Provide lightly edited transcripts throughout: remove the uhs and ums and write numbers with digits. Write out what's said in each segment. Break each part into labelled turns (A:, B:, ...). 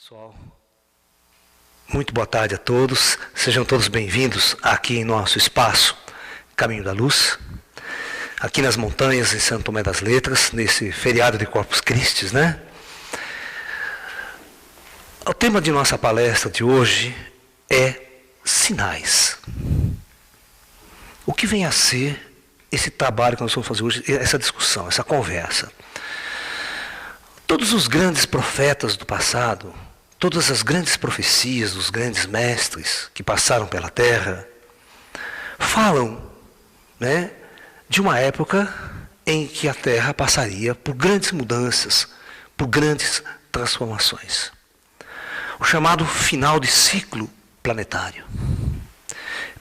A: Pessoal, muito boa tarde a todos, sejam todos bem-vindos aqui em nosso espaço Caminho da Luz, aqui nas montanhas em Santo Tomé das Letras, nesse feriado de Corpus Christi, né? O tema de nossa palestra de hoje é sinais. O que vem a ser esse trabalho que nós vamos fazer hoje, essa discussão, essa conversa? Todos os grandes profetas do passado, todas as grandes profecias dos grandes mestres que passaram pela Terra, falam, né, de uma época em que a Terra passaria por grandes mudanças, por grandes transformações. O chamado final de ciclo planetário.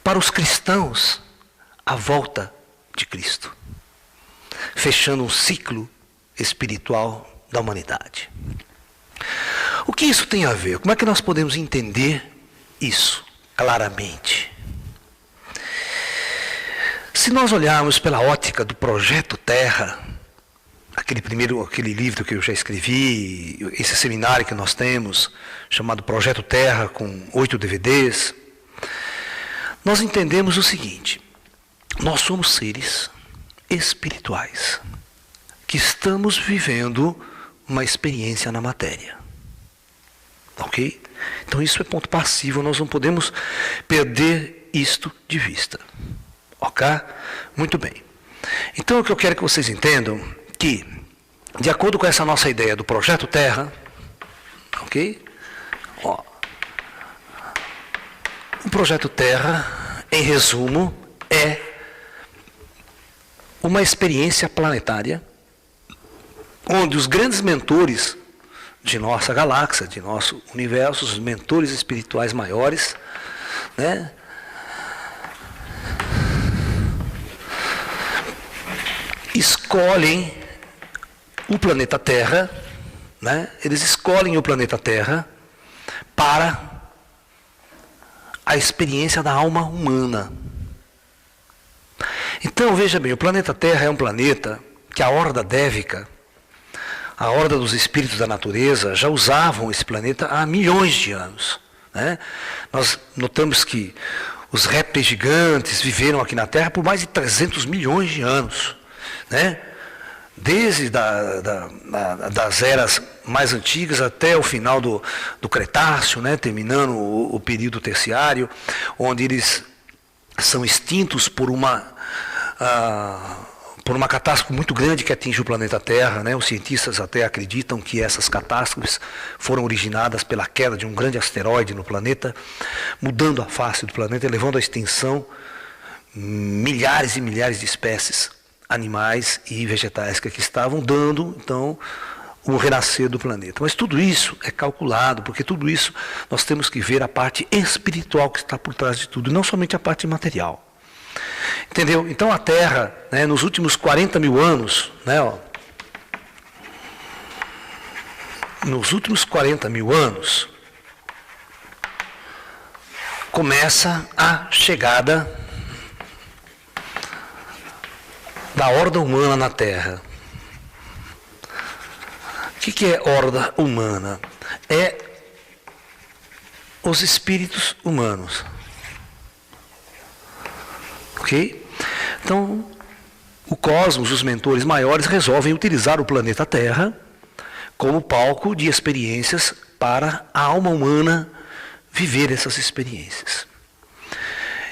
A: Para os cristãos, a volta de Cristo, fechando um ciclo espiritual da humanidade. O que isso tem a ver? Como é que nós podemos entender isso claramente? Se nós olharmos pela ótica do Projeto Terra, aquele livro que eu já escrevi, esse seminário que nós temos, chamado Projeto Terra, com 8 DVDs, nós entendemos o seguinte: nós somos seres espirituais, que estamos vivendo uma experiência na matéria. Ok? Então isso é ponto passivo, nós não podemos perder isto de vista. Ok? Muito bem. Então o que eu quero que vocês entendam, que de acordo com essa nossa ideia do Projeto Terra, ok? Ó, o Projeto Terra, em resumo, é uma experiência planetária onde os grandes mentores de nossa galáxia, de nosso universo, os mentores espirituais maiores, né, escolhem o planeta Terra, né, eles escolhem o planeta Terra para a experiência da alma humana. Então, veja bem, o planeta Terra é um planeta que a Horda Dévica, a Horda dos Espíritos da Natureza, já usavam esse planeta há milhões de anos, né? Nós notamos que os répteis gigantes viveram aqui na Terra por mais de 300 milhões de anos, né? Desde das eras mais antigas até o final do Cretáceo, né? Terminando o período terciário, onde eles são extintos por uma catástrofe muito grande que atinge o planeta Terra, né? Os cientistas até acreditam que essas catástrofes foram originadas pela queda de um grande asteroide no planeta, mudando a face do planeta e levando à extinção milhares e milhares de espécies animais e vegetais que aqui estavam, dando, então, o renascer do planeta. Mas tudo isso é calculado, porque tudo isso nós temos que ver a parte espiritual que está por trás de tudo, não somente a parte material. Entendeu? Então a Terra, né, nos últimos 40 mil anos, né, ó, nos últimos 40 mil anos, começa a chegada da horda humana na Terra. O que é horda humana? É os espíritos humanos. Ok? Então, o cosmos, os mentores maiores, resolvem utilizar o planeta Terra como palco de experiências para a alma humana viver essas experiências.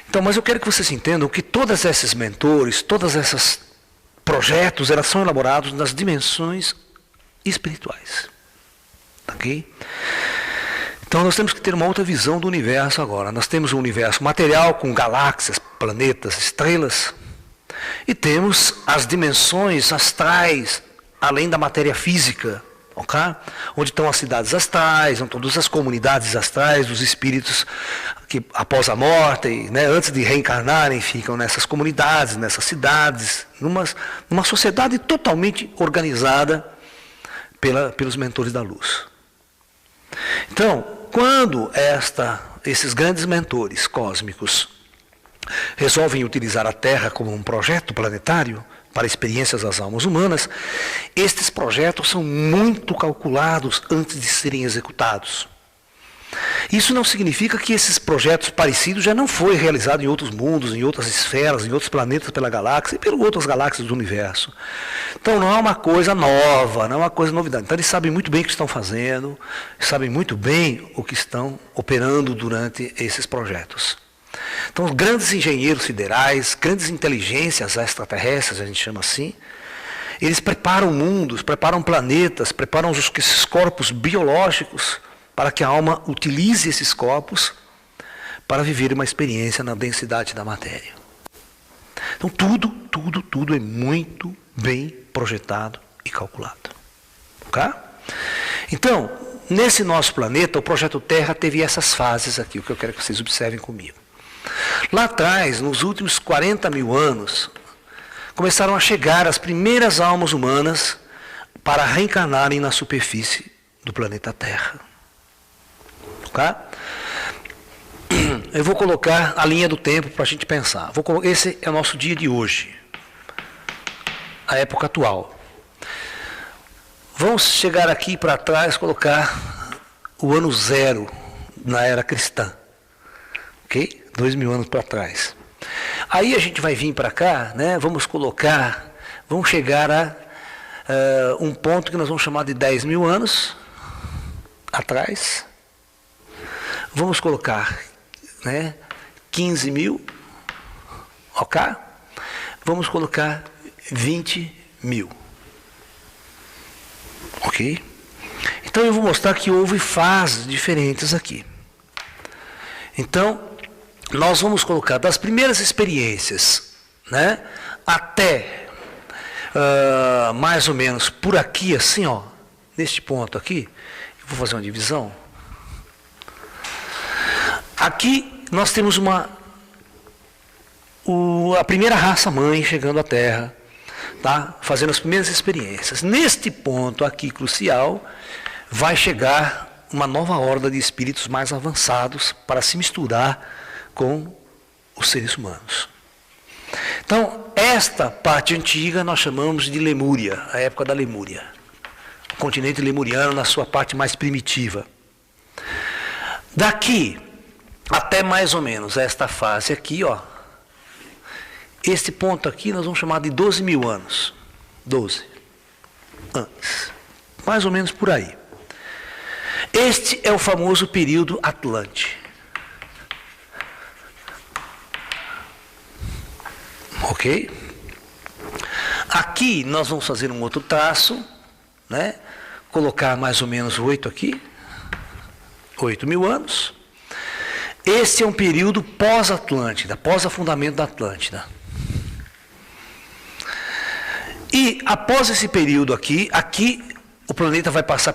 A: Então, mas eu quero que vocês entendam que todos esses mentores, todos esses projetos, elas são elaborados nas dimensões espirituais. Ok? Então nós temos que ter uma outra visão do universo agora. Nós temos um universo material com galáxias, planetas, estrelas, e temos as dimensões astrais, além da matéria física, ok? Onde estão as cidades astrais, onde todas as comunidades astrais, dos espíritos que após a morte, né, antes de reencarnarem, ficam nessas comunidades, nessas cidades, numa sociedade totalmente organizada pelos mentores da luz. Então, quando esses grandes mentores cósmicos resolvem utilizar a Terra como um projeto planetário para experiências das almas humanas, estes projetos são muito calculados antes de serem executados. Isso não significa que esses projetos parecidos já não foram realizados em outros mundos, em outras esferas, em outros planetas pela galáxia e por outras galáxias do universo. Então não é uma coisa nova, não é uma coisa novidade. Então eles sabem muito bem o que estão fazendo, sabem muito bem o que estão operando durante esses projetos. Então grandes engenheiros siderais, grandes inteligências extraterrestres, a gente chama assim, eles preparam mundos, preparam planetas, preparam esses corpos biológicos para que a alma utilize esses corpos para viver uma experiência na densidade da matéria. Então tudo é muito bem projetado e calculado. Ok? Então, nesse nosso planeta, o projeto Terra teve essas fases aqui, o que eu quero que vocês observem comigo. Lá atrás, nos últimos 40 mil anos, começaram a chegar as primeiras almas humanas para reencarnarem na superfície do planeta Terra. Ok? Eu vou colocar a linha do tempo para a gente pensar. Esse é o nosso dia de hoje, a época atual. Vamos chegar aqui para trás, colocar o ano zero na era cristã. Ok? 2000 anos para trás. Aí a gente vai vir para cá, né? Vamos chegar a um ponto que nós vamos chamar de 10 mil anos atrás. Vamos colocar, né, 15 mil, ok? Vamos colocar 20 mil. Ok? Então eu vou mostrar que houve fases diferentes aqui. Então, nós vamos colocar das primeiras experiências, né, até mais ou menos por aqui, assim, ó, neste ponto aqui, eu vou fazer uma divisão. Aqui nós temos a primeira raça mãe chegando à Terra, tá? Fazendo as primeiras experiências. Neste ponto aqui crucial, vai chegar uma nova horda de espíritos mais avançados para se misturar com os seres humanos. Então, esta parte antiga nós chamamos de Lemúria, a época da Lemúria. O continente lemuriano na sua parte mais primitiva. Daqui até mais ou menos esta fase aqui, ó. Este ponto aqui nós vamos chamar de 12 mil anos. 12 anos. Mais ou menos por aí. Este é o famoso período Atlante. Ok? Aqui nós vamos fazer um outro traço, né? Colocar mais ou menos 8 aqui. 8 mil anos. Este é um período pós-Atlântida, pós-afundamento da Atlântida. E após esse período aqui o planeta vai passar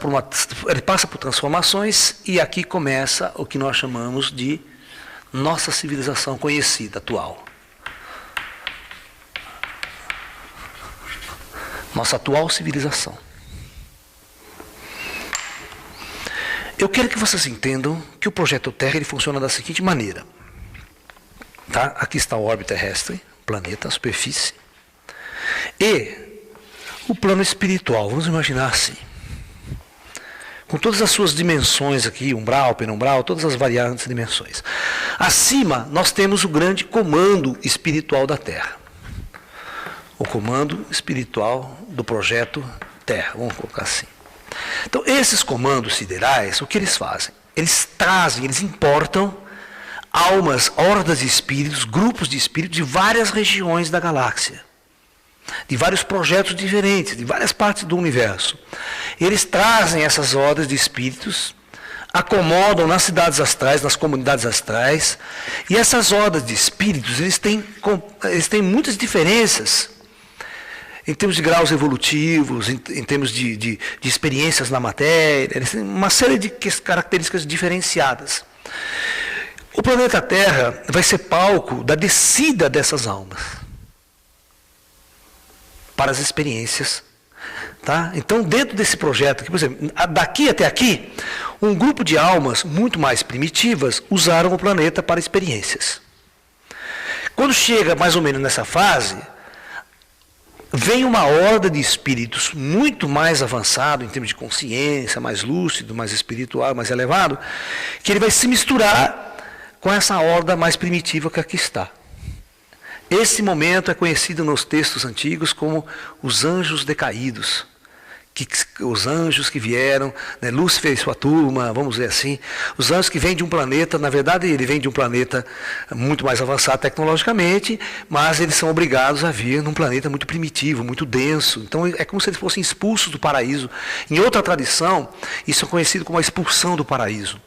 A: ele passa por transformações e aqui começa o que nós chamamos de nossa civilização conhecida atual. Nossa atual civilização. Eu quero que vocês entendam que o projeto Terra ele funciona da seguinte maneira. Tá? Aqui está a órbita terrestre, planeta, a superfície. E o plano espiritual, vamos imaginar assim. Com todas as suas dimensões aqui, umbral, penumbral, todas as variantes dimensões. Acima, nós temos o grande comando espiritual da Terra. O comando espiritual do projeto Terra, vamos colocar assim. Então, esses comandos siderais, o que eles fazem? Eles trazem, eles importam almas, hordas de espíritos, grupos de espíritos de várias regiões da galáxia, de vários projetos diferentes, de várias partes do universo. Eles trazem essas hordas de espíritos, acomodam nas cidades astrais, nas comunidades astrais, e essas hordas de espíritos, eles têm muitas diferenças em termos de graus evolutivos, em termos de experiências na matéria, eles têm uma série de características diferenciadas. O planeta Terra vai ser palco da descida dessas almas para as experiências. Tá? Então, dentro desse projeto, aqui, por exemplo, daqui até aqui, um grupo de almas muito mais primitivas usaram o planeta para experiências. Quando chega mais ou menos nessa fase, vem uma horda de espíritos muito mais avançado em termos de consciência, mais lúcido, mais espiritual, mais elevado, que ele vai se misturar com essa horda mais primitiva que aqui está. Esse momento é conhecido nos textos antigos como os anjos decaídos. Os anjos que vieram, né, Lúcifer e sua turma, vamos dizer assim, os anjos que vêm de um planeta, na verdade ele vem de um planeta muito mais avançado tecnologicamente, mas eles são obrigados a vir num planeta muito primitivo, muito denso. Então é como se eles fossem expulsos do paraíso. Em outra tradição, isso é conhecido como a expulsão do paraíso.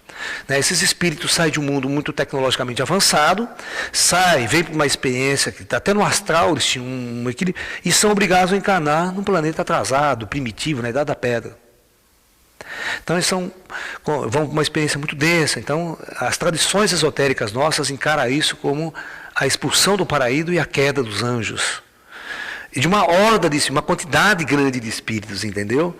A: Esses espíritos saem de um mundo muito tecnologicamente avançado, vêm para uma experiência que até no astral eles tinham um equilíbrio, e são obrigados a encarnar num planeta atrasado, primitivo, na Idade da Pedra. Então eles vão para uma experiência muito densa. Então as tradições esotéricas nossas encaram isso como a expulsão do paraíso e a queda dos anjos. E de uma horda disso, uma quantidade grande de espíritos, entendeu?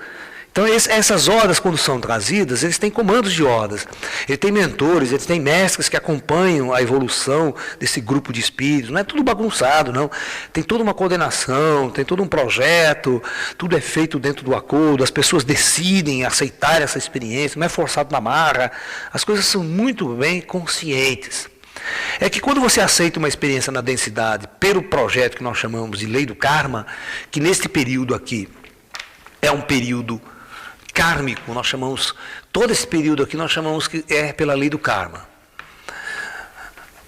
A: Então essas hordas, quando são trazidas, eles têm comandos de hordas. Eles têm mentores, eles têm mestres que acompanham a evolução desse grupo de espíritos. Não é tudo bagunçado, não. Tem toda uma coordenação, tem todo um projeto, tudo é feito dentro do acordo, as pessoas decidem aceitar essa experiência, não é forçado na marra. As coisas são muito bem conscientes. É que quando você aceita uma experiência na densidade pelo projeto que nós chamamos de lei do karma, que neste período aqui é um período kármico, nós chamamos, todo esse período aqui nós chamamos que é pela lei do karma.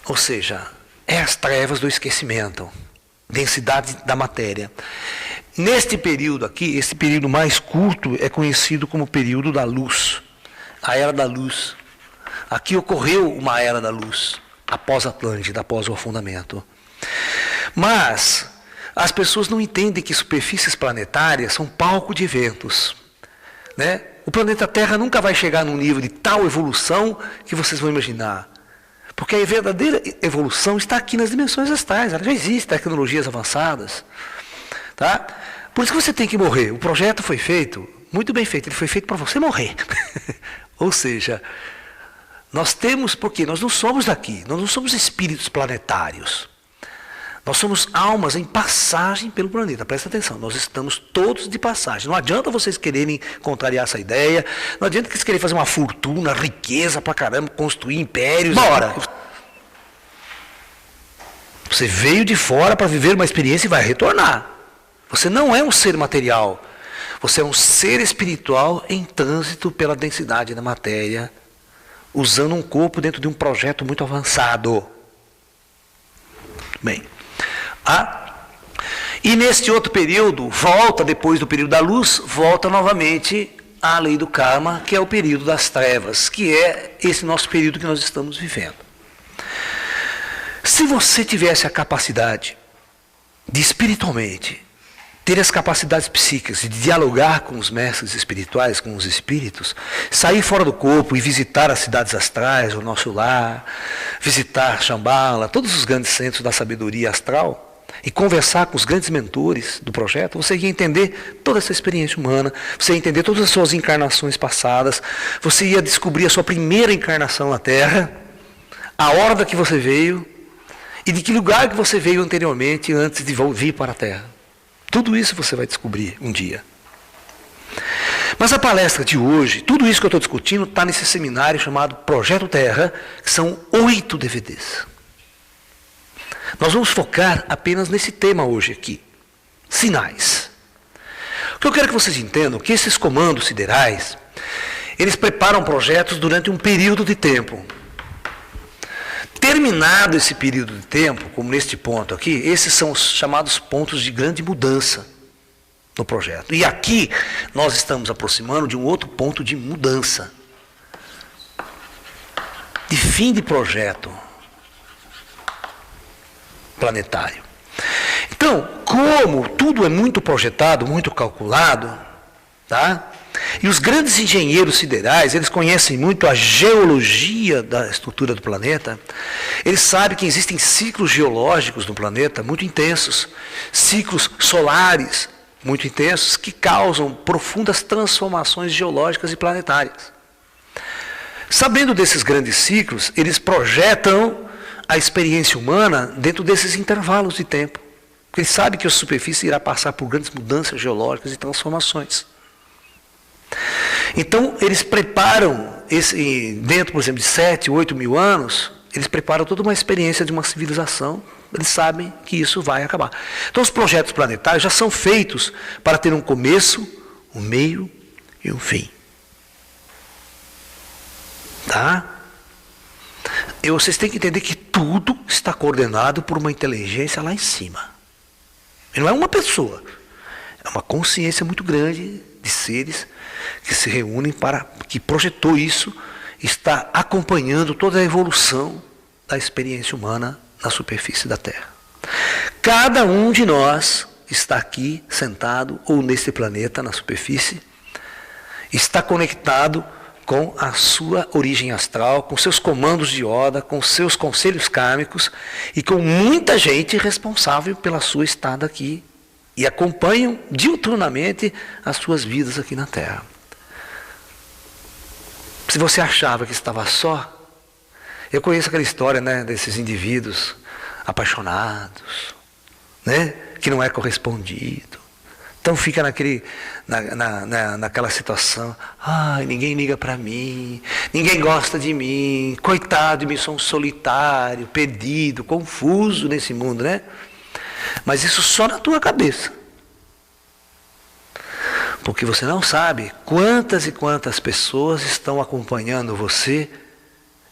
A: Ou seja, é as trevas do esquecimento, densidade da matéria. Neste período aqui, esse período mais curto é conhecido como período da luz, a era da luz. Aqui ocorreu uma era da luz, após a Atlântida, após o afundamento. Mas as pessoas não entendem que superfícies planetárias são palco de eventos. Né? O planeta Terra nunca vai chegar num nível de tal evolução que vocês vão imaginar. Porque a verdadeira evolução está aqui nas dimensões astrais. Ela já existe, tecnologias avançadas. Tá? Por isso que você tem que morrer. O projeto foi feito, muito bem feito, ele foi feito para você morrer. Ou seja, nós temos, porque nós não somos daqui, nós não somos espíritos planetários. Nós somos almas em passagem pelo planeta, presta atenção, nós estamos todos de passagem. Não adianta vocês quererem contrariar essa ideia, não adianta que vocês querem fazer uma fortuna, riqueza pra caramba, construir impérios. Bora! Você veio de fora para viver uma experiência e vai retornar. Você não é um ser material, você é um ser espiritual em trânsito pela densidade da matéria, usando um corpo dentro de um projeto muito avançado. Bem. E neste outro período, volta depois do período da luz, volta novamente à lei do karma, que é o período das trevas, que é esse nosso período que nós estamos vivendo. Se você tivesse a capacidade de espiritualmente, ter as capacidades psíquicas de dialogar com os mestres espirituais, com os espíritos, sair fora do corpo e visitar as cidades astrais, o nosso lar, visitar Shambhala, todos os grandes centros da sabedoria astral, e conversar com os grandes mentores do projeto, você ia entender toda essa experiência humana, você ia entender todas as suas encarnações passadas, você ia descobrir a sua primeira encarnação na Terra, a hora que você veio, e de que lugar que você veio anteriormente, antes de vir para a Terra. Tudo isso você vai descobrir um dia. Mas a palestra de hoje, tudo isso que eu estou discutindo, está nesse seminário chamado Projeto Terra, que são 8 DVDs. Nós vamos focar apenas nesse tema hoje aqui. Sinais. O que eu quero que vocês entendam é que esses comandos siderais, eles preparam projetos durante um período de tempo. Terminado esse período de tempo, como neste ponto aqui, esses são os chamados pontos de grande mudança no projeto. E aqui nós estamos aproximando de um outro ponto de mudança, de fim de projeto planetário. Então, como tudo é muito projetado, muito calculado, tá? E os grandes engenheiros siderais, eles conhecem muito a geologia da estrutura do planeta, eles sabem que existem ciclos geológicos no planeta muito intensos, ciclos solares muito intensos, que causam profundas transformações geológicas e planetárias. Sabendo desses grandes ciclos, eles projetam a experiência humana dentro desses intervalos de tempo. Porque ele sabe que a superfície irá passar por grandes mudanças geológicas e transformações. Então, eles preparam, dentro, por exemplo, de 7, 8 mil anos, eles preparam toda uma experiência de uma civilização. Eles sabem que isso vai acabar. Então, os projetos planetários já são feitos para ter um começo, um meio e um fim. Tá? E vocês têm que entender que tudo está coordenado por uma inteligência lá em cima. E não é uma pessoa. É uma consciência muito grande de seres que se reúnem que projetou isso, está acompanhando toda a evolução da experiência humana na superfície da Terra. Cada um de nós está aqui sentado ou nesse planeta, na superfície, está conectado com a sua origem astral, com seus comandos de Oda, com seus conselhos kármicos e com muita gente responsável pela sua estada aqui e acompanham diuturnamente as suas vidas aqui na Terra. Se você achava que estava só, eu conheço aquela história, né, desses indivíduos apaixonados, né, que não é correspondido. Então fica naquela situação, ninguém liga para mim, ninguém gosta de mim, coitado de mim, sou um solitário, perdido, confuso nesse mundo, né? Mas isso só na tua cabeça. Porque você não sabe quantas e quantas pessoas estão acompanhando você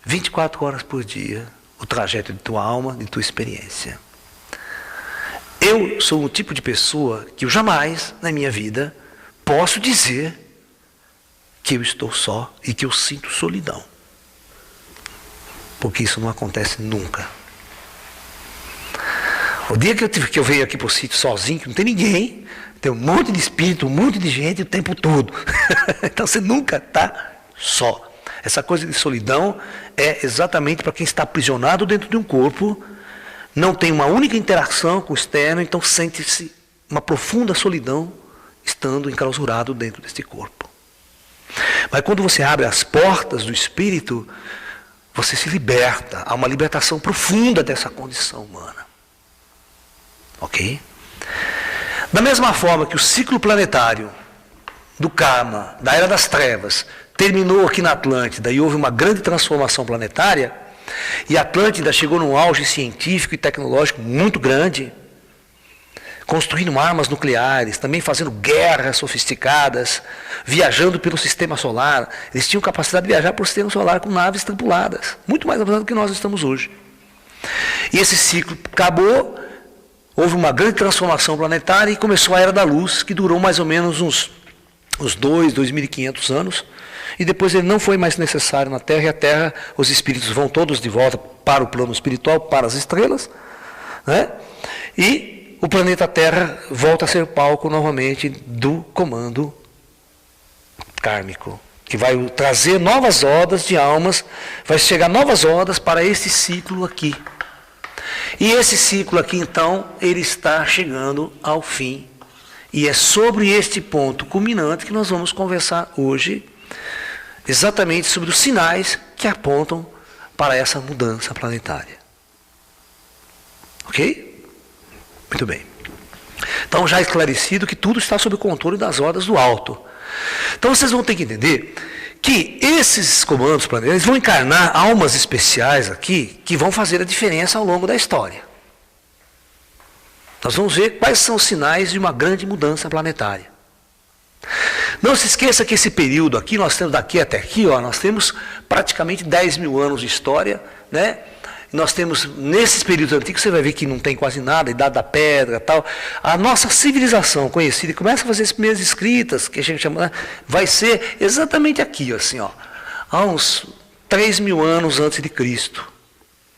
A: 24 horas por dia, o trajeto de tua alma, de tua experiência. Eu sou um tipo de pessoa que eu jamais, na minha vida, posso dizer que eu estou só e que eu sinto solidão. Porque isso não acontece nunca. O dia que eu venho aqui para o sítio sozinho, que não tem ninguém, tem um monte de espírito, um monte de gente o tempo todo. Então você nunca está só. Essa coisa de solidão é exatamente para quem está aprisionado dentro de um corpo, não tem uma única interação com o externo, então sente-se uma profunda solidão estando enclausurado dentro deste corpo. Mas quando você abre as portas do espírito, você se liberta, há uma libertação profunda dessa condição humana. Ok? Da mesma forma que o ciclo planetário do karma, da Era das Trevas, terminou aqui na Atlântida e houve uma grande transformação planetária, e a Atlântida chegou num auge científico e tecnológico muito grande, construindo armas nucleares, também fazendo guerras sofisticadas, viajando pelo sistema solar. Eles tinham capacidade de viajar pelo sistema solar com naves tripuladas, muito mais avançado do que nós estamos hoje. E esse ciclo acabou, houve uma grande transformação planetária e começou a Era da Luz, que durou mais ou menos uns 2.500 anos. E depois ele não foi mais necessário na Terra, e a Terra, os espíritos vão todos de volta para o plano espiritual, para as estrelas, né? E o planeta Terra volta a ser palco novamente do comando kármico, que vai trazer novas odas de almas, vai chegar novas odas para esse ciclo aqui. E esse ciclo aqui, então, ele está chegando ao fim. E é sobre este ponto culminante que nós vamos conversar hoje, exatamente sobre os sinais que apontam para essa mudança planetária. Ok? Muito bem. Então, já esclarecido que tudo está sob o controle das rodas do alto. Então, vocês vão ter que entender que esses comandos planetários vão encarnar almas especiais aqui que vão fazer a diferença ao longo da história. Nós vamos ver quais são os sinais de uma grande mudança planetária. Não se esqueça que esse período aqui, nós temos daqui até aqui, nós temos praticamente 10 mil anos de história, né? Nós temos, nesses períodos antigos, você vai ver que não tem quase nada, Idade da Pedra e tal. A nossa civilização conhecida, começa a fazer as primeiras escritas, que a gente chama, né? Vai ser exatamente aqui, assim, há uns 3 mil anos antes de Cristo.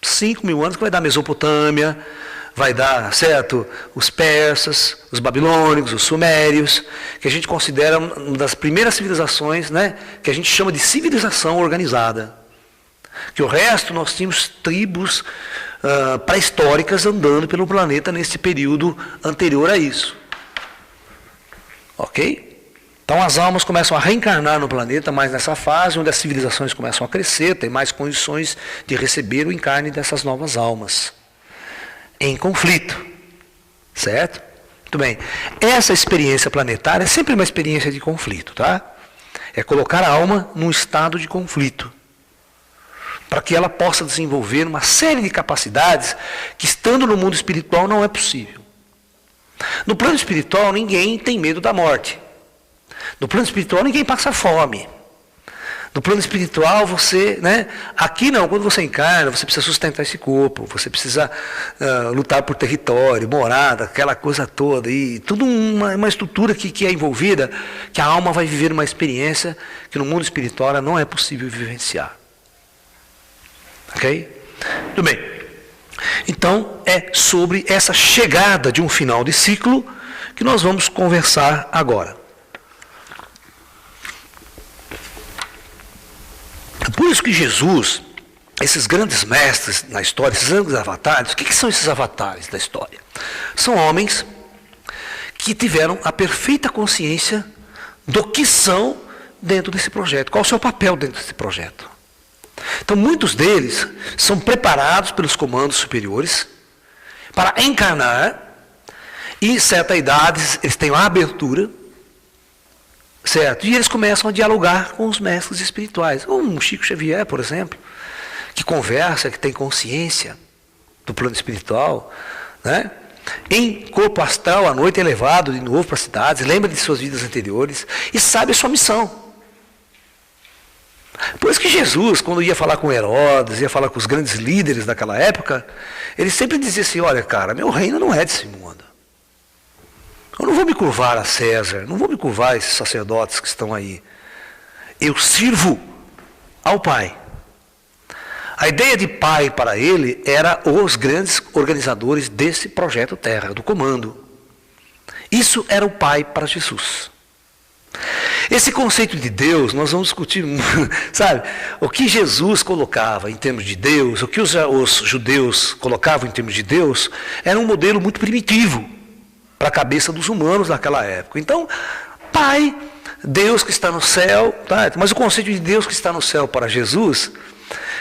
A: 5 mil anos que vai dar Mesopotâmia, vai dar, certo, os persas, os babilônicos, os sumérios, que a gente considera uma das primeiras civilizações, né, que a gente chama de civilização organizada. Que o resto nós tínhamos tribos pré-históricas andando pelo planeta nesse período anterior a isso. Ok? Então as almas começam a reencarnar no planeta mais nessa fase, onde as civilizações começam a crescer, tem mais condições de receber o encarne dessas novas almas. Em conflito. Certo? Muito bem. Essa experiência planetária é sempre uma experiência de conflito, tá? É colocar a alma num estado de conflito, para que ela possa desenvolver uma série de capacidades que, estando no mundo espiritual, não é possível. No plano espiritual, ninguém tem medo da morte. No plano espiritual, ninguém passa fome. No plano espiritual, você, né? Aqui não, quando você encarna, você precisa sustentar esse corpo, você precisa lutar por território, morada, aquela coisa toda, e tudo uma estrutura que é envolvida, que a alma vai viver uma experiência que no mundo espiritual não é possível vivenciar. Ok? Tudo bem. Então, é sobre essa chegada de um final de ciclo que nós vamos conversar agora. Por isso que Jesus, esses grandes mestres na história, esses grandes avatares, o que são esses avatares da história? São homens que tiveram a perfeita consciência do que são dentro desse projeto, qual o seu papel dentro desse projeto. Então, muitos deles são preparados pelos comandos superiores para encarnar, e em certa idade eles têm uma abertura, certo? E eles começam a dialogar com os mestres espirituais. Um Chico Xavier, por exemplo, que conversa, que tem consciência do plano espiritual, né? Em corpo astral, à noite, é levado de novo para as cidades, lembra de suas vidas anteriores e sabe a sua missão. Por isso que Jesus, quando ia falar com Herodes, ia falar com os grandes líderes daquela época, ele sempre dizia assim: olha, cara, meu reino não é desse mundo. Eu não vou me curvar a César, não vou me curvar a esses sacerdotes que estão aí. Eu sirvo ao Pai. A ideia de Pai para ele era os grandes organizadores desse projeto Terra, do comando. Isso era o Pai para Jesus. Esse conceito de Deus, nós vamos discutir, sabe? O que Jesus colocava em termos de Deus, o que os judeus colocavam em termos de Deus, era um modelo muito primitivo para a cabeça dos humanos naquela época. Então, Pai, Deus que está no céu, tá? Mas o conceito de Deus que está no céu para Jesus,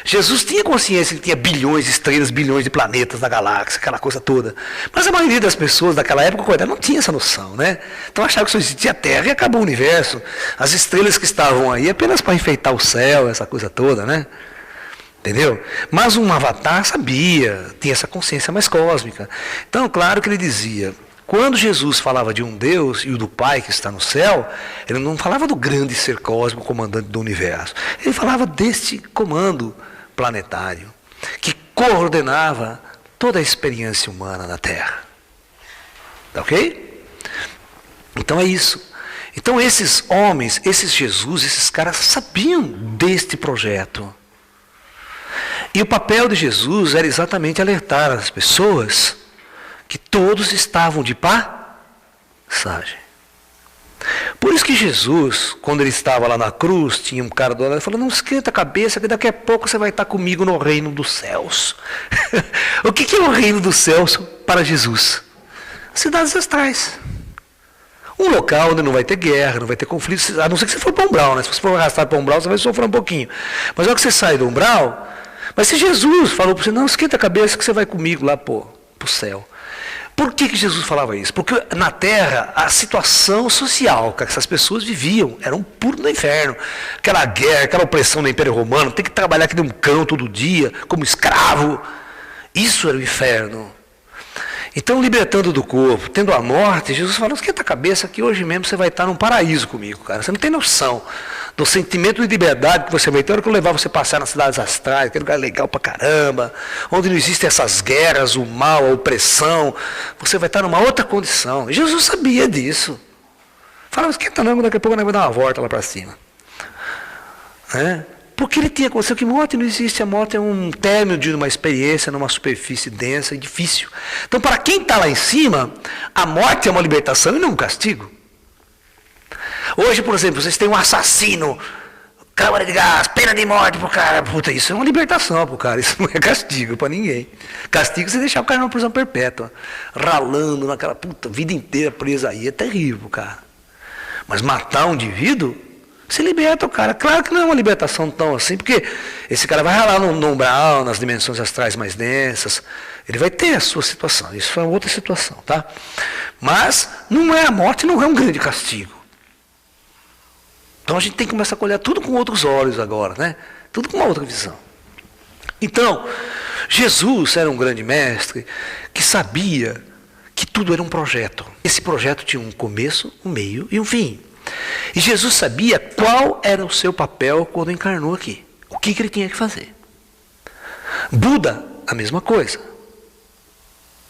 A: Jesus tinha consciência que tinha bilhões de estrelas, bilhões de planetas na galáxia, aquela coisa toda. Mas a maioria das pessoas daquela época não tinha essa noção, né? Então achava que só existia a Terra e acabou o universo. As estrelas que estavam aí apenas para enfeitar o céu, essa coisa toda, né? Entendeu? Mas um avatar sabia, tinha essa consciência mais cósmica. Então, claro que ele dizia, quando Jesus falava de um Deus e o do Pai que está no céu, ele não falava do grande ser cósmico, comandante do universo. Ele falava deste comando planetário, que coordenava toda a experiência humana na Terra. Tá ok? Então é isso. Então esses homens, esses Jesus, esses caras sabiam deste projeto. E o papel de Jesus era exatamente alertar as pessoas que todos estavam de passagem. Por isso que Jesus, quando ele estava lá na cruz, tinha um cara do lado e falou: não esquenta a cabeça que daqui a pouco você vai estar comigo no reino dos céus. O que é o reino dos céus para Jesus? Cidades astrais. Um local onde não vai ter guerra, não vai ter conflito, a não ser que você for para o umbral, né? Se você for arrastado para o umbral, você vai sofrer um pouquinho. Mas na hora que você sai do umbral, mas se Jesus falou para você: não esquenta a cabeça que você vai comigo lá para o céu. Por que Jesus falava isso? Porque na Terra, a situação social que essas pessoas viviam era um puro do inferno. Aquela guerra, aquela opressão do Império Romano, ter que trabalhar aqui num cão todo dia, como escravo. Isso era o inferno. Então, libertando do corpo, tendo a morte, Jesus falou: esquenta a cabeça que hoje mesmo você vai estar num paraíso comigo, cara. Você não tem noção do sentimento de liberdade que você vai ter. A hora que eu levar você passear nas cidades astrais, que é um lugar legal pra caramba, onde não existem essas guerras, o mal, a opressão, você vai estar numa outra condição. E Jesus sabia disso. Falava: esquenta não, daqui a pouco nós vamos dar uma volta lá para cima. Porque ele tinha consciência que morte não existe. A morte é um término de uma experiência numa superfície densa e difícil. Então, para quem está lá em cima, a morte é uma libertação e não um castigo. Hoje, por exemplo, vocês têm um assassino, câmara de gás, pena de morte pro cara. Puta, isso é uma libertação pro cara, isso não é castigo para ninguém. Castigo é você deixar o cara numa prisão perpétua, ralando naquela puta vida inteira presa aí, é terrível pro cara. Mas matar um indivíduo, Se liberta o cara. Claro que não é uma libertação tão assim, porque esse cara vai ralar no umbral, nas dimensões astrais mais densas. Ele vai ter a sua situação. Isso é outra situação, tá? Mas não é a morte, não é um grande castigo. Então a gente tem que começar a olhar tudo com outros olhos agora, né? Tudo com uma outra visão. Então, Jesus era um grande mestre que sabia que tudo era um projeto. Esse projeto tinha um começo, um meio e um fim. E Jesus sabia qual era o seu papel quando encarnou aqui. O que ele tinha que fazer. Buda, a mesma coisa.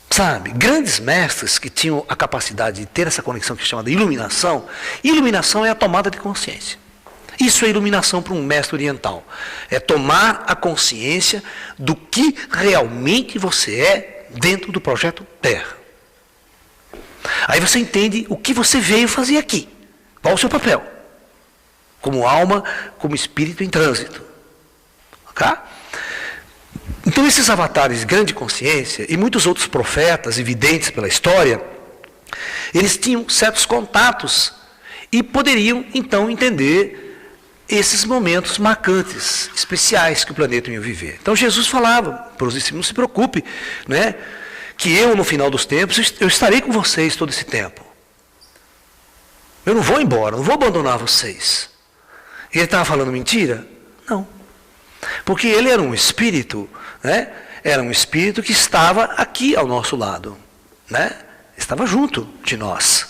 A: Sabe, grandes mestres que tinham a capacidade de ter essa conexão que é chamada iluminação. Iluminação é a tomada de consciência. Isso é iluminação para um mestre oriental. É tomar a consciência do que realmente você é dentro do projeto Terra. Aí você entende o que você veio fazer aqui. Qual o seu papel? Como alma, como espírito em trânsito. Ok? Então esses avatares de grande consciência e muitos outros profetas evidentes pela história, eles tinham certos contatos e poderiam então entender esses momentos marcantes, especiais que o planeta ia viver. Então Jesus falava para os discípulos, não se preocupe, né, que eu no final dos tempos, eu estarei com vocês todo esse tempo. Eu não vou embora, não vou abandonar vocês. E ele estava falando mentira? Não. Porque ele era um espírito, né? Era um espírito que estava aqui ao nosso lado, né? Estava junto de nós.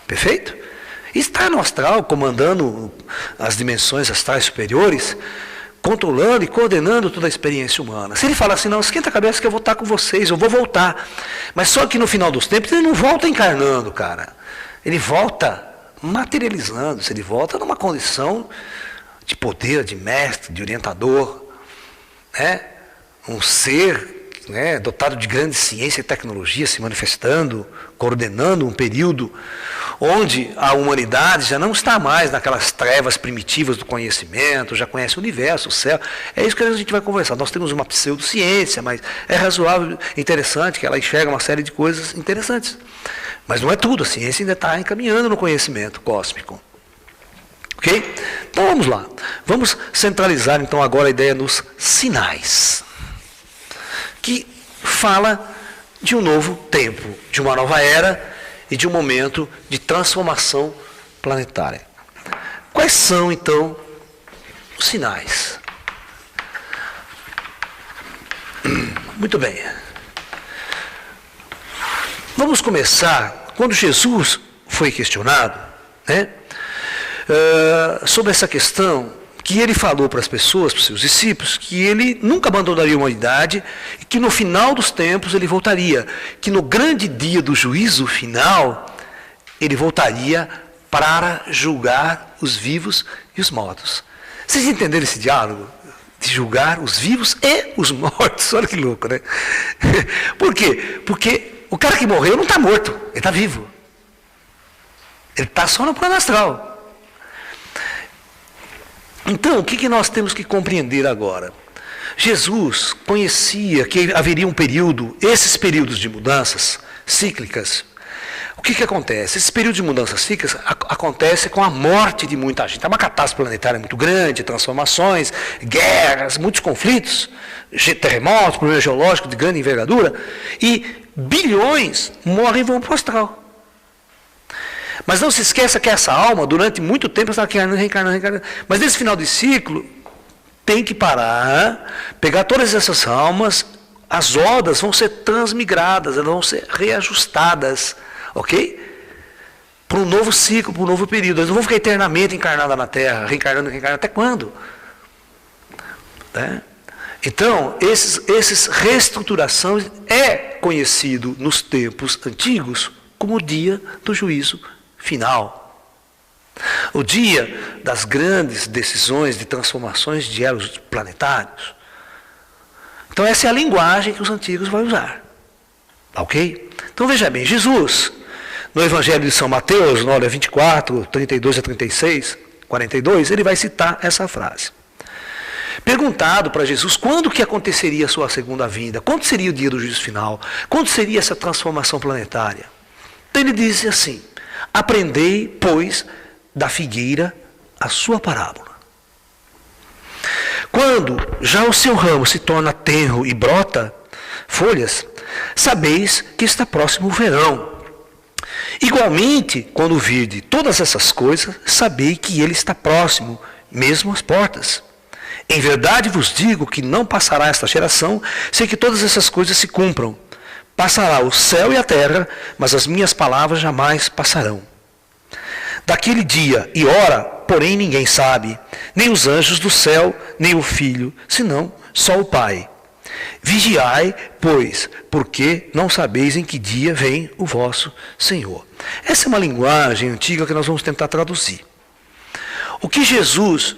A: Perfeito? E está no astral, comandando as dimensões astrais superiores, controlando e coordenando toda a experiência humana. Se ele falar assim, não, esquenta a cabeça que eu vou estar com vocês, eu vou voltar. Mas só que no final dos tempos ele não volta encarnando, cara. Ele volta materializando-se, ele volta numa condição de poder, de mestre, de orientador, né? Um ser, né, dotado de grande ciência e tecnologia se manifestando, coordenando um período onde a humanidade já não está mais naquelas trevas primitivas do conhecimento, já conhece o universo, o céu. É isso que a gente vai conversar. Nós temos uma pseudociência, mas é razoável, interessante, que ela enxerga uma série de coisas interessantes. Mas não é tudo, a ciência ainda está encaminhando no conhecimento cósmico. Ok? Então vamos lá. Vamos centralizar então agora a ideia nos sinais. Que fala de um novo tempo, de uma nova era e de um momento de transformação planetária. Quais são então os sinais? Muito bem. Vamos começar, quando Jesus foi questionado, né, sobre essa questão, que ele falou para as pessoas, para os seus discípulos, que ele nunca abandonaria a humanidade, e que no final dos tempos ele voltaria, que no grande dia do juízo final, ele voltaria para julgar os vivos e os mortos. Vocês entenderam esse diálogo? De julgar os vivos e os mortos. Olha que louco, né? Por quê? Porque o cara que morreu não está morto, ele está vivo. Ele está só no plano astral. Então, o que nós temos que compreender agora? Jesus conhecia que haveria um período, esses períodos de mudanças cíclicas. O que acontece? Esse período de mudanças cíclicas acontece com a morte de muita gente. É uma catástrofe planetária muito grande, transformações, guerras, muitos conflitos, terremotos, problemas geológicos de grande envergadura, e bilhões morrem e vão para o astral. Mas não se esqueça que essa alma, durante muito tempo, está reencarnando. Mas nesse final de ciclo, tem que parar, pegar todas essas almas, as odas vão ser transmigradas, elas vão ser reajustadas, ok? Para um novo ciclo, para um novo período. Elas não vão ficar eternamente encarnadas na Terra, reencarnando, até quando? Né? Então, esses reestruturação é conhecido nos tempos antigos como o dia do juízo final. O dia das grandes decisões de transformações de elos planetários. Então essa é a linguagem que os antigos vão usar. Ok? Então veja bem, Jesus, no Evangelho de São Mateus, no 24, 32 a 36, 42, ele vai citar essa frase. Perguntado para Jesus quando que aconteceria a sua segunda vinda, quando seria o dia do juízo final, quando seria essa transformação planetária. Então ele diz assim: aprendei, pois, da figueira a sua parábola. Quando já o seu ramo se torna tenro e brota folhas, sabeis que está próximo o verão. Igualmente, quando virde todas essas coisas, sabei que ele está próximo, mesmo às portas. Em verdade vos digo que não passará esta geração sem que todas essas coisas se cumpram. Passará o céu e a terra, mas as minhas palavras jamais passarão. Daquele dia e hora, porém, ninguém sabe, nem os anjos do céu, nem o Filho, senão só o Pai. Vigiai, pois, porque não sabeis em que dia vem o vosso Senhor. Essa é uma linguagem antiga que nós vamos tentar traduzir. O que Jesus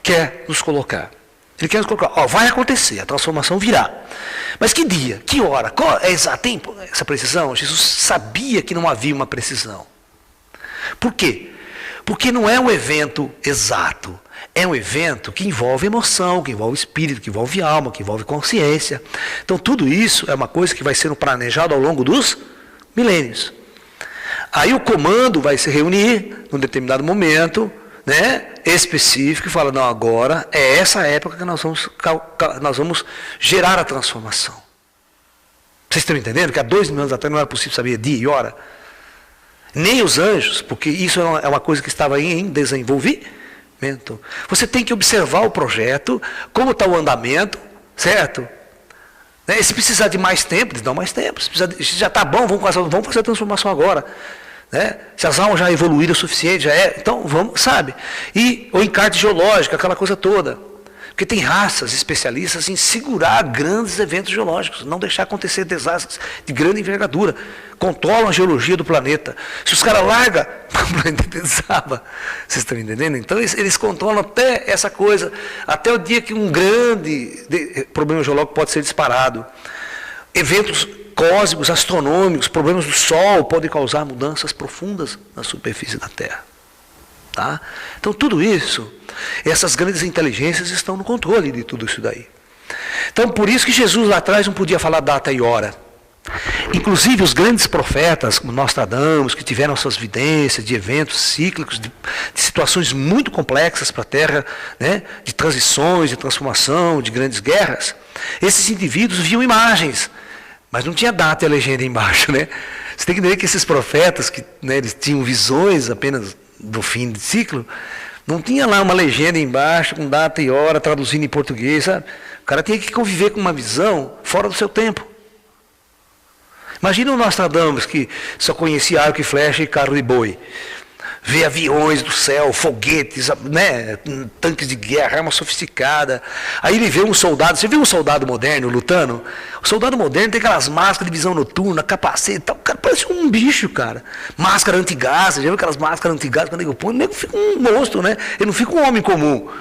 A: quer nos colocar? Ele quer nos colocar, vai acontecer, a transformação virá. Mas que dia? Que hora? Qual é exato? Tem essa precisão? Jesus sabia que não havia uma precisão. Por quê? Porque não é um evento exato. É um evento que envolve emoção, que envolve espírito, que envolve alma, que envolve consciência. Então tudo isso é uma coisa que vai sendo planejado ao longo dos milênios. Aí o comando vai se reunir num determinado momento, né, específico, e fala, não, agora é essa época que nós vamos gerar a transformação. Vocês estão entendendo que há 2.000 anos atrás não era possível saber dia e hora? Nem os anjos, porque isso é uma coisa que estava em desenvolvimento. Você tem que observar o projeto, como está o andamento, certo? Se precisar de mais tempo, eles dão mais tempo. Se já está bom, vamos fazer a transformação agora. Né? Se as almas já evoluíram o suficiente, já é, então vamos, sabe? E o encarte geológico, aquela coisa toda. Porque tem raças especialistas em segurar grandes eventos geológicos, não deixar acontecer desastres de grande envergadura. Controlam a geologia do planeta. Se os caras largam, o planeta desaba. Vocês estão entendendo? Então eles controlam até essa coisa, até o dia que um grande problema geológico pode ser disparado. Eventos cósmicos, astronômicos, problemas do Sol podem causar mudanças profundas na superfície da Terra. Tá? Então tudo isso, essas grandes inteligências estão no controle de tudo isso daí. Então por isso que Jesus lá atrás não podia falar data e hora. Inclusive os grandes profetas, como Nostradamus, que tiveram suas vidências de eventos cíclicos, de situações muito complexas para a Terra, né, de transições, de transformação, de grandes guerras, esses indivíduos viam imagens, mas não tinha data e a legenda embaixo. Né? Você tem que entender que esses profetas, que, né, eles tinham visões apenas do fim de ciclo, não tinha lá uma legenda embaixo com data e hora traduzindo em português, sabe? O cara tinha que conviver com uma visão fora do seu tempo. Imagina o Nostradamus, que só conhecia arco e flecha e carro de boi. Vê aviões do céu, foguetes, né, tanques de guerra, arma sofisticada. Aí ele vê um soldado, você viu um soldado moderno lutando? O soldado moderno tem aquelas máscaras de visão noturna, capacete, tal, o cara parece um bicho, cara. Máscara antigás, já viu aquelas máscaras antigás, quando ele põe, o nego fica um monstro, né? Ele não fica um homem comum.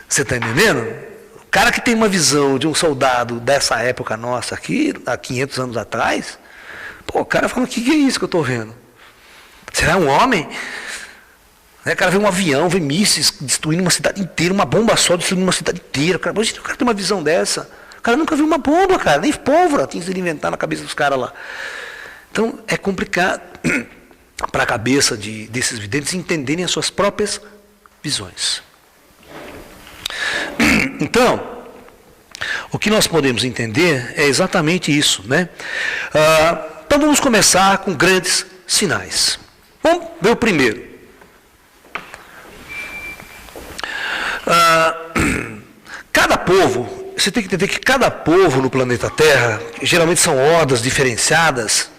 A: Você está entendendo? O cara que tem uma visão de um soldado dessa época nossa aqui, há 500 anos atrás, pô, o cara fala, o que é isso que eu estou vendo? Será um homem? O cara vê um avião, vê mísseis destruindo uma cidade inteira, uma bomba só destruindo uma cidade inteira. Imagina o cara tem uma visão dessa. O cara nunca viu uma bomba, cara, nem pólvora tinha que inventar na cabeça dos caras lá. Então é complicado para a cabeça desses videntes entenderem as suas próprias visões. Então, o que nós podemos entender é exatamente isso, né? Então vamos começar com grandes sinais. Vamos ver o primeiro. Cada povo, você tem que entender que cada povo no planeta Terra, geralmente são hordas diferenciadas,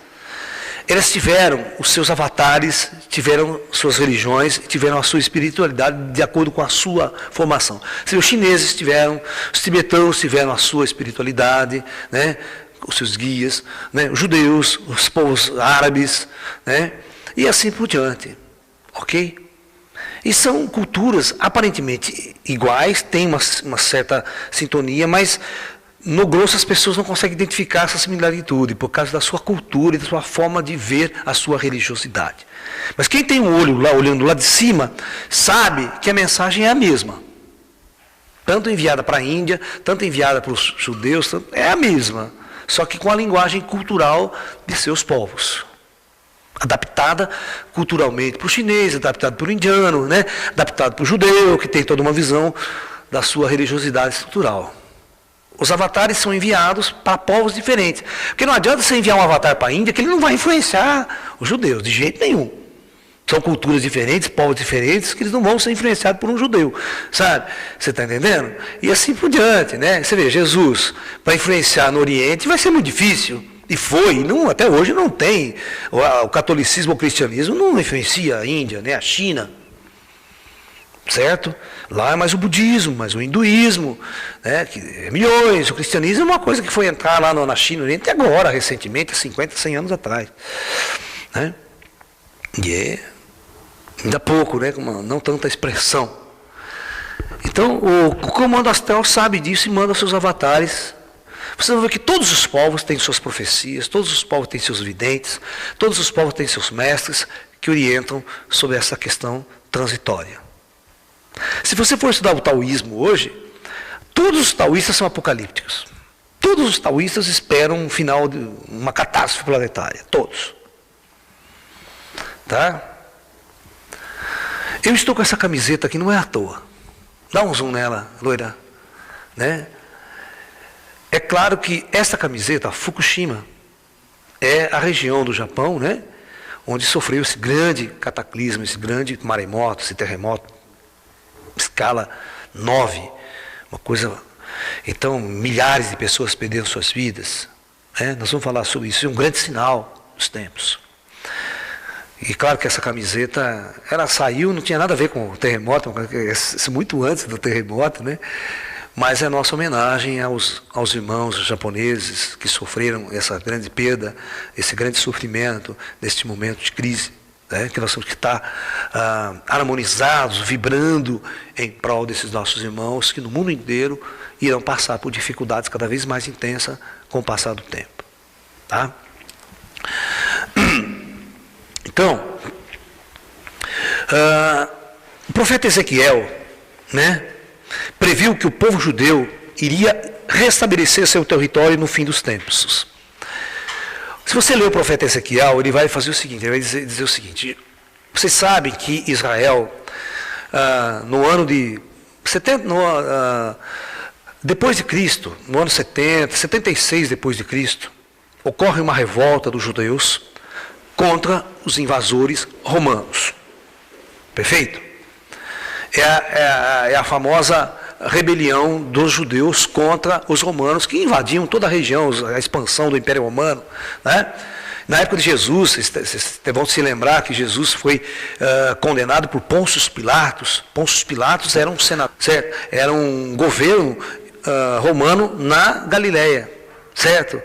A: elas tiveram os seus avatares, tiveram suas religiões, tiveram a sua espiritualidade de acordo com a sua formação. Os chineses tiveram, os tibetanos tiveram a sua espiritualidade, né? Os seus guias, né? Os judeus, os povos árabes, né? E assim por diante, ok? E são culturas aparentemente iguais, têm uma certa sintonia, mas no grosso as pessoas não conseguem identificar essa similitude por causa da sua cultura e da sua forma de ver a sua religiosidade. Mas quem tem um olho lá olhando lá de cima sabe que a mensagem é a mesma. Tanto enviada para a Índia, tanto enviada para os judeus, é a mesma. Só que com a linguagem cultural de seus povos. adaptada culturalmente para o chinês, adaptada para o indiano, né? Adaptada para o judeu, que tem toda uma visão da sua religiosidade estrutural. Os avatares são enviados para povos diferentes. Porque não adianta você enviar um avatar para a Índia que ele não vai influenciar os judeus, de jeito nenhum. São culturas diferentes, povos diferentes, que eles não vão ser influenciados por um judeu, sabe? Você está entendendo? E assim por diante, né? Você vê, Jesus, para influenciar no Oriente, vai ser muito difícil. E foi, não, até hoje não tem. O catolicismo ou o cristianismo não influencia a Índia, né? A China. Certo? Lá é mais o budismo, mais o hinduísmo, né? Que é milhões. O cristianismo é uma coisa que foi entrar lá na China, no Oriente, agora, recentemente, 50, 100 anos atrás. Né? E é ainda pouco, né? Não tanta expressão. Então, o comando astral sabe disso e manda seus avatares. Você vai ver que todos os povos têm suas profecias, todos os povos têm seus videntes, todos os povos têm seus mestres que orientam sobre essa questão transitória. Se você for estudar o taoísmo hoje, todos os taoístas são apocalípticos. Todos os taoístas esperam um final de uma catástrofe planetária. Todos. Tá? Eu estou com essa camiseta aqui, não é à toa. Dá um zoom nela, loira. Né? É claro que essa camiseta, Fukushima, é a região do Japão, né? Onde sofreu esse grande cataclismo, esse grande maremoto, esse terremoto, escala 9, uma coisa. Então, milhares de pessoas perderam suas vidas. Né? Nós vamos falar sobre isso, é um grande sinal dos tempos. E claro que essa camiseta, ela saiu, não tinha nada a ver com o terremoto, muito antes do terremoto, né? Mas é nossa homenagem aos irmãos japoneses que sofreram essa grande perda, esse grande sofrimento, neste momento de crise, né? Que nós temos que estar harmonizados, vibrando em prol desses nossos irmãos, que no mundo inteiro irão passar por dificuldades cada vez mais intensas com o passar do tempo. Tá? Então, o profeta Ezequiel, né, previu que o povo judeu iria restabelecer seu território no fim dos tempos. Se você ler o profeta Ezequiel, ele vai fazer o seguinte, ele vai dizer o seguinte: vocês sabem que Israel, no ano de 70, depois de Cristo, no ano 70, 76 depois de Cristo, ocorre uma revolta dos judeus contra os invasores romanos. Perfeito? É a famosa rebelião dos judeus contra os romanos, que invadiam toda a região, a expansão do Império Romano. Né? Na época de Jesus, vocês vão se lembrar que Jesus foi condenado por Pôncio Pilatos. Pôncio Pilatos era um senador, certo? Era um governo romano na Galileia, certo?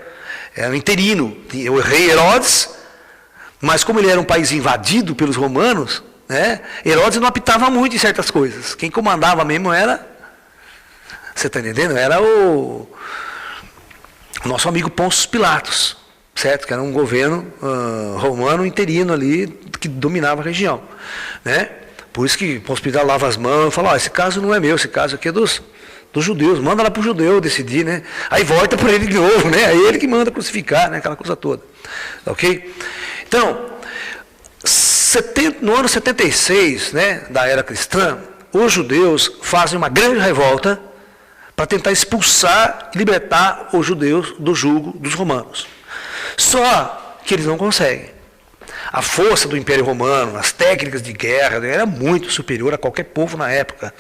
A: Era um interino. O rei Herodes, mas como ele era um país invadido pelos romanos, né, Herodes não apitava muito em certas coisas. Quem comandava mesmo era, você está entendendo? Era o nosso amigo Pôncio Pilatos, certo? Que era um governo romano interino ali, que dominava a região. Né? Por isso que Pôncio Pilatos lava as mãos e fala: esse caso não é meu, esse caso aqui é dos judeus, manda lá para o judeu decidir, né? Aí volta para ele de novo, né? Aí ele que manda crucificar, né? Aquela coisa toda. Ok? Então, no ano 76, né, da era cristã, os judeus fazem uma grande revolta para tentar expulsar e libertar os judeus do jugo dos romanos. Só que eles não conseguem. A força do Império Romano, as técnicas de guerra, era muito superior a qualquer povo na época.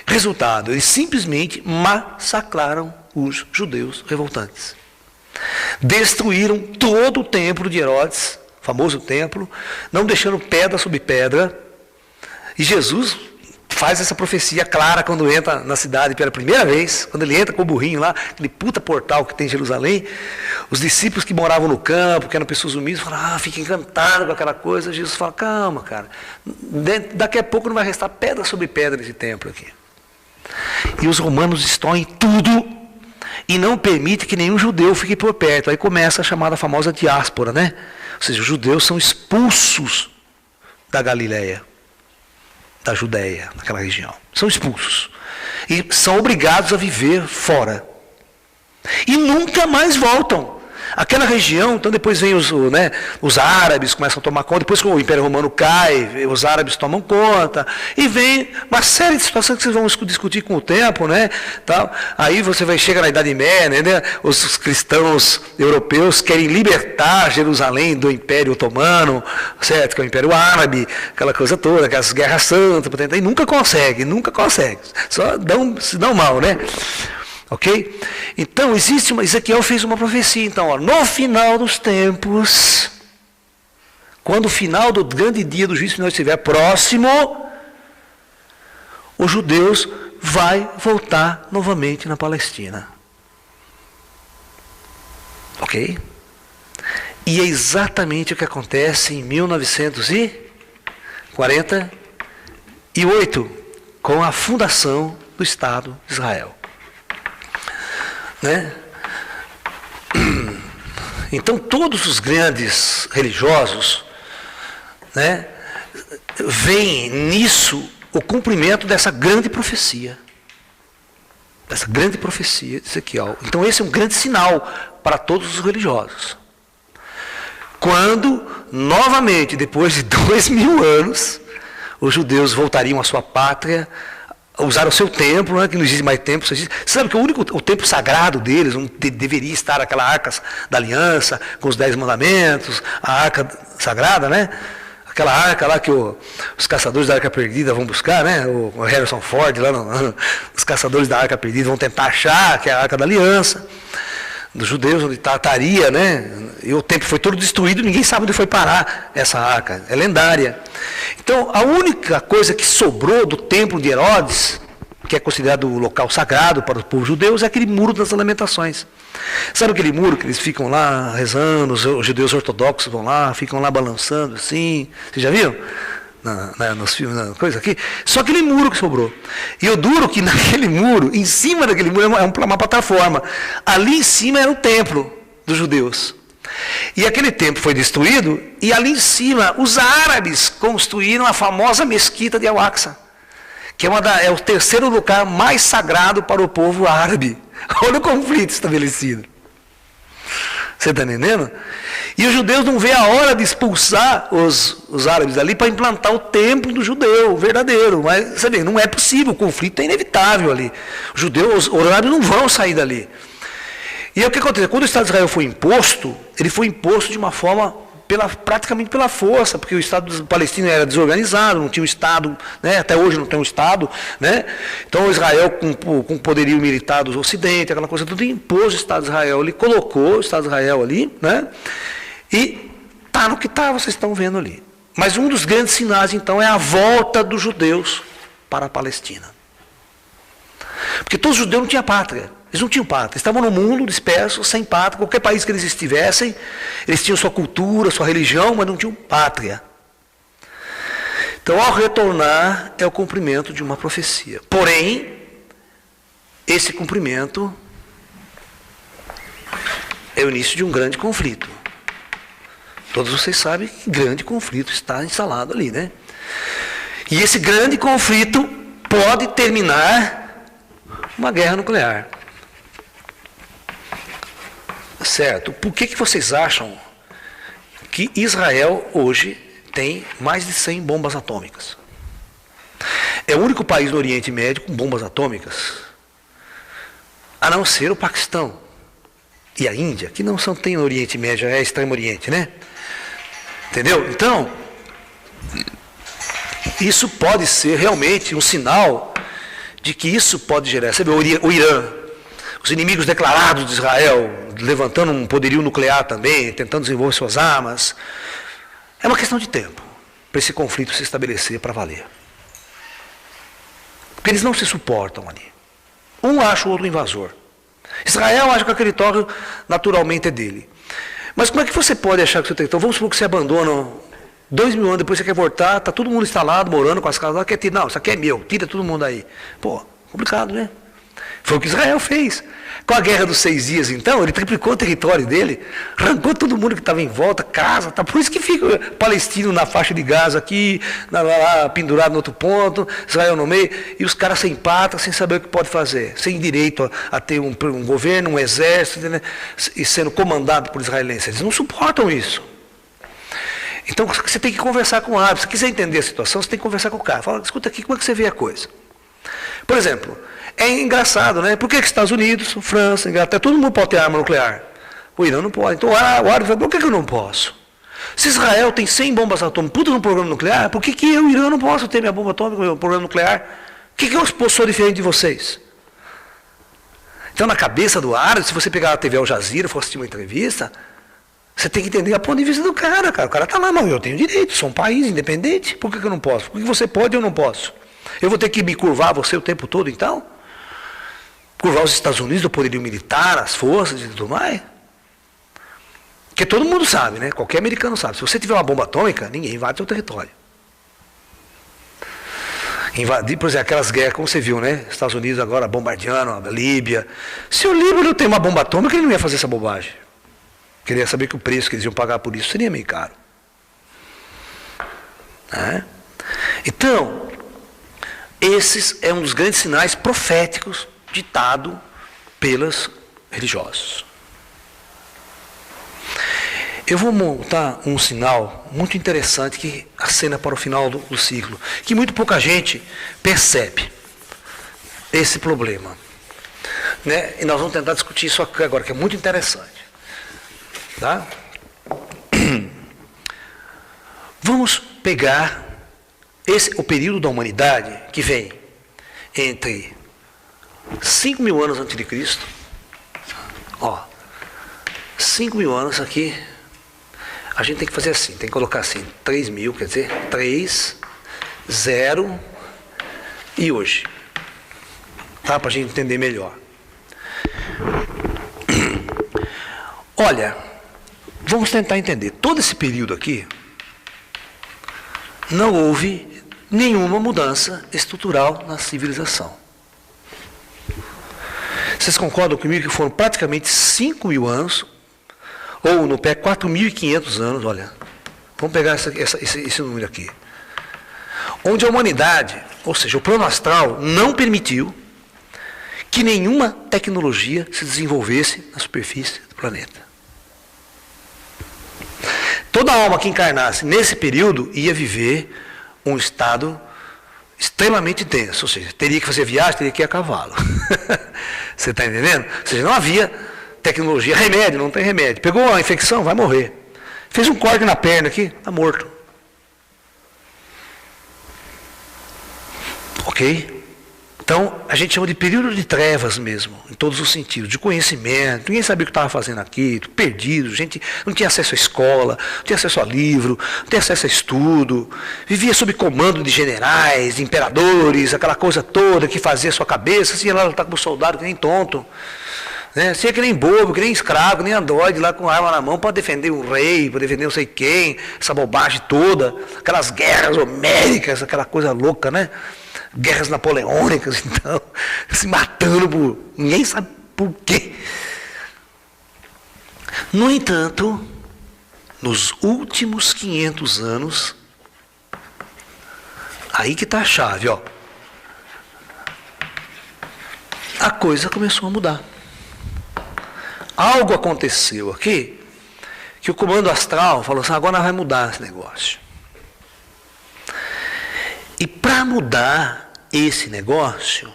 A: Resultado, eles simplesmente massacraram os judeus revoltantes. Destruíram todo o templo de Herodes, famoso templo, não deixando pedra sobre pedra. E Jesus faz essa profecia clara quando entra na cidade pela primeira vez, quando ele entra com o burrinho lá, aquele puta portal que tem em Jerusalém. Os discípulos que moravam no campo, que eram pessoas humildes, falam: fica encantado com aquela coisa. Jesus fala: calma, cara, daqui a pouco não vai restar pedra sobre pedra nesse templo aqui. E os romanos destroem tudo e não permitem que nenhum judeu fique por perto. Aí começa a chamada famosa diáspora, né? Ou seja, os judeus são expulsos da Galileia, da Judéia, naquela região. São expulsos. E são obrigados a viver fora. E nunca mais voltam. Aquela região, então depois vem os árabes, começam a tomar conta, depois que o Império Romano cai, os árabes tomam conta, e vem uma série de situações que vocês vão discutir com o tempo, né? Tal. Aí você chega na Idade Média, né? Os cristãos europeus querem libertar Jerusalém do Império Otomano, certo? Que é o Império Árabe, aquela coisa toda, aquelas guerras santas, e nunca consegue, só se dão mal, né? Ok? Então, Ezequiel fez uma profecia, então, ó, no final dos tempos, quando o final do grande dia do juízo final estiver próximo, os judeus vai voltar novamente na Palestina. Ok? E é exatamente o que acontece em 1948, com a fundação do Estado de Israel. Né? Então todos os grandes religiosos, né, veem nisso o cumprimento dessa grande profecia. Dessa grande profecia de Ezequiel. Então esse é um grande sinal para todos os religiosos. Quando, novamente, depois de 2000 anos, os judeus voltariam à sua pátria, usaram o seu templo, né, que não existe mais templo. Você sabe que o templo sagrado deles, onde deveria estar aquela arca da aliança, com os 10 mandamentos, a arca sagrada, né? Aquela arca lá que os caçadores da arca perdida vão buscar, né? O Harrison Ford, lá os caçadores da arca perdida vão tentar achar, que é a arca da aliança, dos judeus, onde estaria, né? E o templo foi todo destruído, ninguém sabe onde foi parar essa arca, é lendária. Então, a única coisa que sobrou do templo de Herodes, que é considerado o local sagrado para o povo judeu, é aquele muro das lamentações. Sabe aquele muro que eles ficam lá rezando, os judeus ortodoxos vão lá, ficam lá balançando assim, vocês já viram? Nos filmes, na coisa aqui, só aquele muro que sobrou. E eu duro que naquele muro, em cima daquele muro, é uma plataforma. Ali em cima era o templo dos judeus. E aquele templo foi destruído, e ali em cima, os árabes construíram a famosa mesquita de Al-Aqsa, que é o terceiro lugar mais sagrado para o povo árabe. Olha o conflito estabelecido. Você está entendendo? E os judeus não veem a hora de expulsar os árabes ali para implantar o templo do judeu verdadeiro. Mas, você vê, não é possível, o conflito é inevitável ali. Os árabes não vão sair dali. E aí o que aconteceu? Quando o Estado de Israel foi imposto, ele foi imposto de uma forma praticamente pela força, porque o Estado palestino era desorganizado, não tinha um Estado, né? Até hoje não tem um Estado, né? Então Israel, com poderio militar do Ocidente, aquela coisa tudo, impôs o Estado de Israel, ele colocou o Estado de Israel ali, né? E está no que está, vocês estão vendo ali. Mas um dos grandes sinais, então, é a volta dos judeus para a Palestina. Porque todos os judeus não tinham pátria. Eles não tinham pátria, estavam no mundo dispersos, sem pátria, qualquer país que eles estivessem, eles tinham sua cultura, sua religião, mas não tinham pátria. Então, ao retornar, é o cumprimento de uma profecia. Porém, esse cumprimento é o início de um grande conflito. Todos vocês sabem que grande conflito está instalado ali, né? E esse grande conflito pode terminar uma guerra nuclear. Certo. Por que vocês acham que Israel hoje tem mais de 100 bombas atômicas? É o único país no Oriente Médio com bombas atômicas, a não ser o Paquistão e a Índia, que não tem no Oriente Médio, é Extremo Oriente, né? Entendeu? Então, isso pode ser realmente um sinal de que isso pode gerar. Você vê o Irã, os inimigos declarados de Israel, levantando um poderio nuclear também, tentando desenvolver suas armas. É uma questão de tempo para esse conflito se estabelecer para valer. Porque eles não se suportam ali. Um acha o outro invasor. Israel acha que aquele território naturalmente é dele. Mas como é que você pode achar que o seu território... Vamos supor que você abandona 2000 anos, depois você quer voltar, está todo mundo instalado, morando com as casas lá, quer tirar. Não, isso aqui é meu, tira todo mundo aí. Pô, complicado, né? Foi o que Israel fez. Com a Guerra dos 6 Dias, então, ele triplicou o território dele, arrancou todo mundo que estava em volta, casa, tá? Por isso que fica o palestino na faixa de Gaza aqui, lá pendurado no outro ponto, Israel no meio, e os caras sem pata, sem saber o que pode fazer, sem direito a ter um governo, um exército, né? E sendo comandado por israelenses. Eles não suportam isso. Então você tem que conversar com o árabe. Se quiser entender a situação, você tem que conversar com o cara. Fala, escuta aqui, como é que você vê a coisa? Por exemplo, é engraçado, né? Por que Estados Unidos, França, Inglaterra, todo mundo pode ter arma nuclear? O Irã não pode. Então o árabe fala, por que eu não posso? Se Israel tem 100 bombas atômicas, puta no programa nuclear, por que eu, Irã, não posso ter minha bomba atômica, meu programa nuclear? O que eu sou diferente de vocês? Então, na cabeça do árabe, se você pegar a TV Al Jazeera e for assistir uma entrevista, você tem que entender a ponto de vista do cara. O cara está lá, não, eu tenho direito, sou um país independente, por que eu não posso? Por que você pode e eu não posso? Eu vou ter que me curvar a você o tempo todo, então? Curvar os Estados Unidos, o poderio militar, as forças e tudo mais? Porque todo mundo sabe, né? Qualquer americano sabe. Se você tiver uma bomba atômica, ninguém invade seu território. Invadir, por exemplo, aquelas guerras, como você viu, né? Estados Unidos agora bombardeando a Líbia. Se o Líbano tem uma bomba atômica, ele não ia fazer essa bobagem. Queria saber que o preço que eles iam pagar por isso seria meio caro. Né? Então, esses é um dos grandes sinais proféticos ditado pelos religiosos. Eu vou montar um sinal muito interessante que acena para o final do ciclo, que muito pouca gente percebe esse problema. Né? E nós vamos tentar discutir isso aqui agora, que é muito interessante. Tá? Vamos pegar o período da humanidade que vem entre 5.000 anos antes de Cristo, 5.000 anos aqui, a gente tem que fazer assim, tem que colocar assim, 3.000, quer dizer, 3, 0 e hoje. Tá? Para a gente entender melhor. Olha, vamos tentar entender. Todo esse período aqui, não houve nenhuma mudança estrutural na civilização. Vocês concordam comigo que foram praticamente 5.000 anos, ou no pé 4.500 anos, olha, vamos pegar esse número aqui, onde a humanidade, ou seja, o plano astral, não permitiu que nenhuma tecnologia se desenvolvesse na superfície do planeta. Toda alma que encarnasse nesse período ia viver um estado extremamente denso, ou seja, teria que fazer viagem, teria que ir a cavalo. Você está entendendo? Ou seja, não havia tecnologia, remédio, não tem remédio. Pegou a infecção, vai morrer. Fez um corte na perna aqui, está morto. Ok? Então, a gente chama de período de trevas mesmo, em todos os sentidos, de conhecimento. Ninguém sabia o que estava fazendo aqui, perdido, gente não tinha acesso à escola, não tinha acesso a livro, não tinha acesso a estudo, vivia sob comando de generais, de imperadores, aquela coisa toda que fazia a sua cabeça, assim, ela está como soldado, que nem tonto. Né? Você é que nem bobo, que nem escravo, que nem androide lá com arma na mão para defender um rei, para defender não sei quem, essa bobagem toda, aquelas guerras homéricas, aquela coisa louca, né? Guerras napoleônicas, então, se matando por ninguém sabe por quê. No entanto, nos últimos 500 anos, aí que está a chave, ó. A coisa começou a mudar. Algo aconteceu aqui, que o comando astral falou assim, agora vai mudar esse negócio. E para mudar esse negócio,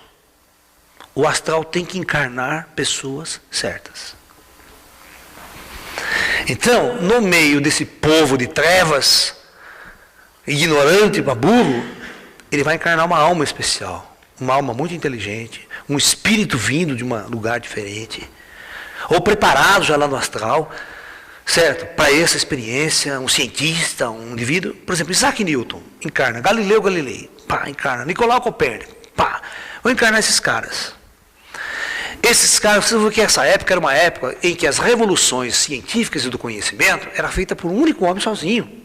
A: o astral tem que encarnar pessoas certas. Então, no meio desse povo de trevas, ignorante, babulo, ele vai encarnar uma alma especial, uma alma muito inteligente, um espírito vindo de um lugar diferente, ou preparado já lá no astral, certo? Para essa experiência, um cientista, um indivíduo, por exemplo, Isaac Newton, encarna, Galileu Galilei, pá, encarna, Nicolau Copérnico, pá, vou encarnar esses caras. Esses caras, vocês vão ver que essa época era uma época em que as revoluções científicas e do conhecimento era feita por um único homem sozinho.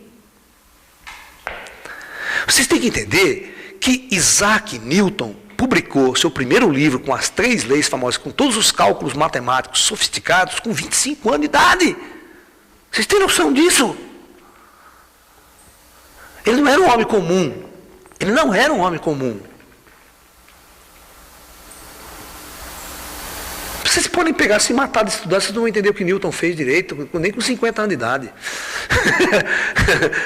A: Vocês têm que entender que Isaac Newton publicou seu primeiro livro com as 3 leis famosas, com todos os cálculos matemáticos sofisticados, com 25 anos de idade. Vocês têm noção disso? Ele não era um homem comum. Ele não era um homem comum. Vocês podem pegar, se matar de estudar, vocês não vão entender o que Newton fez direito, nem com 50 anos de idade.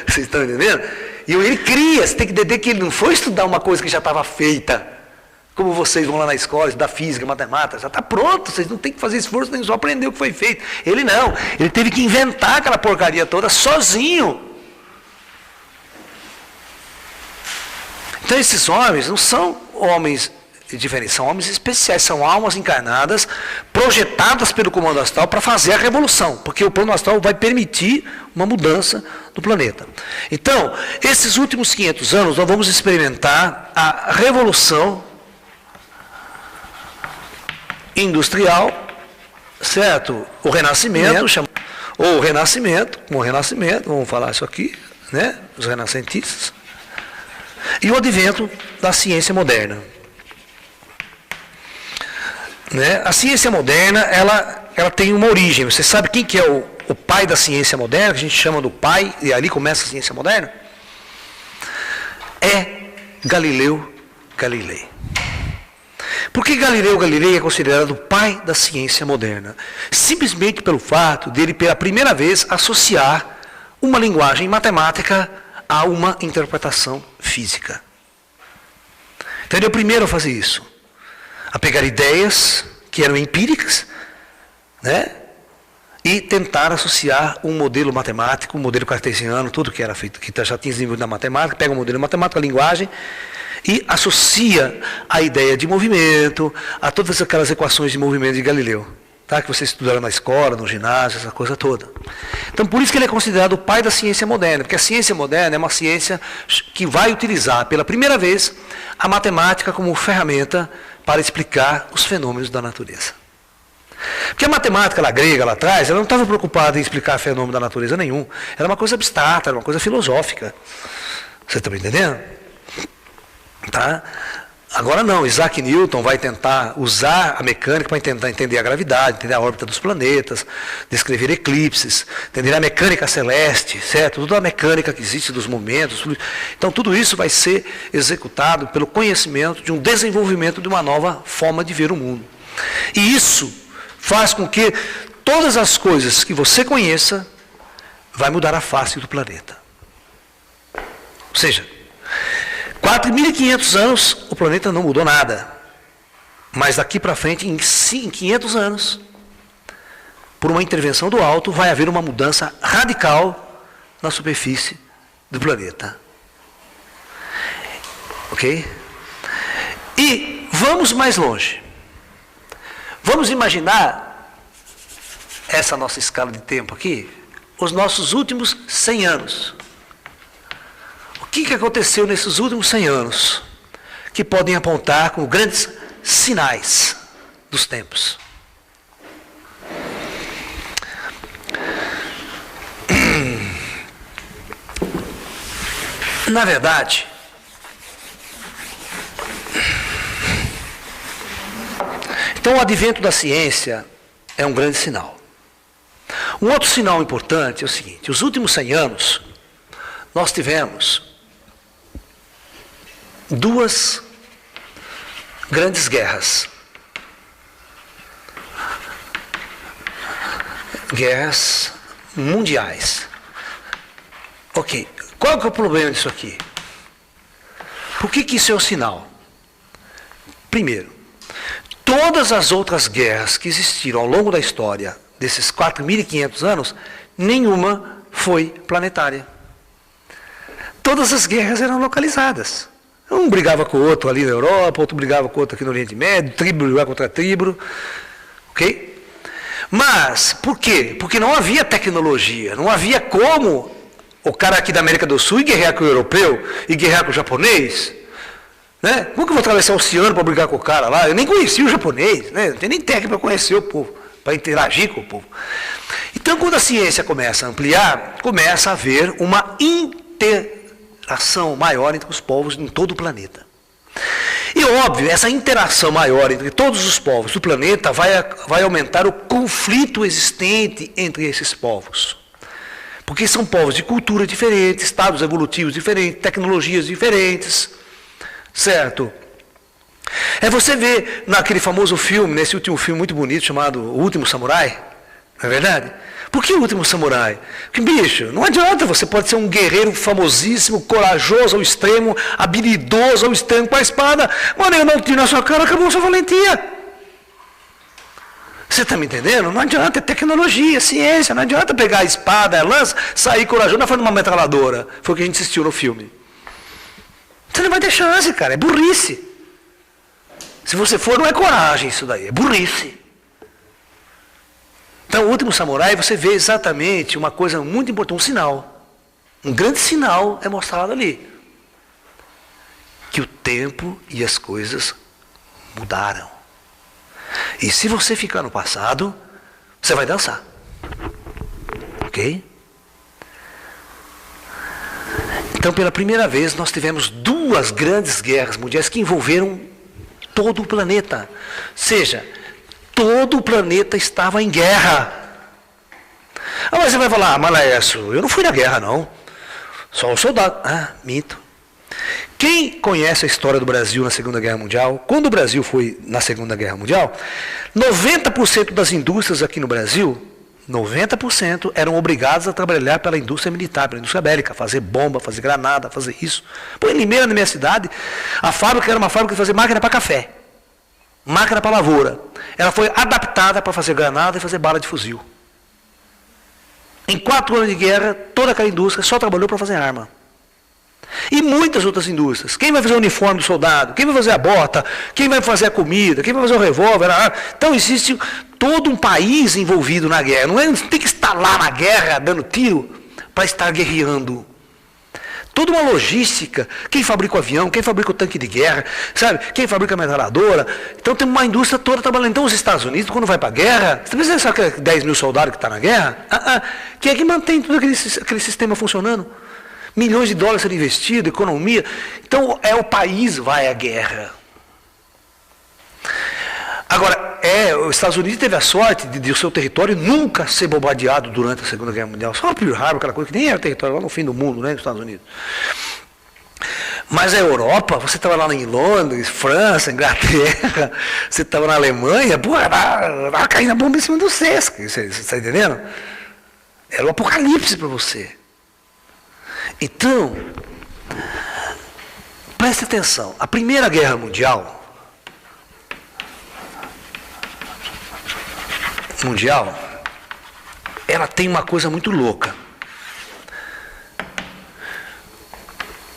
A: Vocês estão entendendo? E ele cria, você tem que entender que ele não foi estudar uma coisa que já estava feita. Como vocês vão lá na escola, estudar física, matemática, já está pronto, vocês não tem que fazer esforço, nem só aprender o que foi feito. Ele não, ele teve que inventar aquela porcaria toda sozinho. Então esses homens não são homens diferentes, são homens especiais, são almas encarnadas, projetadas pelo comando astral para fazer a revolução, porque o plano astral vai permitir uma mudança do planeta. Então, esses últimos 500 anos, nós vamos experimentar a revolução industrial, certo? O renascimento, ou o renascimento, vamos falar isso aqui, né? Os renascentistas, e o advento da ciência moderna. Né? A ciência moderna, ela tem uma origem. Você sabe quem que é o pai da ciência moderna, que a gente chama do pai, e ali começa a ciência moderna? É Galileu Galilei. Por que Galileu Galilei é considerado o pai da ciência moderna? Simplesmente pelo fato dele, pela primeira vez, associar uma linguagem matemática a uma interpretação física. Então ele é o primeiro a fazer isso. A pegar ideias que eram empíricas, né? E tentar associar um modelo matemático, um modelo cartesiano, tudo que era feito, que já tinha desenvolvido na matemática, pega um modelo matemático, a linguagem, e associa a ideia de movimento a todas aquelas equações de movimento de Galileu, tá? Que vocês estudaram na escola, no ginásio, essa coisa toda. Então, por isso que ele é considerado o pai da ciência moderna, porque a ciência moderna é uma ciência que vai utilizar, pela primeira vez, a matemática como ferramenta para explicar os fenômenos da natureza. Porque a matemática lá grega, lá atrás, ela não estava preocupada em explicar fenômeno da natureza nenhum. Era uma coisa abstrata, era uma coisa filosófica. Você está me entendendo? Tá? Agora não, Isaac Newton vai tentar usar a mecânica para tentar entender a gravidade, entender a órbita dos planetas, descrever eclipses, entender a mecânica celeste, certo? Toda a mecânica que existe dos momentos. Então tudo isso vai ser executado pelo conhecimento de um desenvolvimento de uma nova forma de ver o mundo. E isso faz com que todas as coisas que você conheça vai mudar a face do planeta. Ou seja, 4.500 anos, o planeta não mudou nada. Mas daqui para frente, em 500 anos, por uma intervenção do alto, vai haver uma mudança radical na superfície do planeta. Ok? E vamos mais longe. Vamos imaginar essa nossa escala de tempo aqui, os nossos últimos 100 anos. O que aconteceu nesses últimos 100 anos que podem apontar como grandes sinais dos tempos? Na verdade, então o advento da ciência é um grande sinal. Um outro sinal importante é o seguinte: os últimos 100 anos nós tivemos 2 grandes guerras. Guerras mundiais. Ok, qual que é o problema disso aqui? Por que isso é um sinal? Primeiro, todas as outras guerras que existiram ao longo da história, desses 4.500 anos, nenhuma foi planetária. Todas as guerras eram localizadas. Um brigava com o outro ali na Europa, outro brigava com o outro aqui no Oriente Médio, tribo brigava contra tribo, ok? Mas, por quê? Porque não havia tecnologia, não havia como o cara aqui da América do Sul ir guerrear com o europeu e guerrear com o japonês, né? Como que eu vou atravessar o oceano para brigar com o cara lá? Eu nem conhecia o japonês, né? Não tem nem técnica para conhecer o povo, para interagir com o povo. Então, quando a ciência começa a ampliar, começa a haver uma interação maior entre os povos em todo o planeta. E óbvio, essa interação maior entre todos os povos do planeta vai aumentar o conflito existente entre esses povos. Porque são povos de cultura diferentes, estados evolutivos diferentes, tecnologias diferentes, certo? Você vê naquele famoso filme, nesse último filme muito bonito chamado O Último Samurai, não é verdade? Por que O Último Samurai? Porque, bicho, não adianta, você pode ser um guerreiro famosíssimo, corajoso ao extremo, habilidoso ao extremo com a espada, mano, eu não tiro na sua cara, acabou a sua valentia. Você está me entendendo? Não adianta, é tecnologia, ciência, não adianta pegar a espada, a lança, sair corajoso na frente de uma metralhadora. Foi o que a gente assistiu no filme. Você não vai ter chance, cara, é burrice. Se você for, não é coragem isso daí, é burrice. Então, O Último Samurai, você vê exatamente uma coisa muito importante, um sinal. Um grande sinal é mostrado ali. Que o tempo e as coisas mudaram. E se você ficar no passado, você vai dançar. Ok? Então, pela primeira vez, nós tivemos duas grandes guerras mundiais que envolveram todo o planeta. Ou seja, todo o planeta estava em guerra. Mas você vai falar, mas Laércio, eu não fui na guerra não. Só o soldado. Mito. Quem conhece a história do Brasil na Segunda Guerra Mundial, quando o Brasil foi na Segunda Guerra Mundial, 90% das indústrias aqui no Brasil, 90% eram obrigadas a trabalhar pela indústria militar, pela indústria bélica, fazer bomba, fazer granada, fazer isso. Pô, em Limeira, na minha cidade, a fábrica era uma fábrica de fazer máquina para café, máquina para lavoura. Ela foi adaptada para fazer granada e fazer bala de fuzil. Em 4 anos de guerra, toda aquela indústria só trabalhou para fazer arma. E muitas outras indústrias. Quem vai fazer o uniforme do soldado? Quem vai fazer a bota? Quem vai fazer a comida? Quem vai fazer o revólver? Então existe todo um país envolvido na guerra. Não tem que estar lá na guerra dando tiro para estar guerreando. Toda uma logística. Quem fabrica o avião? Quem fabrica o tanque de guerra? Sabe? Quem fabrica a metralhadora? Então tem uma indústria toda trabalhando. Então os Estados Unidos, quando vai para a guerra, você precisa saber que 10 mil soldados que estão na guerra? Quem é que mantém todo aquele sistema funcionando? Milhões de dólares sendo investidos, economia. Então, o país vai à guerra. Agora, os Estados Unidos teve a sorte de o seu território nunca ser bombardeado durante a Segunda Guerra Mundial. Só o Pearl Harbor, aquela coisa que nem era território lá no fim do mundo, né, nos Estados Unidos. Mas a Europa, você estava lá em Londres, França, Inglaterra, você estava na Alemanha, pô, vai cair na bomba em cima do Sesc. Você está entendendo? Era um apocalipse para você. Então, preste atenção, a Primeira Guerra Mundial, ela tem uma coisa muito louca.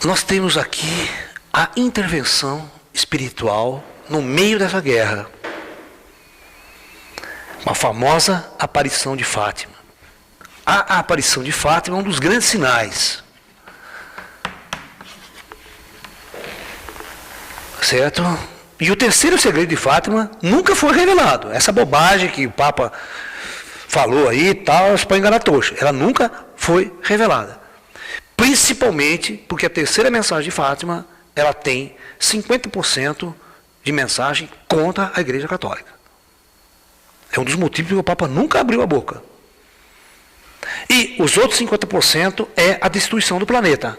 A: Nós temos aqui a intervenção espiritual no meio dessa guerra. Uma famosa aparição de Fátima. A aparição de Fátima é um dos grandes sinais. Certo? E o terceiro segredo de Fátima nunca foi revelado. Essa bobagem que o Papa falou aí e tal, para enganar tocha. Ela nunca foi revelada. Principalmente porque a terceira mensagem de Fátima, ela tem 50% de mensagem contra a Igreja Católica. É um dos motivos que o Papa nunca abriu a boca. E os outros 50% é a destruição do planeta.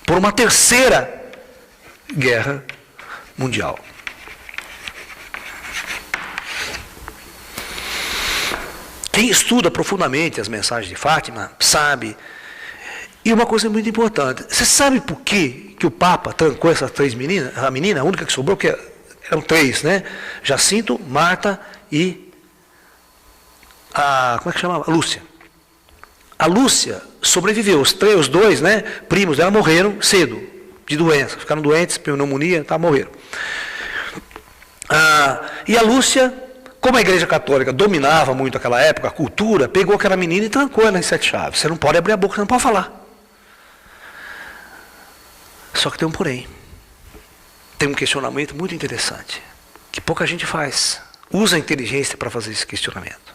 A: Por uma terceira Guerra Mundial. Quem estuda profundamente as mensagens de Fátima sabe. E uma coisa muito importante. Você sabe por que o Papa trancou essas 3 meninas? A menina, a única que sobrou, que eram 3, né? Jacinto, Marta e como é que chamava? Lúcia. A Lúcia sobreviveu. Os 2, né, primos dela morreram cedo. De doença, ficaram doentes, pneumonia, morreram. E a Lúcia, como a Igreja Católica dominava muito aquela época, a cultura, pegou aquela menina e trancou ela em 7 chaves. Você não pode abrir a boca, você não pode falar. Só que tem um porém. Tem um questionamento muito interessante, que pouca gente faz. Usa a inteligência para fazer esse questionamento.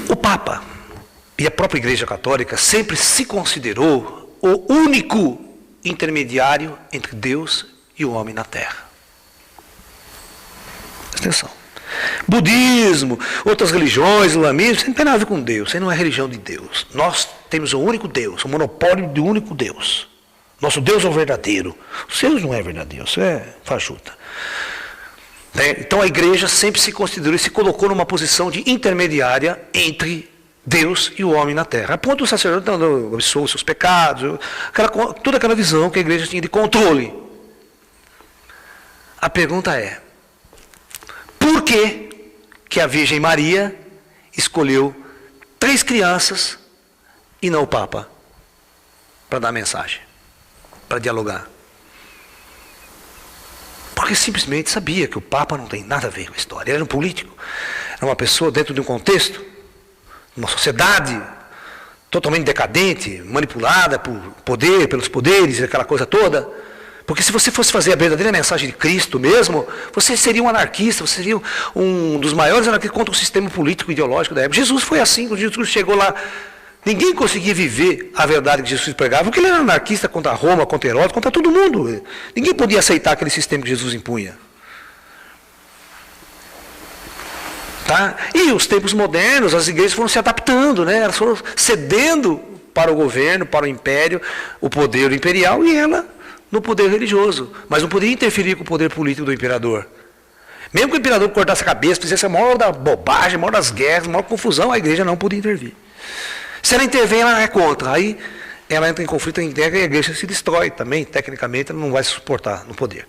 A: O Papa e a própria Igreja Católica sempre se considerou o único intermediário entre Deus e o homem na terra. Presta atenção. Budismo, outras religiões, islamismo, isso não tem nada a ver com Deus, isso não é religião de Deus. Nós temos um único Deus, um monopólio de um único Deus. Nosso Deus é o verdadeiro. O seu não é verdadeiro, isso é fajuta. Então a igreja sempre se considerou e se colocou numa posição de intermediária entre Deus e o homem na terra. A ponto do sacerdote dando absolver seus pecados, toda aquela visão que a igreja tinha de controle. A pergunta é, por que a Virgem Maria escolheu 3 crianças e não o Papa para dar mensagem, para dialogar? Porque simplesmente sabia que o Papa não tem nada a ver com a história. Ele era um político, era uma pessoa dentro de um contexto, uma sociedade totalmente decadente, manipulada por poder, pelos poderes, aquela coisa toda. Porque se você fosse fazer a verdadeira mensagem de Cristo mesmo, você seria um anarquista, você seria um dos maiores anarquistas contra o sistema político e ideológico da época. Jesus foi assim, quando Jesus chegou lá, ninguém conseguia viver a verdade que Jesus pregava, porque ele era anarquista contra Roma, contra Herodes, contra todo mundo. Ninguém podia aceitar aquele sistema que Jesus impunha. Tá? E os tempos modernos, as igrejas foram se adaptando, né? Elas foram cedendo para o governo, para o império, o poder imperial, e ela no poder religioso, mas não poderia interferir com o poder político do imperador. Mesmo que o imperador cortasse a cabeça, fizesse a maior da bobagem, a maior das guerras, a maior confusão, a igreja não podia intervir. Se ela intervém, ela é contra. Aí ela entra em conflito interno e a igreja se destrói também. Tecnicamente, ela não vai se suportar no poder.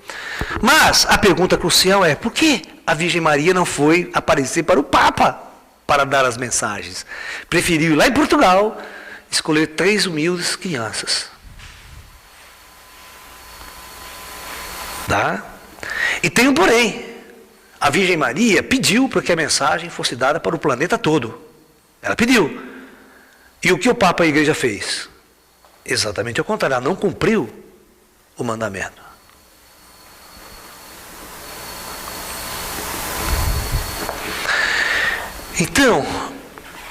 A: Mas a pergunta crucial é, por que a Virgem Maria não foi aparecer para o Papa para dar as mensagens? Preferiu ir lá em Portugal, escolher 3 humildes crianças. Tá? E tem um porém. A Virgem Maria pediu para que a mensagem fosse dada para o planeta todo. Ela pediu. E o que o Papa e a igreja fez? Exatamente ao contrário, ela não cumpriu o mandamento. Então,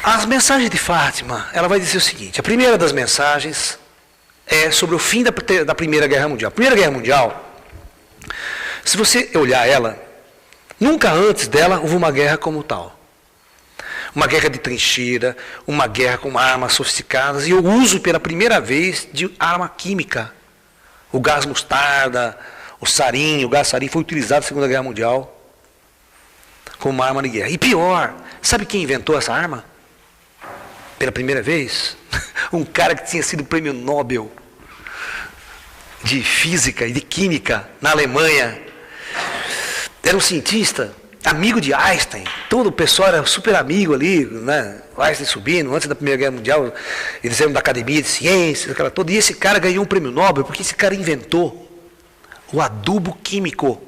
A: as mensagens de Fátima, ela vai dizer o seguinte, a primeira das mensagens é sobre o fim da Primeira Guerra Mundial. A Primeira Guerra Mundial, se você olhar ela, nunca antes dela houve uma guerra como tal. Uma guerra de trincheira, uma guerra com armas sofisticadas e o uso pela primeira vez de arma química. O gás mostarda, o gás sarin foi utilizado na Segunda Guerra Mundial como uma arma de guerra. E pior, sabe quem inventou essa arma? Pela primeira vez? Um cara que tinha sido prêmio Nobel de Física e de Química na Alemanha. Era um cientista, amigo de Einstein, todo o pessoal era super amigo ali, né? O Einstein subindo, antes da Primeira Guerra Mundial, eles eram da Academia de Ciências, aquela toda, e esse cara ganhou um prêmio Nobel, porque esse cara inventou o adubo químico,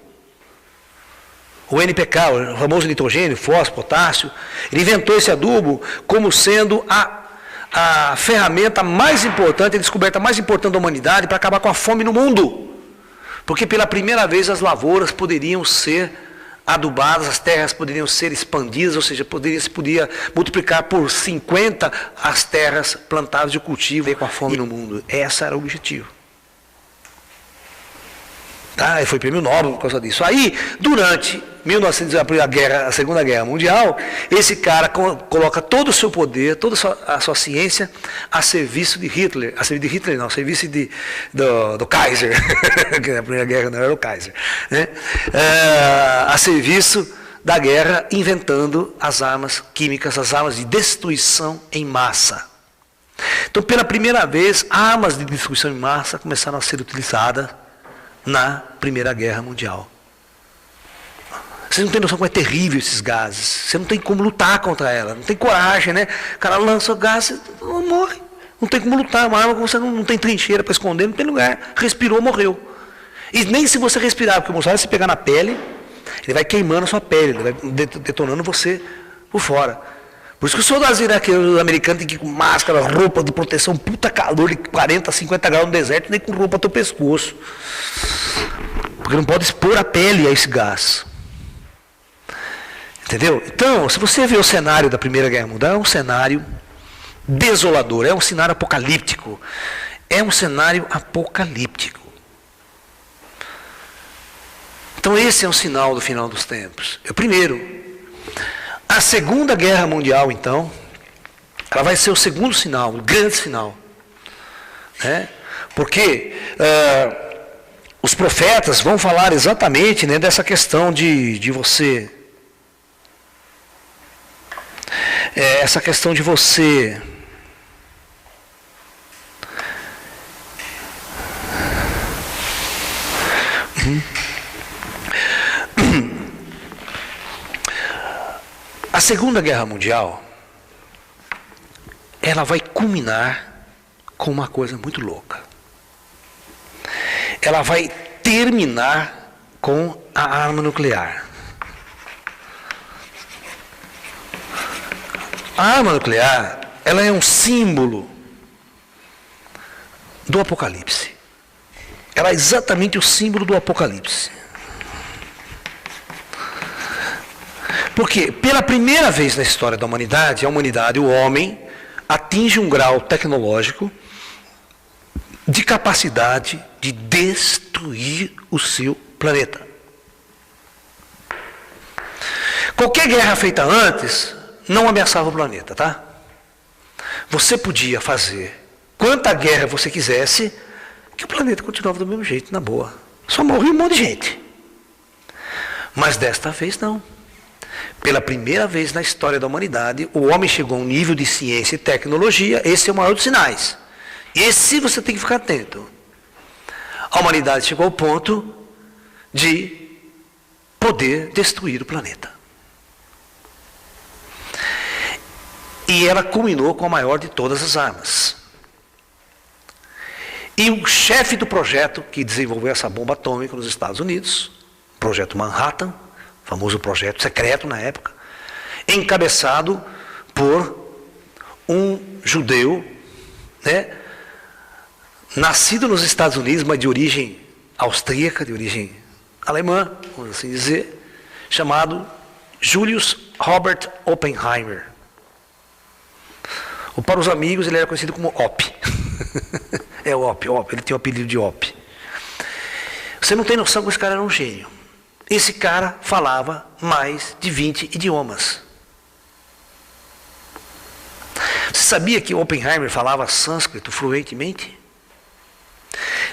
A: o NPK, o famoso nitrogênio, fósforo, potássio. Ele inventou esse adubo como sendo a ferramenta mais importante, a descoberta mais importante da humanidade para acabar com a fome no mundo. Porque pela primeira vez as lavouras poderiam ser adubadas, as terras poderiam ser expandidas, ou seja, se podia multiplicar por 50 as terras plantadas de cultivo com a fome no mundo. Esse era o objetivo. Tá? E foi prêmio Nobel por causa disso. Aí, durante 1900, a Segunda Guerra Mundial, esse cara coloca todo o seu poder, toda a sua ciência a serviço de Hitler. A serviço de Hitler não, a serviço do Kaiser. Que na Primeira Guerra não era o Kaiser. Né? A serviço da guerra, inventando as armas químicas, as armas de destruição em massa. Então, pela primeira vez, armas de destruição em massa começaram a ser utilizadas na Primeira Guerra Mundial. Vocês não têm noção como é terrível esses gases. Você não tem como lutar contra ela. Não tem coragem, né? O cara lança o gás, você morre. Não tem como lutar. Uma arma que você não tem trincheira para esconder, não tem lugar. Respirou, morreu. E nem se você respirar, porque o mostarda, se pegar na pele, ele vai queimando a sua pele, ele vai detonando você por fora. Por isso que os soldados iraquianos, americanos, têm que ir com máscara, roupa de proteção, puta calor de 40, 50 graus no deserto, nem com roupa até o pescoço. Porque não pode expor a pele a esse gás. Entendeu? Então, se você vê o cenário da Primeira Guerra Mundial, é um cenário desolador, é um cenário apocalíptico. É um cenário apocalíptico. esse é um sinal do final dos tempos. Primeiro, a Segunda Guerra Mundial, então, ela vai ser o segundo sinal, o grande sinal. Né? Porque os profetas vão falar exatamente, né, dessa questão de você... essa questão de você... A Segunda Guerra Mundial, ela vai culminar com uma coisa muito louca. Ela vai terminar com a arma nuclear. A arma nuclear, ela é um símbolo do Apocalipse. Ela é exatamente o símbolo do Apocalipse. Porque, pela primeira vez na história da humanidade, o homem, atinge um grau tecnológico de capacidade de destruir o seu planeta. Qualquer guerra feita antes não ameaçava o planeta, tá? Você podia fazer quanta guerra você quisesse, que o planeta continuava do mesmo jeito, na boa. Só morria um monte de gente. Mas desta vez não. Pela primeira vez na história da humanidade, o homem chegou a um nível de ciência e tecnologia, esse é o maior dos sinais. Esse você tem que ficar atento. A humanidade chegou ao ponto de poder destruir o planeta. E ela culminou com a maior de todas as armas. E o chefe do projeto que desenvolveu essa bomba atômica nos Estados Unidos, o Projeto Manhattan, famoso projeto secreto na época, encabeçado por um judeu, né, nascido nos Estados Unidos, mas de origem austríaca, de origem alemã, vamos assim dizer, chamado Julius Robert Oppenheimer. Ou para os amigos, ele era conhecido como Op. É Op, ele tem o apelido de Op. Você não tem noção que esse cara era um gênio. Esse cara falava mais de 20 idiomas. Você sabia que Oppenheimer falava sânscrito fluentemente?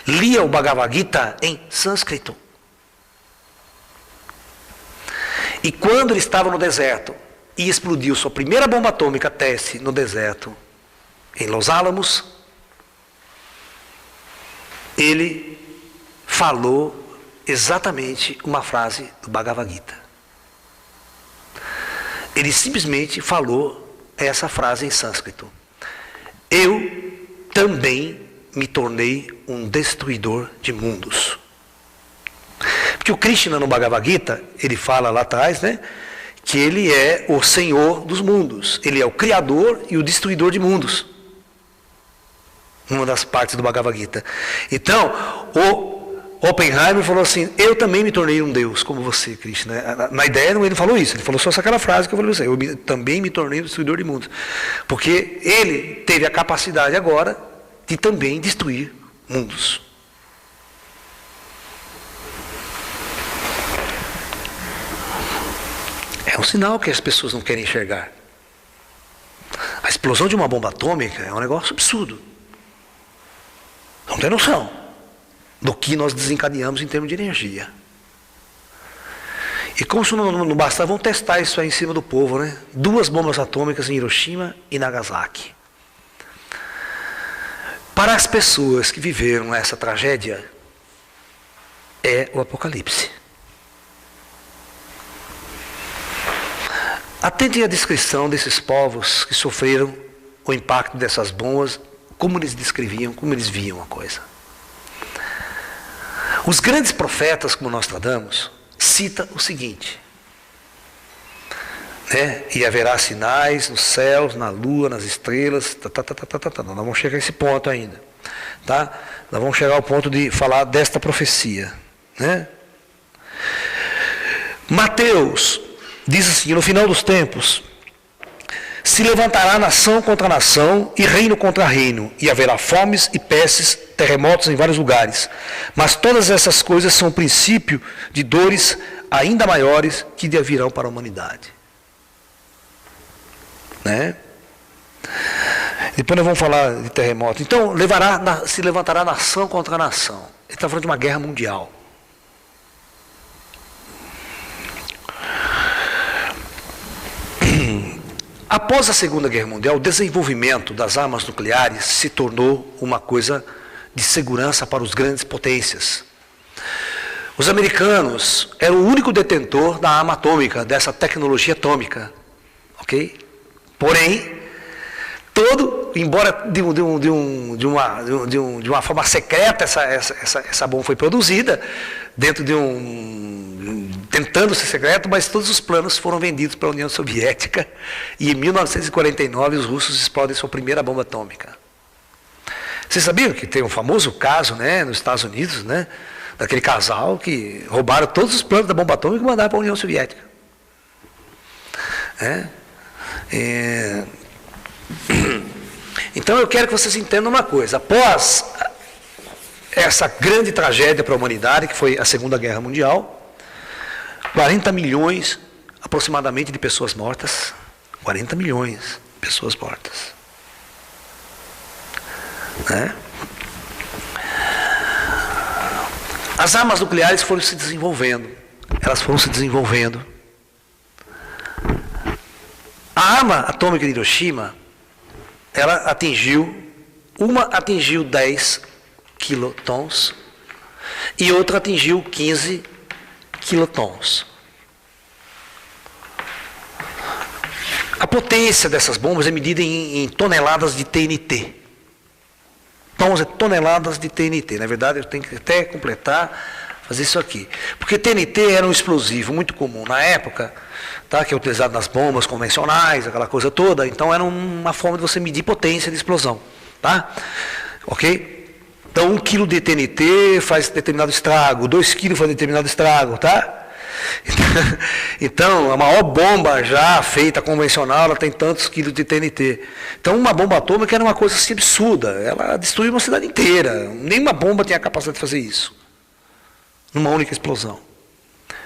A: Lia o Bhagavad Gita em sânscrito. E quando ele estava no deserto e explodiu sua primeira bomba atômica teste no deserto, em Los Alamos, ele falou exatamente uma frase do Bhagavad Gita. Ele simplesmente falou essa frase em sânscrito. Eu também me tornei um destruidor de mundos. Porque o Krishna no Bhagavad Gita, ele fala lá atrás, né, que ele é o Senhor dos mundos. Ele é o Criador e o Destruidor de mundos. Uma das partes do Bhagavad Gita. Então, o Oppenheimer falou assim, eu também me tornei um Deus, como você, Krishna. Na ideia, ele não falou isso, ele falou só aquela frase que eu falei para você, eu também me tornei um destruidor de mundos. Porque ele teve a capacidade agora de também destruir mundos. É um sinal que as pessoas não querem enxergar. A explosão de uma bomba atômica é um negócio absurdo. Não tem noção do que nós desencadeamos em termos de energia. E como isso não basta, vão testar isso aí em cima do povo, né? 2 bombas atômicas em Hiroshima e Nagasaki. Para as pessoas que viveram essa tragédia, é o Apocalipse. Atentem à descrição desses povos que sofreram o impacto dessas bombas, como eles descreviam, como eles viam a coisa. Os grandes profetas, como Nostradamus, cita o seguinte, né? E haverá sinais nos céus, na lua, nas estrelas, Nós vamos chegar a esse ponto ainda, tá? Nós vamos chegar ao ponto de falar desta profecia, né? Mateus diz assim, no final dos tempos, Se levantará nação contra nação e reino contra reino, e haverá fomes e pestes, terremotos em vários lugares. Mas todas essas coisas são o princípio de dores ainda maiores que virão para a humanidade. Né? Depois nós vamos falar de terremoto. Então, se levantará nação contra nação. Ele está falando de uma guerra mundial. Após a Segunda Guerra Mundial, o desenvolvimento das armas nucleares se tornou uma coisa de segurança para os grandes potências. Os americanos eram o único detentor da arma atômica, dessa tecnologia atômica. Ok? Porém, embora de uma forma secreta essa bomba foi produzida, dentro tentando ser secreto, mas todos os planos foram vendidos para a União Soviética, e em 1949 os russos explodem sua primeira bomba atômica. Vocês sabiam que tem um famoso caso, né, nos Estados Unidos, né, daquele casal que roubaram todos os planos da bomba atômica e mandaram para a União Soviética. Então eu quero que vocês entendam uma coisa. Após essa grande tragédia para a humanidade, que foi a Segunda Guerra Mundial, 40 milhões aproximadamente de pessoas mortas. 40 milhões de pessoas mortas. Né? As armas nucleares foram se desenvolvendo. Elas foram se desenvolvendo. A arma atômica de Hiroshima, uma atingiu 10 quilotons e outra atingiu 15 quilotons. A potência dessas bombas é medida em toneladas de TNT. 11 toneladas de TNT. Na verdade, eu tenho que até completar, fazer isso aqui. Porque TNT era um explosivo muito comum na época, tá, que é utilizado nas bombas convencionais, aquela coisa toda. Então, era uma forma de você medir potência de explosão. Tá? Ok? Então, 1 kg de TNT faz determinado estrago, 2 kg faz determinado estrago, tá? Então, a maior bomba já feita convencional, ela tem tantos quilos de TNT. Então, uma bomba atômica era uma coisa assim absurda. Ela destruiu uma cidade inteira. Nenhuma bomba tinha a capacidade de fazer isso. Numa única explosão.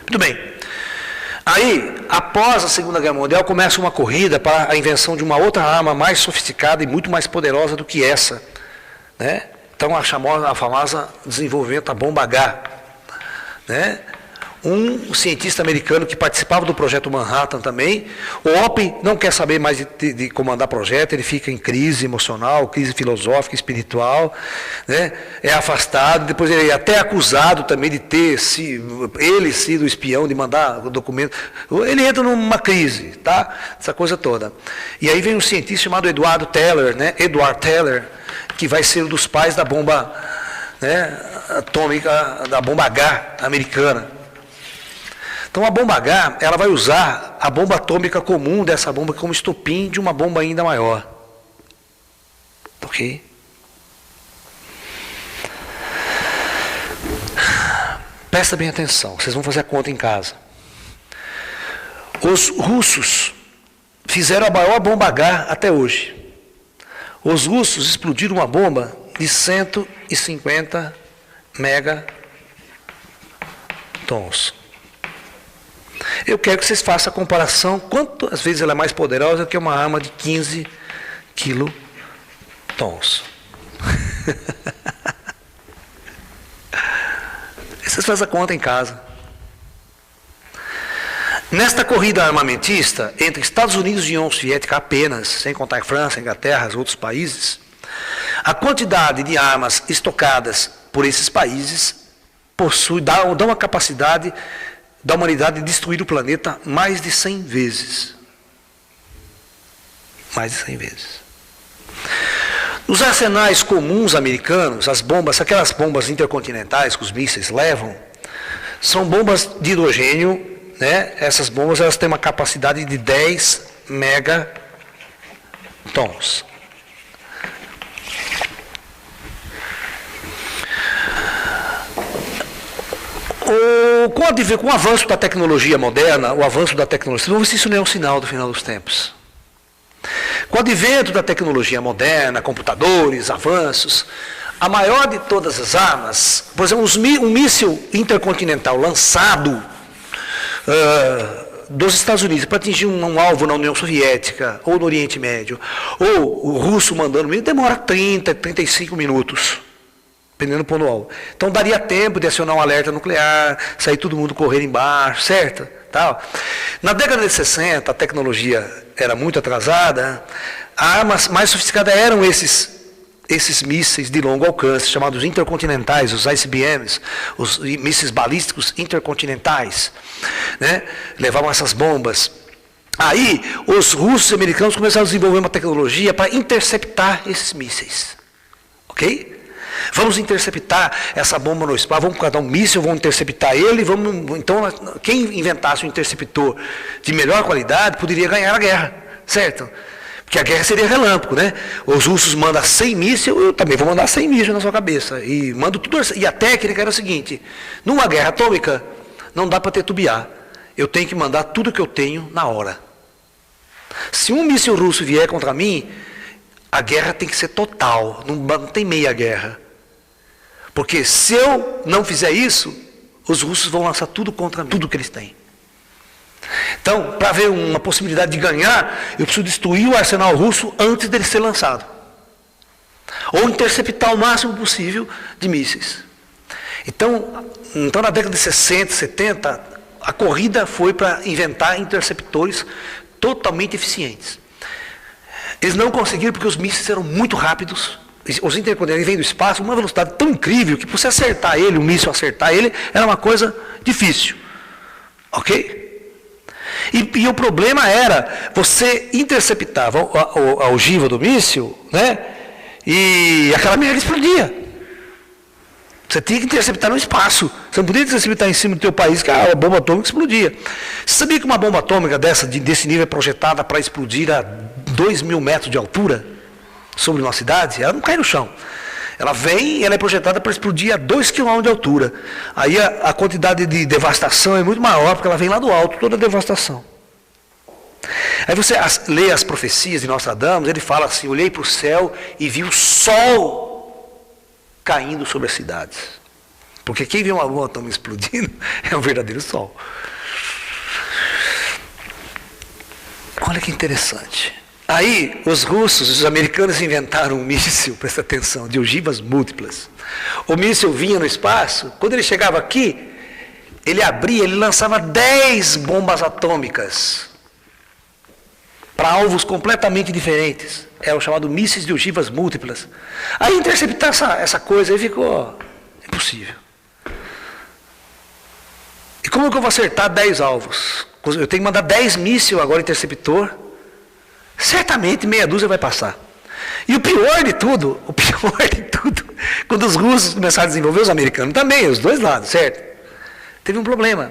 A: Muito bem. Aí, após a Segunda Guerra Mundial, começa uma corrida para a invenção de uma outra arma mais sofisticada e muito mais poderosa do que essa. Né? Então, a famosa desenvolvimento da bomba H. Né? Um cientista americano que participava do projeto Manhattan também, o Oppen não quer saber mais de comandar projeto, ele fica em crise emocional, crise filosófica, espiritual, né? É afastado, depois ele é até acusado também de ter ele sido espião, de mandar o documento. Ele entra numa crise, tá? Essa coisa toda. E aí vem um cientista chamado Edward Teller, né? Edward Teller, que vai ser um dos pais da bomba, né, atômica, da bomba H americana. Então a bomba H, ela vai usar a bomba atômica comum dessa bomba como estopim de uma bomba ainda maior. Ok? Presta bem atenção, vocês vão fazer a conta em casa. Os russos fizeram a maior bomba H até hoje. Os russos explodiram uma bomba de 150 megatons. Eu quero que vocês façam a comparação, quantas vezes ela é mais poderosa que uma arma de 15 quilotons. Vocês fazem a conta em casa. Nesta corrida armamentista, entre Estados Unidos e União Soviética apenas, sem contar a França, a Inglaterra, os outros países, a quantidade de armas estocadas por esses países dá uma capacidade da humanidade de destruir o planeta mais de 100 vezes. Mais de 100 vezes. Os arsenais comuns americanos, aquelas bombas intercontinentais que os mísseis levam, são bombas de hidrogênio, né? Essas bombas elas têm uma capacidade de 10 megatons. Com o avanço da tecnologia moderna, o avanço da tecnologia, vocês vão ver se isso não é um sinal do final dos tempos. Com o advento da tecnologia moderna, computadores, avanços, a maior de todas as armas, por exemplo, um míssil intercontinental lançado dos Estados Unidos para atingir um alvo na União Soviética ou no Oriente Médio, ou o russo mandando, demora 30, 35 minutos, dependendo do ponto alvo. Então daria tempo de acionar um alerta nuclear, sair todo mundo correr embaixo, certo? Tal. Na década de 60, a tecnologia era muito atrasada, armas mais sofisticadas eram esses mísseis de longo alcance, chamados intercontinentais, os ICBMs, os mísseis balísticos intercontinentais, né? Levavam essas bombas. Aí, os russos e americanos começaram a desenvolver uma tecnologia para interceptar esses mísseis. Ok? Vamos interceptar essa bomba no espaço, vamos cada um míssil, vamos interceptar ele, então, quem inventasse um interceptor de melhor qualidade poderia ganhar a guerra, certo? Porque a guerra seria relâmpago, né? Os russos mandam 100 mísseis, eu também vou mandar 100 mísseis na sua cabeça. E mando tudo. E a técnica era o seguinte: numa guerra atômica, não dá para titubear. Eu tenho que mandar tudo que eu tenho na hora. Se um míssil russo vier contra mim, a guerra tem que ser total, não tem meia guerra. Porque se eu não fizer isso, os russos vão lançar tudo contra mim, tudo que eles têm. Então, para haver uma possibilidade de ganhar, eu preciso destruir o arsenal russo antes dele ser lançado. Ou interceptar o máximo possível de mísseis. Então na década de 60, 70, a corrida foi para inventar interceptores totalmente eficientes. Eles não conseguiram porque os mísseis eram muito rápidos. Os intercontinentais vêm do espaço, uma velocidade tão incrível que para você acertar ele, o míssil acertar ele, era uma coisa difícil. Ok? E o problema era, você interceptava a ogiva do míssil, né? E aquela merda explodia. Você tinha que interceptar no espaço. Você não podia interceptar em cima do teu país, que a bomba atômica explodia. Você sabia que uma bomba atômica desse nível é projetada para explodir a 2.000 metros de altura sobre uma cidade? Ela não cai no chão. Ela vem e ela é projetada para explodir a 2 km de altura. Aí a quantidade de devastação é muito maior, porque ela vem lá do alto, toda a devastação. Aí você lê as profecias de Nostradamus, ele fala assim: olhei para o céu e vi o sol caindo sobre as cidades. Porque quem vê uma bomba atômica explodindo é um verdadeiro sol. Olha que interessante. Aí, os russos, os americanos inventaram um míssil, presta atenção, de ogivas múltiplas. O míssil vinha no espaço, quando ele chegava aqui, ele abria, ele lançava 10 bombas atômicas para alvos completamente diferentes. É o chamado mísseis de ogivas múltiplas. Aí, interceptar essa coisa aí ficou impossível. E como que eu vou acertar 10 alvos? Eu tenho que mandar 10 mísseis agora, interceptor. Certamente meia dúzia vai passar. E o pior de tudo, quando os russos começaram a desenvolver, os americanos também, os dois lados, certo? Teve um problema.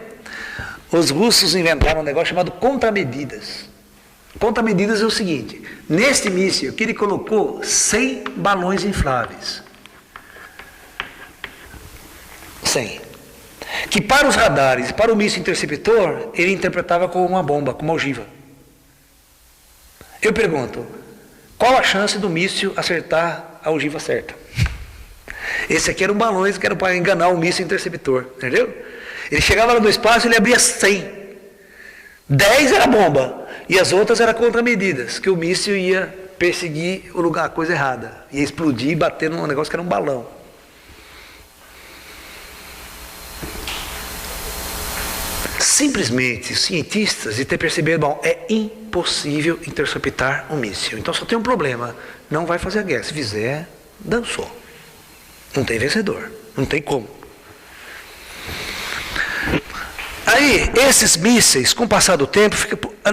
A: Os russos inventaram um negócio chamado contramedidas. Contramedidas é o seguinte: neste míssil que ele colocou 100 balões infláveis. 100. Que para os radares e para o míssil interceptor, ele interpretava como uma bomba, como uma ogiva. Eu pergunto, qual a chance do míssil acertar a ogiva certa? Esse aqui eram balões que eram para enganar o míssil interceptor, entendeu? Ele chegava lá no espaço e ele abria 100. 10 era bomba, e as outras eram contramedidas, que o míssil ia perseguir o lugar, a coisa errada. Ia explodir e bater num negócio que era um balão. Simplesmente, os cientistas de ter percebido, bom, é impossível interceptar um míssil. Então só tem um problema, não vai fazer a guerra. Se fizer, dançou. Não tem vencedor, não tem como. Aí, esses mísseis, com o passar do tempo,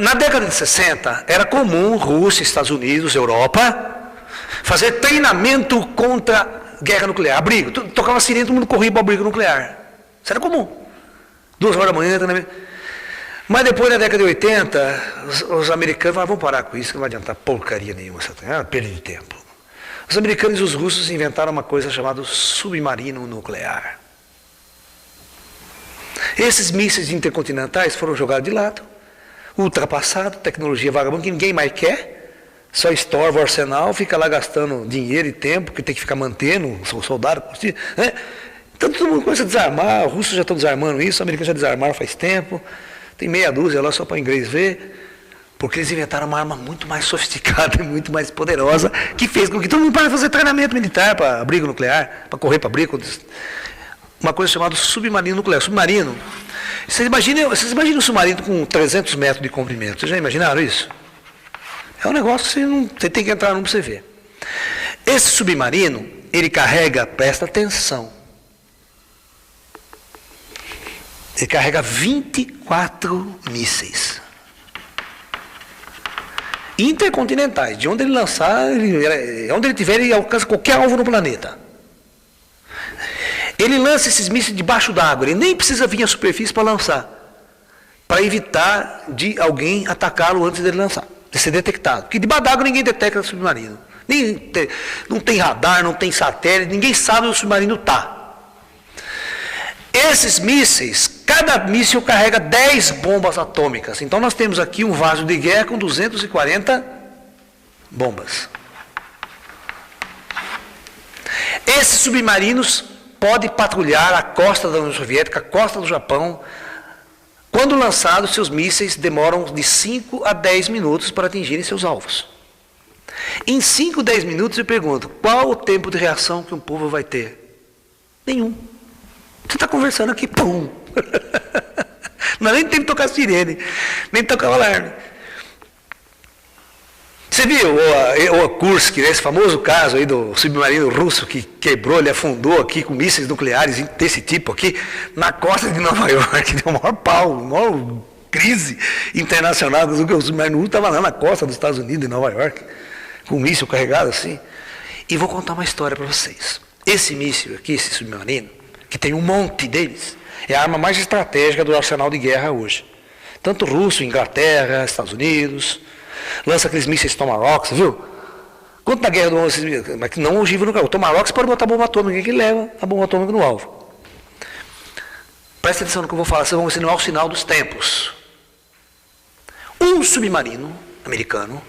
A: na década de 60, era comum Rússia, Estados Unidos, Europa, fazer treinamento contra guerra nuclear, abrigo. Tocava sirene, todo mundo corria para o abrigo nuclear. Isso era comum. 2 horas da manhã, mas depois na década de 80, os americanos falaram, vamos parar com isso, que não vai adiantar porcaria nenhuma, é uma perda de tempo. Os americanos e os russos inventaram uma coisa chamada submarino nuclear. Esses mísseis intercontinentais foram jogados de lado, ultrapassados, tecnologia vagabunda que ninguém mais quer, só estorva o arsenal, fica lá gastando dinheiro e tempo, que tem que ficar mantendo o soldado, né? Então todo mundo começa a desarmar, os russos já estão desarmando isso, os americanos já desarmaram faz tempo, tem meia dúzia lá só para o inglês ver, porque eles inventaram uma arma muito mais sofisticada e muito mais poderosa, que fez com que todo mundo para fazer treinamento militar para abrigo nuclear, para correr para abrigo, uma coisa chamada submarino nuclear. Submarino, vocês imaginam um submarino com 300 metros de comprimento, vocês já imaginaram isso? É um negócio que você tem que entrar num para você ver. Esse submarino, ele carrega, presta atenção, ele carrega 24 mísseis intercontinentais. De onde ele lançar, onde ele tiver, ele alcança qualquer alvo no planeta. Ele lança esses mísseis debaixo d'água, ele nem precisa vir à superfície para lançar, para evitar de alguém atacá-lo antes dele lançar, de ser detectado. Porque debaixo d'água ninguém detecta o submarino. Não tem radar, não tem satélite, ninguém sabe onde o submarino está. Esses mísseis, cada míssil carrega 10 bombas atômicas. Então nós temos aqui um vaso de guerra com 240 bombas. Esses submarinos podem patrulhar a costa da União Soviética, a costa do Japão. Quando lançados, seus mísseis demoram de 5 a 10 minutos para atingirem seus alvos. Em 5, 10 minutos eu pergunto, qual o tempo de reação que um povo vai ter? Nenhum. Você está conversando aqui, pum! Não é nem tempo de tocar sirene, nem tocar o alarme. Você viu o Kursk, esse famoso caso aí do submarino russo que quebrou, ele afundou aqui com mísseis nucleares desse tipo aqui, na costa de Nova York, deu uma maior pau, uma maior crise internacional, o submarino russo estava lá na costa dos Estados Unidos, em Nova York, com um míssil carregado assim. E vou contar uma história para vocês. Esse míssil aqui, esse submarino, que tem um monte deles, é a arma mais estratégica do arsenal de guerra hoje. Tanto russo, Inglaterra, Estados Unidos, lança aqueles mísseis Tomahawk, viu? Quanto na guerra do mundo, mas que não ogiva no carro. O Tomahawk você pode botar bomba atômica, que leva a bomba atômica no alvo. Presta atenção no que eu vou falar, vocês vão ensinar o sinal dos tempos. Um submarino americano,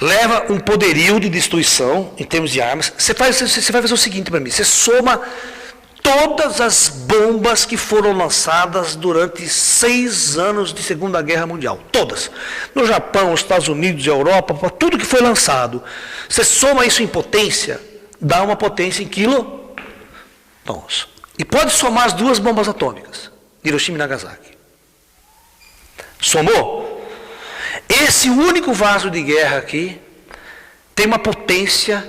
A: leva um poderio de destruição em termos de armas. Você vai fazer o seguinte para mim, você soma todas as bombas que foram lançadas durante 6 anos de Segunda Guerra Mundial. Todas. No Japão, nos Estados Unidos, Europa, tudo que foi lançado. Você soma isso em potência, dá uma potência em quilotons. E pode somar as 2 bombas atômicas, Hiroshima e Nagasaki. Somou? Esse único vaso de guerra aqui tem uma potência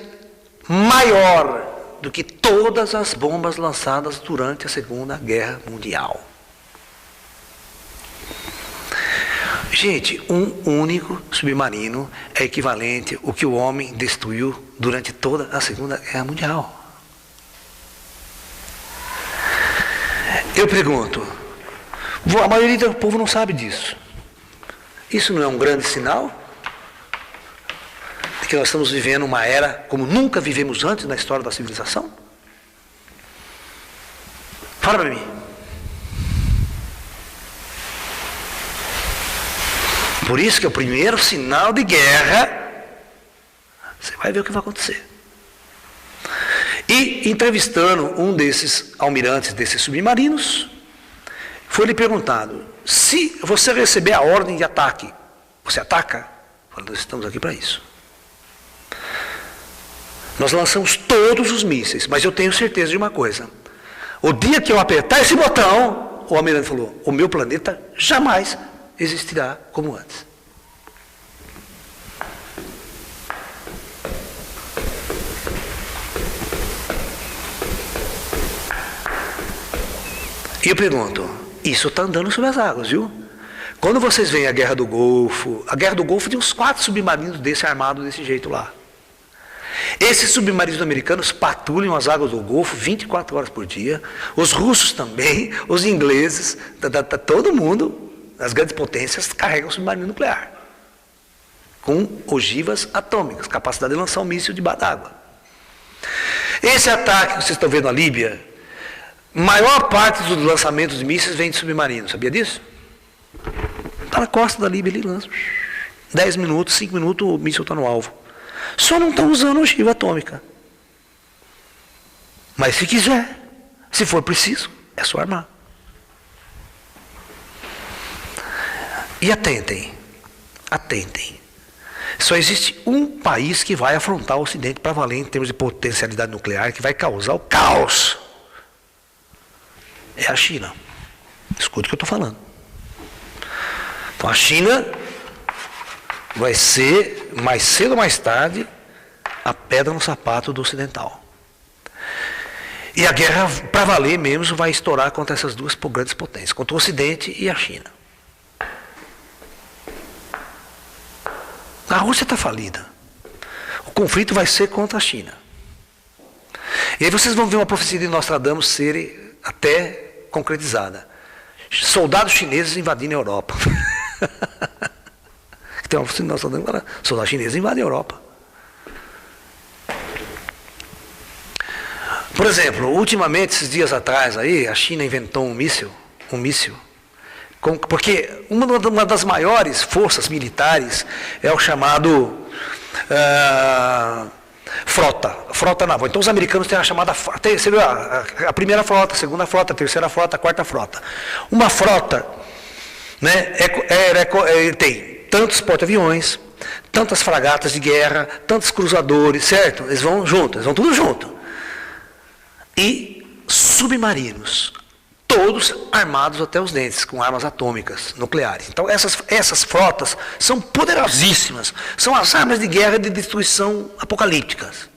A: maior do que todas as bombas lançadas durante a Segunda Guerra Mundial. Gente, um único submarino é equivalente ao que o homem destruiu durante toda a Segunda Guerra Mundial. Eu pergunto, a maioria do povo não sabe disso. Isso não é um grande sinal de que nós estamos vivendo uma era como nunca vivemos antes na história da civilização? Fala para mim. Por isso que é o primeiro sinal de guerra, você vai ver o que vai acontecer. E entrevistando um desses almirantes desses submarinos, foi lhe perguntado: se você receber a ordem de ataque, você ataca? Falei, nós estamos aqui para isso. Nós lançamos todos os mísseis, mas eu tenho certeza de uma coisa. O dia que eu apertar esse botão, o almirante falou, o meu planeta jamais existirá como antes. E eu pergunto, isso está andando sobre as águas, viu? Quando vocês veem a Guerra do Golfo tem uns 4 submarinos armados desse jeito lá. Esses submarinos americanos patrulham as águas do Golfo 24 horas por dia, os russos também, os ingleses, todo mundo, as grandes potências carregam submarino nuclear, com ogivas atômicas, capacidade de lançar um míssil debaixo d'água. Esse ataque que vocês estão vendo na Líbia, maior parte dos lançamentos de mísseis vem de submarino, sabia disso? Está na costa da Líbia, ele lança. 10 minutos, 5 minutos, o míssil está no alvo. Só não estão usando ogiva atômica. Mas se quiser, se for preciso, é só armar. E atentem. Só existe um país que vai afrontar o Ocidente para valer em termos de potencialidade nuclear, que vai causar o caos. É a China. Escute o que eu estou falando. Então a China vai ser, mais cedo ou mais tarde, a pedra no sapato do ocidental. E a guerra, para valer mesmo, vai estourar contra essas duas grandes potências, contra o Ocidente e a China. A Rússia está falida. O conflito vai ser contra a China. E aí vocês vão ver uma profecia de Nostradamus ser até concretizada. Soldados chineses invadindo a Europa. Tem uma profecia de Nostradamus agora. Soldados chineses invadem a Europa. Por exemplo, ultimamente, esses dias atrás aí, a China inventou um míssil. Porque uma das maiores forças militares é o chamado frota naval. Então os americanos têm a chamada, você viu, a primeira frota, a segunda frota, a terceira frota, a quarta frota. Uma frota, né, tem tantos porta-aviões, tantas fragatas de guerra, tantos cruzadores, certo? Eles vão juntos, eles vão tudo junto. E submarinos, todos armados até os dentes, com armas atômicas, nucleares. Então essas frotas são poderosíssimas, são as armas de guerra de destruição apocalípticas.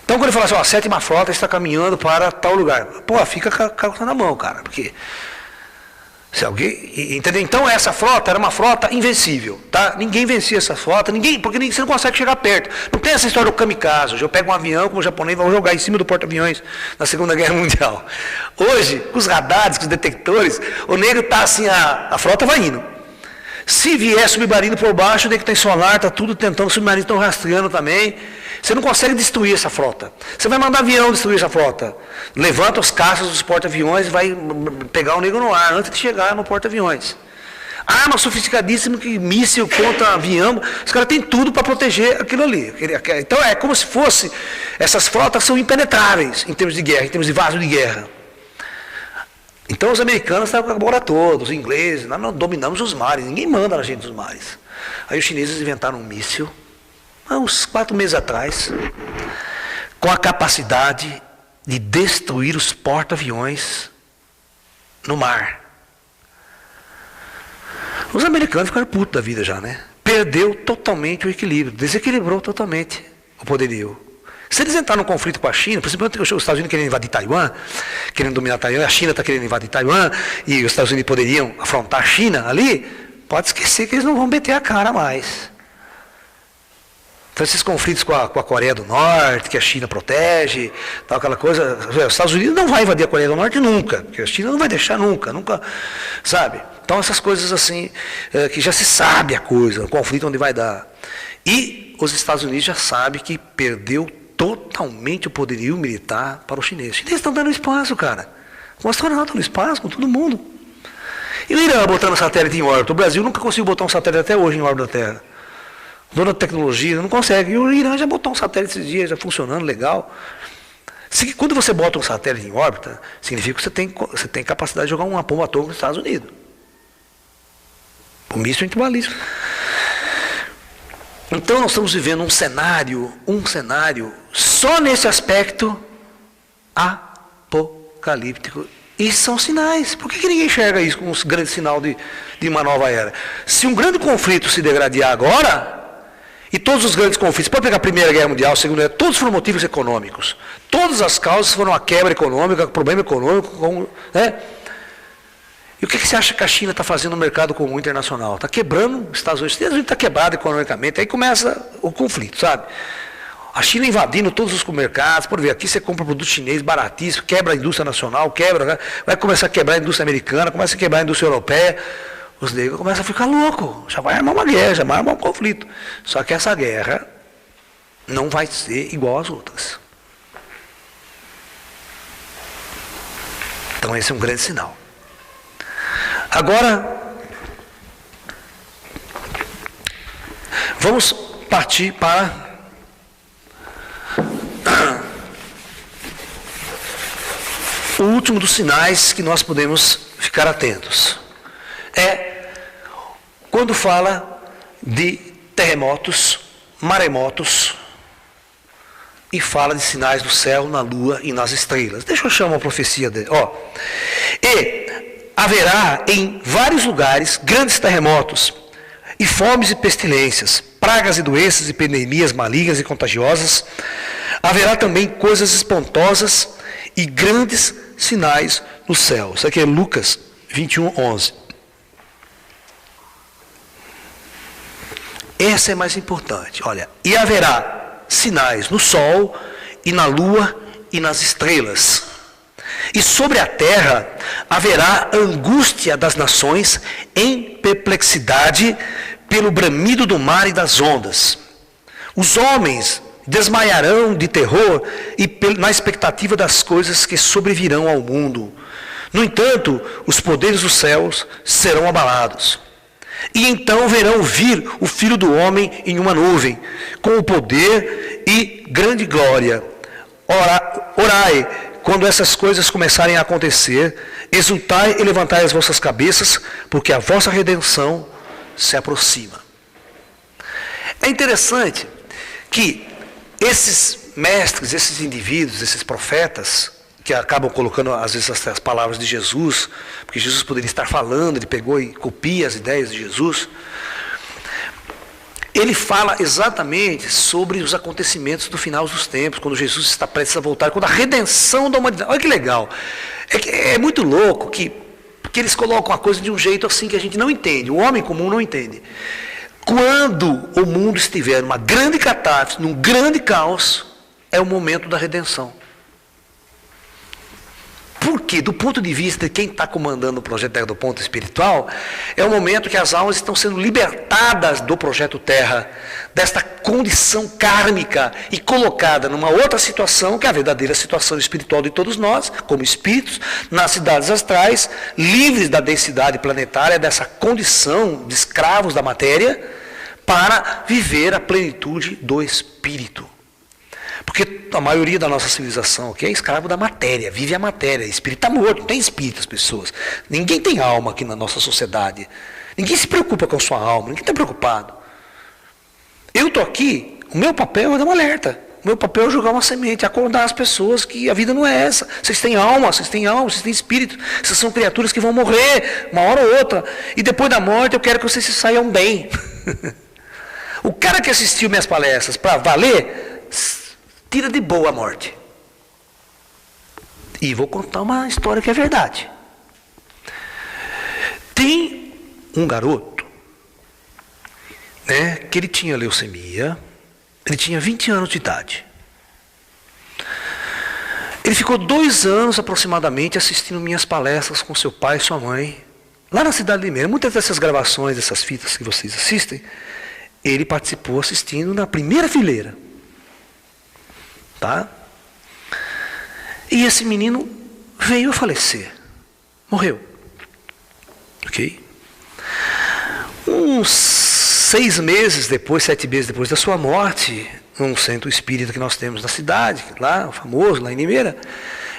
A: Então quando ele fala assim, ó, a 7ª frota está caminhando para tal lugar, pô, fica com a coisa na mão, cara, porque se alguém, entendeu? Então essa frota era uma frota invencível, tá? Ninguém vencia essa frota, porque você não consegue chegar perto. Não tem essa história do kamikaze. Hoje eu pego um avião como o japonês, vou jogar em cima do porta-aviões na Segunda Guerra Mundial. Hoje, com os radares, com os detectores, o negro está assim, a frota vai indo. Se vier submarino por baixo, o negro tem solar, está tudo tentando, os submarinos estão rastreando também. Você não consegue destruir essa frota. Você vai mandar avião destruir essa frota. Levanta os caças dos porta-aviões e vai pegar o negro no ar antes de chegar no porta-aviões. Arma sofisticadíssima, que míssil contra avião. Os caras têm tudo para proteger aquilo ali. Então é como se fosse, essas frotas são impenetráveis em termos de guerra, em termos de vaso de guerra. Então os americanos estavam com a bola toda, os ingleses, nós não dominamos os mares, ninguém manda na gente dos mares. Aí os chineses inventaram um míssil, há uns 4 meses atrás, com a capacidade de destruir os porta-aviões no mar. Os americanos ficaram putos da vida já, né? Perdeu totalmente o equilíbrio, desequilibrou totalmente o poderio. Se eles entrarem num conflito com a China, principalmente os Estados Unidos querendo invadir Taiwan, querendo dominar Taiwan, a China está querendo invadir Taiwan, e os Estados Unidos poderiam afrontar a China ali, pode esquecer que eles não vão meter a cara mais. Então esses conflitos com a Coreia do Norte, que a China protege, tal, aquela coisa, os Estados Unidos não vai invadir a Coreia do Norte nunca, porque a China não vai deixar nunca, sabe? Então essas coisas assim, que já se sabe a coisa, o conflito onde vai dar. E os Estados Unidos já sabem que perdeu totalmente o poderio militar para os chineses. Os chineses estão dando espaço, cara. Com astronauta no espaço, com todo mundo. E o Irã botando satélite em órbita. O Brasil nunca conseguiu botar um satélite até hoje em órbita da Terra. Dona da tecnologia, não consegue. E o Irã já botou um satélite esses dias, já funcionando, legal. Quando você bota um satélite em órbita, significa que você tem capacidade de jogar uma bomba atômica nos Estados Unidos. O míssil antibalístico. Então nós estamos vivendo um cenário só nesse aspecto apocalíptico. E são sinais. Por que ninguém enxerga isso como um grande sinal de uma nova era? Se um grande conflito se degradar agora, e todos os grandes conflitos, pode pegar a Primeira Guerra Mundial, a Segunda Guerra, todos foram motivos econômicos. Todas as causas foram a quebra econômica, problema econômico, né? E o que você acha que a China está fazendo no mercado comum internacional? Está quebrando os Estados Unidos está quebrado economicamente, aí começa o conflito, sabe? A China invadindo todos os mercados, por ver, aqui você compra produto chinês baratíssimo, quebra a indústria nacional, né? Vai começar a quebrar a indústria americana, começa a quebrar a indústria europeia, os negros começam a ficar loucos, já vai armar uma guerra, já vai armar um conflito. Só que essa guerra não vai ser igual às outras. Então esse é um grande sinal. Agora, Vamos partir para o último dos sinais que nós podemos ficar atentos. É quando fala de terremotos, maremotos, e fala de sinais do céu, na lua e nas estrelas. Deixa eu chamar uma profecia dele. E haverá em vários lugares grandes terremotos, e fomes e pestilências, pragas e doenças e epidemias malignas e contagiosas. Haverá também coisas espantosas e grandes sinais no céu. Isso aqui é Lucas 21:11. Essa é mais importante. Olha, e haverá sinais no sol e na lua e nas estrelas. E sobre a terra haverá angústia das nações em perplexidade pelo bramido do mar e das ondas. Os homens desmaiarão de terror e na expectativa das coisas que sobrevirão ao mundo. No entanto, os poderes dos céus serão abalados. E então verão vir o Filho do Homem em uma nuvem, com o poder e grande glória. Orai, quando essas coisas começarem a acontecer, exultai e levantai as vossas cabeças, porque a vossa redenção se aproxima. É interessante que esses mestres, esses indivíduos, esses profetas, que acabam colocando às vezes as palavras de Jesus, porque Jesus poderia estar falando, ele pegou e copia as ideias de Jesus. Ele fala exatamente sobre os acontecimentos do final dos tempos, quando Jesus está prestes a voltar, quando a redenção da humanidade. Olha que legal. É muito louco que eles colocam a coisa de um jeito assim que a gente não entende, o homem comum não entende. Quando o mundo estiver numa grande catástrofe, num grande caos, é o momento da redenção. Porque, do ponto de vista de quem está comandando o projeto Terra do ponto espiritual, é o momento que as almas estão sendo libertadas do projeto Terra, desta condição kármica e colocada numa outra situação, que é a verdadeira situação espiritual de todos nós, como espíritos, nas cidades astrais, livres da densidade planetária, dessa condição de escravos da matéria, para viver a plenitude do espírito. Porque a maioria da nossa civilização aqui é escravo da matéria, vive a matéria. Espírito está morto, não tem espírito as pessoas. Ninguém tem alma aqui na nossa sociedade. Ninguém se preocupa com a sua alma, ninguém está preocupado. Eu estou aqui, o meu papel é dar um alerta. O meu papel é jogar uma semente, acordar as pessoas que a vida não é essa. Vocês têm alma, vocês têm espírito. Vocês são criaturas que vão morrer uma hora ou outra. E depois da morte eu quero que vocês se saiam bem. O cara que assistiu minhas palestras para valer, tira de boa a morte. E vou contar uma história que é verdade. Tem um garoto, né, que ele tinha leucemia, ele tinha 20 anos de idade. Ele ficou 2 anos aproximadamente assistindo minhas palestras com seu pai e sua mãe, lá na cidade de Limeira. Muitas dessas gravações, dessas fitas que vocês assistem, ele participou assistindo na primeira fileira. Tá? E esse menino veio a falecer. Morreu. Ok? Uns 6 meses depois, 7 meses depois da sua morte, num centro espírita que nós temos na cidade, lá, famoso, lá em Limeira,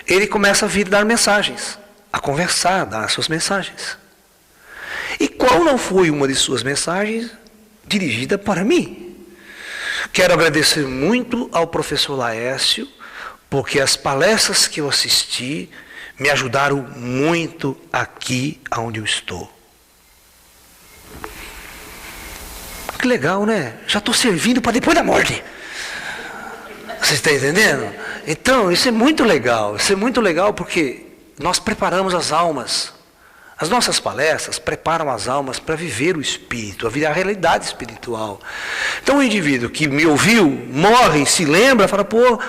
A: ele começa a vir dar mensagens, a conversar, dar as suas mensagens. E qual não foi uma de suas mensagens dirigida para mim? Quero agradecer muito ao professor Laércio, porque as palestras que eu assisti me ajudaram muito aqui onde eu estou. Que legal, né? Já estou servindo para depois da morte. Vocês estão entendendo? Então, isso é muito legal. Isso é muito legal porque nós preparamos as almas. As nossas palestras preparam as almas para viver o espírito, a realidade espiritual. Então o indivíduo que me ouviu, morre, se lembra, fala, pô,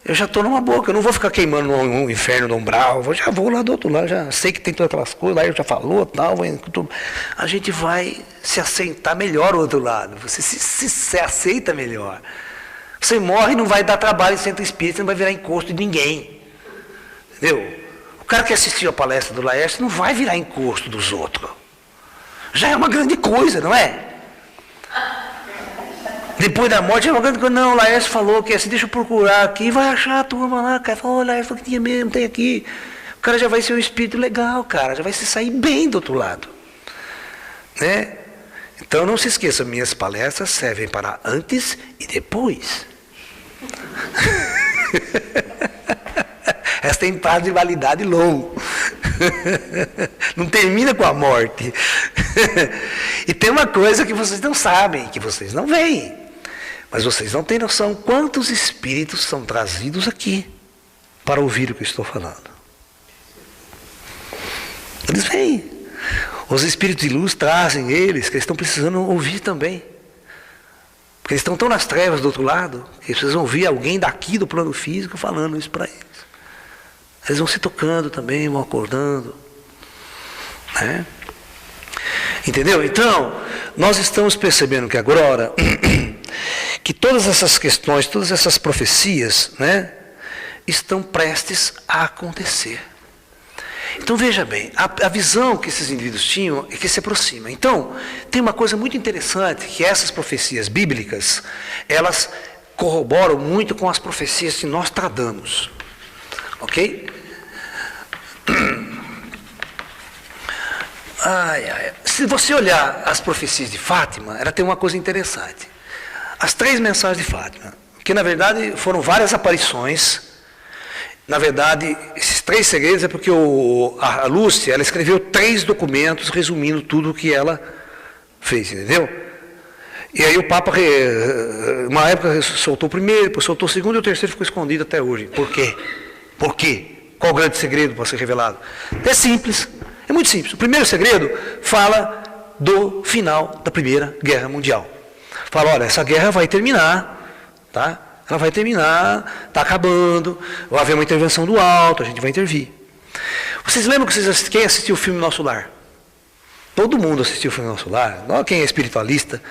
A: eu já estou numa boca, eu não vou ficar queimando no inferno do umbral, eu já vou lá do outro lado, já sei que tem todas aquelas coisas, lá ele já falou, tal, a gente vai se assentar melhor ao outro lado, você se aceita melhor. Você morre e não vai dar trabalho em centro espírita, não vai virar encosto de ninguém. Entendeu? O cara que assistiu a palestra do Laércio não vai virar encosto dos outros. Já é uma grande coisa, não é? Depois da morte, não, o Laércio falou que assim, deixa eu procurar aqui, vai achar a turma lá, cara. Falou, o Laércio falou que tinha mesmo, tem aqui. O cara já vai ser um espírito legal, cara, já vai se sair bem do outro lado. Né? Então não se esqueça, minhas palestras servem para antes e depois. Essa tem prazo de validade longo. Não termina com a morte. E tem uma coisa que vocês não sabem, que vocês não veem. Mas vocês não têm noção quantos espíritos são trazidos aqui para ouvir o que eu estou falando. Eles vêm. Os espíritos de luz trazem eles, que eles estão precisando ouvir também. Porque eles estão tão nas trevas do outro lado, que eles precisam ouvir alguém daqui do plano físico falando isso para eles. Eles vão se tocando também, vão acordando. Né? Entendeu? Então, nós estamos percebendo que agora, que todas essas questões, todas essas profecias, né, estão prestes a acontecer. Então veja bem, a visão que esses indivíduos tinham é que se aproxima. Então, tem uma coisa muito interessante, que essas profecias bíblicas, elas corroboram muito com as profecias de Nostradamus. Ok? Se você olhar as profecias de Fátima, ela tem uma coisa interessante. As 3 mensagens de Fátima, que na verdade foram várias aparições. Na verdade, esses 3 segredos é porque a Lúcia, ela escreveu 3 documentos resumindo tudo o que ela fez, entendeu? E aí o Papa, uma época, soltou o primeiro, depois soltou o segundo e o terceiro ficou escondido até hoje. Por quê? Por quê? Qual o grande segredo para ser revelado? É simples, é muito simples. O primeiro segredo fala do final da Primeira Guerra Mundial. Fala, olha, essa guerra vai terminar, tá? Ela vai terminar, está acabando, vai haver uma intervenção do alto, a gente vai intervir. Vocês lembram que quem assistiu o filme Nosso Lar? Todo mundo assistiu o filme Nosso Lar, não quem é espiritualista.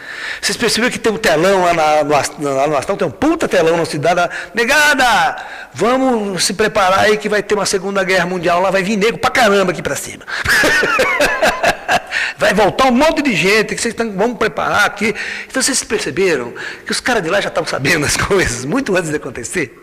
A: Vocês perceberam que tem um telão lá no astral, tem um puta telão na cidade, negada, vamos se preparar aí que vai ter uma Segunda Guerra Mundial, lá vai vir nego pra caramba aqui pra cima. Vai voltar um monte de gente, que vocês vamos preparar aqui. Então vocês perceberam que os caras de lá já estavam sabendo as coisas, muito antes de acontecer.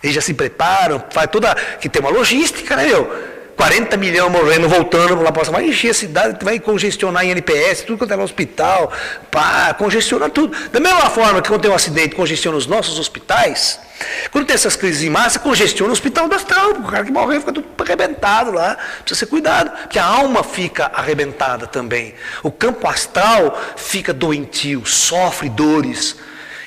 A: Eles já se preparam, faz toda, que tem uma logística, né, meu? 40 milhões morrendo, voltando lá para cima, vai encher a cidade, vai congestionar em NPS, tudo quanto é no hospital, pá, congestiona tudo. Da mesma forma que quando tem um acidente, congestiona os nossos hospitais, quando tem essas crises em massa, congestiona o hospital do astral, o cara que morreu fica tudo arrebentado lá, precisa ser cuidado, porque a alma fica arrebentada também. O campo astral fica doentio, sofre dores.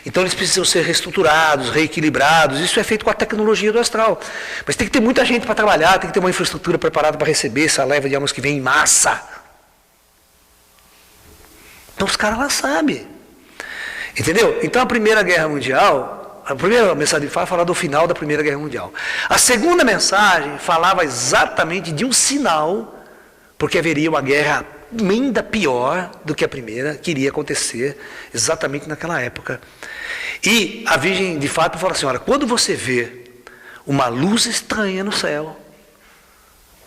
A: Então eles precisam ser reestruturados, reequilibrados. Isso é feito com a tecnologia do astral. Mas tem que ter muita gente para trabalhar, tem que ter uma infraestrutura preparada para receber essa leva de almas que vem em massa. Então os caras lá sabem. Entendeu? Então a Primeira Guerra Mundial, a primeira mensagem de fala do final da Primeira Guerra Mundial. A segunda mensagem falava exatamente de um sinal, porque haveria uma guerra ainda pior do que a primeira, que iria acontecer exatamente naquela época. E a Virgem de Fátima fala assim, olha, quando você vê uma luz estranha no céu,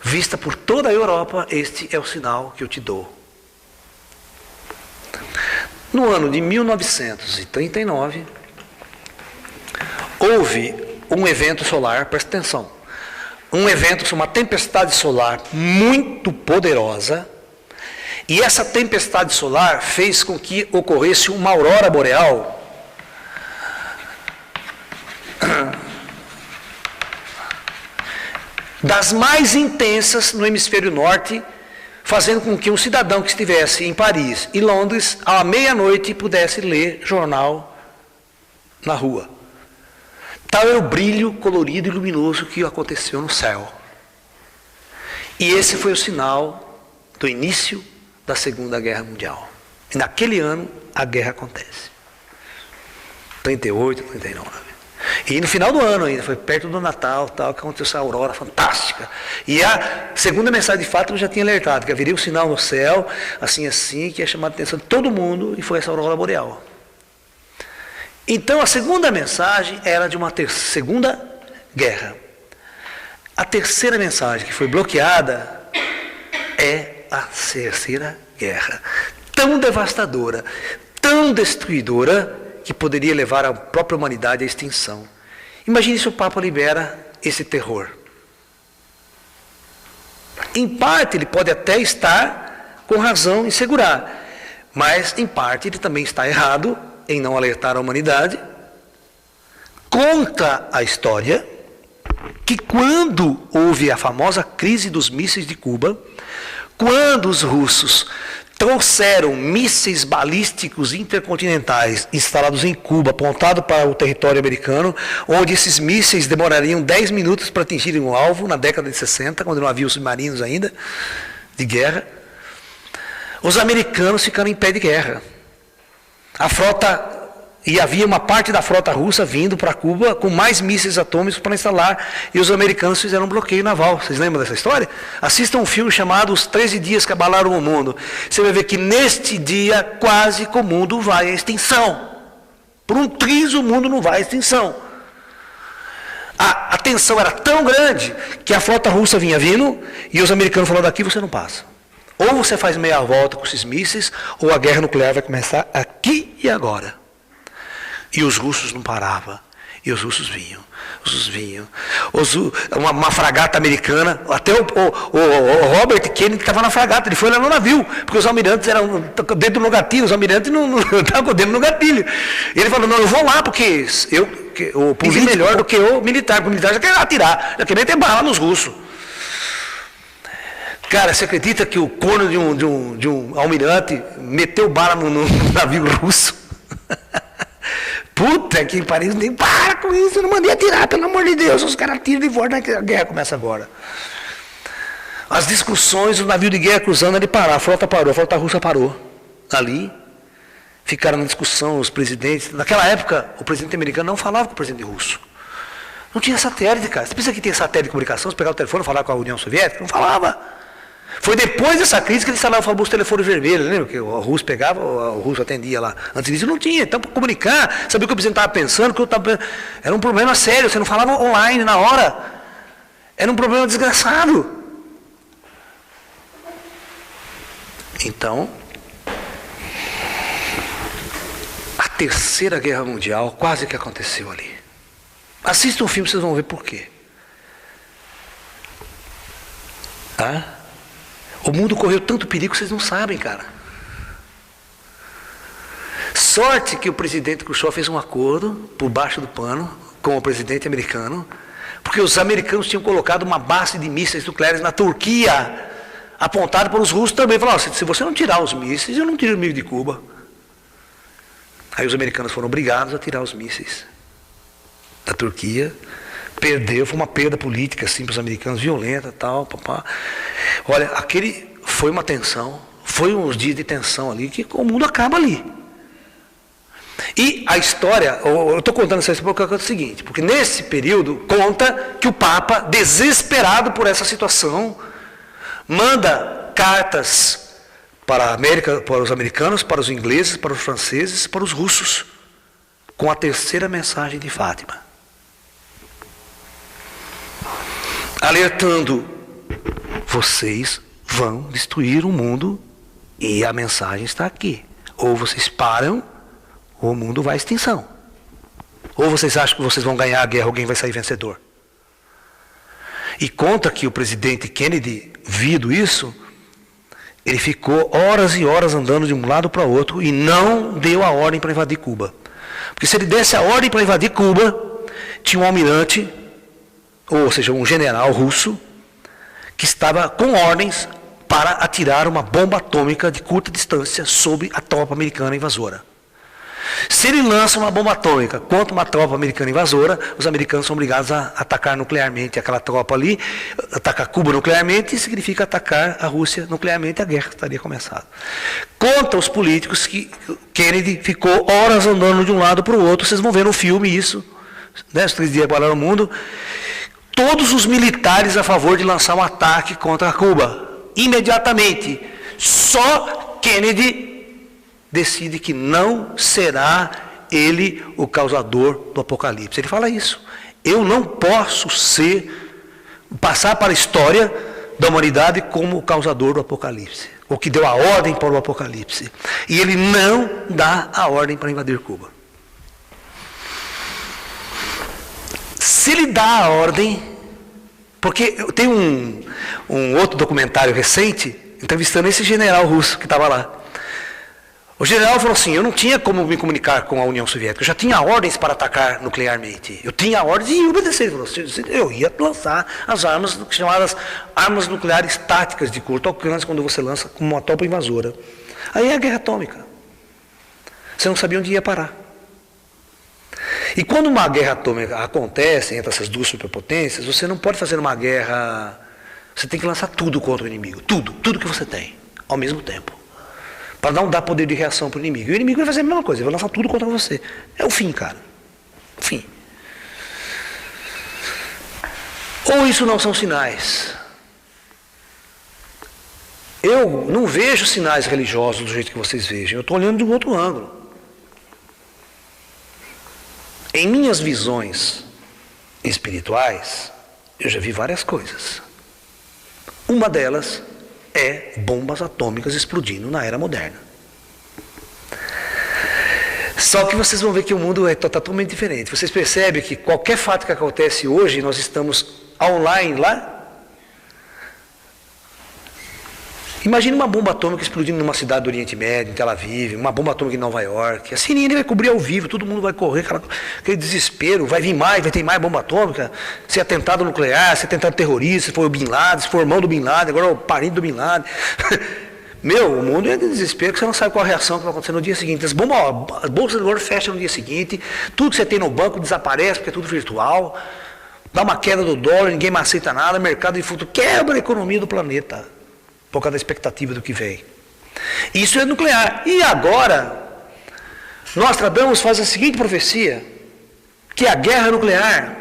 A: vista por toda a Europa, este é o sinal que eu te dou. No ano de 1939, houve um evento solar, presta atenção, um evento, uma tempestade solar muito poderosa. E essa tempestade solar fez com que ocorresse uma aurora boreal das mais intensas no hemisfério norte, fazendo com que um cidadão que estivesse em Paris e Londres, à meia-noite, pudesse ler jornal na rua. Tal era o brilho colorido e luminoso que aconteceu no céu. E esse foi o sinal do início da Segunda Guerra Mundial. E naquele ano a guerra acontece. 38, 39. E no final do ano ainda, foi perto do Natal, tal, que aconteceu essa aurora fantástica. E a segunda mensagem de Fátima já tinha alertado que haveria um sinal no céu, assim, que ia chamar a atenção de todo mundo, e foi essa aurora boreal. Então a segunda mensagem era de uma segunda guerra. A terceira mensagem que foi bloqueada é a Terceira Guerra, tão devastadora, tão destruidora que poderia levar a própria humanidade à extinção. Imagine se o Papa libera esse terror. Em parte, ele pode até estar com razão em segurar, mas em parte ele também está errado em não alertar a humanidade. Conta a história que quando houve a famosa crise dos mísseis de Cuba, quando os russos trouxeram mísseis balísticos intercontinentais instalados em Cuba, apontados para o território americano, onde esses mísseis demorariam 10 minutos para atingirem o alvo, na década de 60, quando não havia submarinos ainda, de guerra, os americanos ficaram em pé de guerra. A frota, e havia uma parte da frota russa vindo para Cuba com mais mísseis atômicos para instalar, e os americanos fizeram um bloqueio naval. Vocês lembram dessa história? Assistam um filme chamado Os 13 Dias que Abalaram o Mundo. Você vai ver que neste dia quase que o mundo vai à extinção. Por um triz o mundo não vai à extinção. A tensão era tão grande que a frota russa vinha vindo e os americanos falaram: daqui você não passa. Ou você faz meia volta com esses mísseis, ou a guerra nuclear vai começar aqui e agora. E os russos não paravam. E os russos vinham. Os russos vinham. Uma fragata americana, até o Robert Kennedy estava na fragata, ele foi lá no navio, porque os almirantes eram dedo no gatilho, os almirantes não estavam com o dedo no gatilho. Ele falou: não, eu vou lá, porque o político melhor do que o militar, porque o militar já quer atirar, já quer meter bala nos russos. Cara, você acredita que o corno de um almirante meteu bala no navio russo? Puta que pariu, nem para com isso, eu não mandei atirar, pelo amor de Deus, os caras tiram de volta, a guerra começa agora. As discussões, o navio de guerra cruzando, ele parou, a frota russa parou. Ali, ficaram na discussão os presidentes. Naquela época, o presidente americano não falava com o presidente russo. Não tinha satélite, cara. Você pensa que tem satélite de comunicação, você pegar o telefone e falar com a União Soviética? Não falava. Foi depois dessa crise que eles instalaram o famoso telefone vermelho, lembra? Que o russo pegava, o russo atendia lá. Antes disso não tinha. Então, para comunicar, saber o que o presidente estava pensando, era um problema sério. Você não falava online na hora. Era um problema desgraçado. Então, a Terceira Guerra Mundial quase que aconteceu ali. Assistam um filme, vocês vão ver por quê. Tá? O mundo correu tanto perigo que vocês não sabem, cara. Sorte que o presidente Khrushchev fez um acordo por baixo do pano com o presidente americano, porque os americanos tinham colocado uma base de mísseis nucleares na Turquia, apontado para os russos também. Falaram: se você não tirar os mísseis, eu não tiro o míssil de Cuba. Aí os americanos foram obrigados a tirar os mísseis da Turquia. Perdeu, foi uma perda política assim para os americanos, violenta, tal, papá. Olha, foi uma tensão, foi uns dias de tensão ali, que o mundo acaba ali. E a história, eu estou contando essa história porque é o seguinte, porque nesse período conta que o Papa, desesperado por essa situação, manda cartas para a América, para os americanos, para os ingleses, para os franceses, para os russos, com a terceira mensagem de Fátima. Alertando: vocês vão destruir o mundo e a mensagem está aqui. Ou vocês param, ou o mundo vai à extinção. Ou vocês acham que vocês vão ganhar a guerra, alguém vai sair vencedor. E conta que o presidente Kennedy, vindo isso, ele ficou horas e horas andando de um lado para o outro e não deu a ordem para invadir Cuba. Porque se ele desse a ordem para invadir Cuba, tinha um almirante, ou seja, um general russo, que estava com ordens para atirar uma bomba atômica de curta distância sobre a tropa americana invasora. Se ele lança uma bomba atômica contra uma tropa americana invasora, os americanos são obrigados a atacar nuclearmente aquela tropa ali. Atacar Cuba nuclearmente significa atacar a Rússia nuclearmente, a guerra estaria começada. Conta os políticos que Kennedy ficou horas andando de um lado para o outro. Vocês vão ver no filme isso, né? Os 3 dias para o mundo. Todos os militares a favor de lançar um ataque contra Cuba. Imediatamente. Só Kennedy decide que não será ele o causador do apocalipse. Ele fala isso. Eu não posso passar para a história da humanidade como o causador do apocalipse. ou que deu a ordem para o Apocalipse. E ele não dá a ordem para invadir Cuba. Se ele dá a ordem, porque tem um outro documentário recente, entrevistando esse general russo que estava lá. O general falou assim, eu não tinha como me comunicar com a União Soviética, eu já tinha ordens para atacar nuclearmente. Eu tinha ordens e ia obedecer. Ele falou, eu ia lançar as armas chamadas armas nucleares táticas de curto alcance, quando você lança como uma tropa invasora. Aí é a guerra atômica. Você não sabia onde ia parar. E quando uma guerra atômica acontece entre essas duas superpotências, você não pode fazer uma guerra... Você tem que lançar tudo contra o inimigo. Tudo que você tem, ao mesmo tempo. Para não dar poder de reação para o inimigo. E o inimigo vai fazer a mesma coisa, ele vai lançar tudo contra você. É o fim, cara. O fim. Ou isso não são sinais? Eu não vejo sinais religiosos do jeito que vocês vejam. Eu estou olhando de um outro ângulo. Em minhas visões espirituais, eu já vi várias coisas. Uma delas é bombas atômicas explodindo na era moderna. Só que vocês vão ver que o mundo é totalmente diferente. Vocês percebem que qualquer fato que acontece hoje, nós estamos online lá. Imagine uma bomba atômica explodindo numa cidade do Oriente Médio, em Tel Aviv, uma bomba atômica em Nova York. A CNN vai cobrir ao vivo, todo mundo vai correr, aquele desespero, vai vir mais, vai ter mais bomba atômica, se é atentado nuclear, se é atentado terrorista, se foi o Bin Laden, se foi o irmão do Bin Laden, agora é o parente do Bin Laden. Meu, o mundo é de desespero, que você não sabe qual a reação que vai acontecer no dia seguinte. As bolsas de ouro fecham no dia seguinte, tudo que você tem no banco desaparece, porque é tudo virtual, dá uma queda do dólar, ninguém mais aceita nada, mercado de futuro quebra a economia do planeta. Por causa da expectativa do que vem. Isso é nuclear. E agora, Nostradamus faz a seguinte profecia, que a guerra nuclear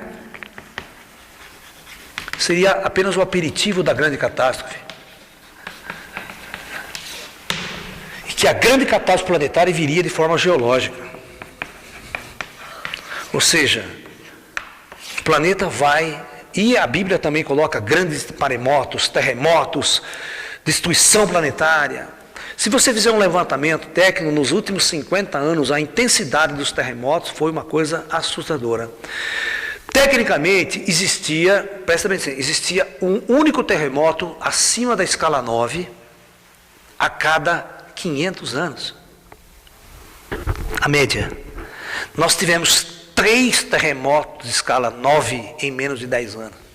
A: seria apenas o aperitivo da grande catástrofe. E que a grande catástrofe planetária viria de forma geológica. Ou seja, o planeta vai, e a Bíblia também coloca grandes maremotos, terremotos, destruição planetária. Se você fizer um levantamento técnico, nos últimos 50 anos, a intensidade dos terremotos foi uma coisa assustadora. Tecnicamente, presta bem atenção, existia um único terremoto acima da escala 9 a cada 500 anos. A média. Nós tivemos 3 terremotos de escala 9 em menos de 10 anos.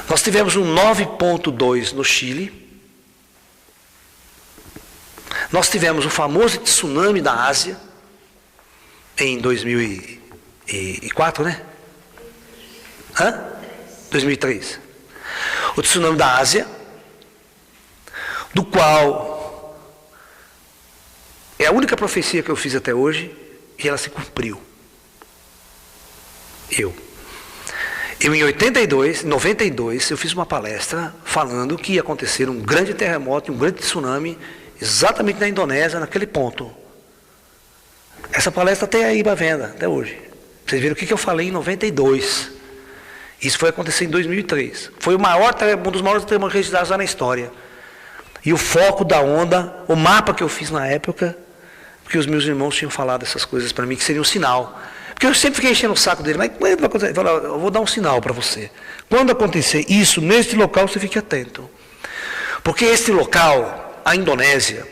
A: Nós tivemos um 9.2 no Chile. Nós tivemos o famoso tsunami da Ásia em 2004, né? 2003. O tsunami da Ásia, do qual é a única profecia que eu fiz até hoje e ela se cumpriu. Eu em 92, eu fiz uma palestra falando que ia acontecer um grande terremoto, um grande tsunami, exatamente na Indonésia, naquele ponto. Essa palestra tem aí para venda, até hoje. Vocês viram o que eu falei em 92. Isso foi acontecer em 2003. Foi um dos maiores terremotos registrados lá na história. E o foco da onda, o mapa que eu fiz na época, porque os meus irmãos tinham falado essas coisas para mim, que seria um sinal. Porque eu sempre fiquei enchendo o saco dele, mas quando vai acontecer? Eu vou dar um sinal para você. Quando acontecer isso, neste local, você fique atento. Porque este local, a Indonésia,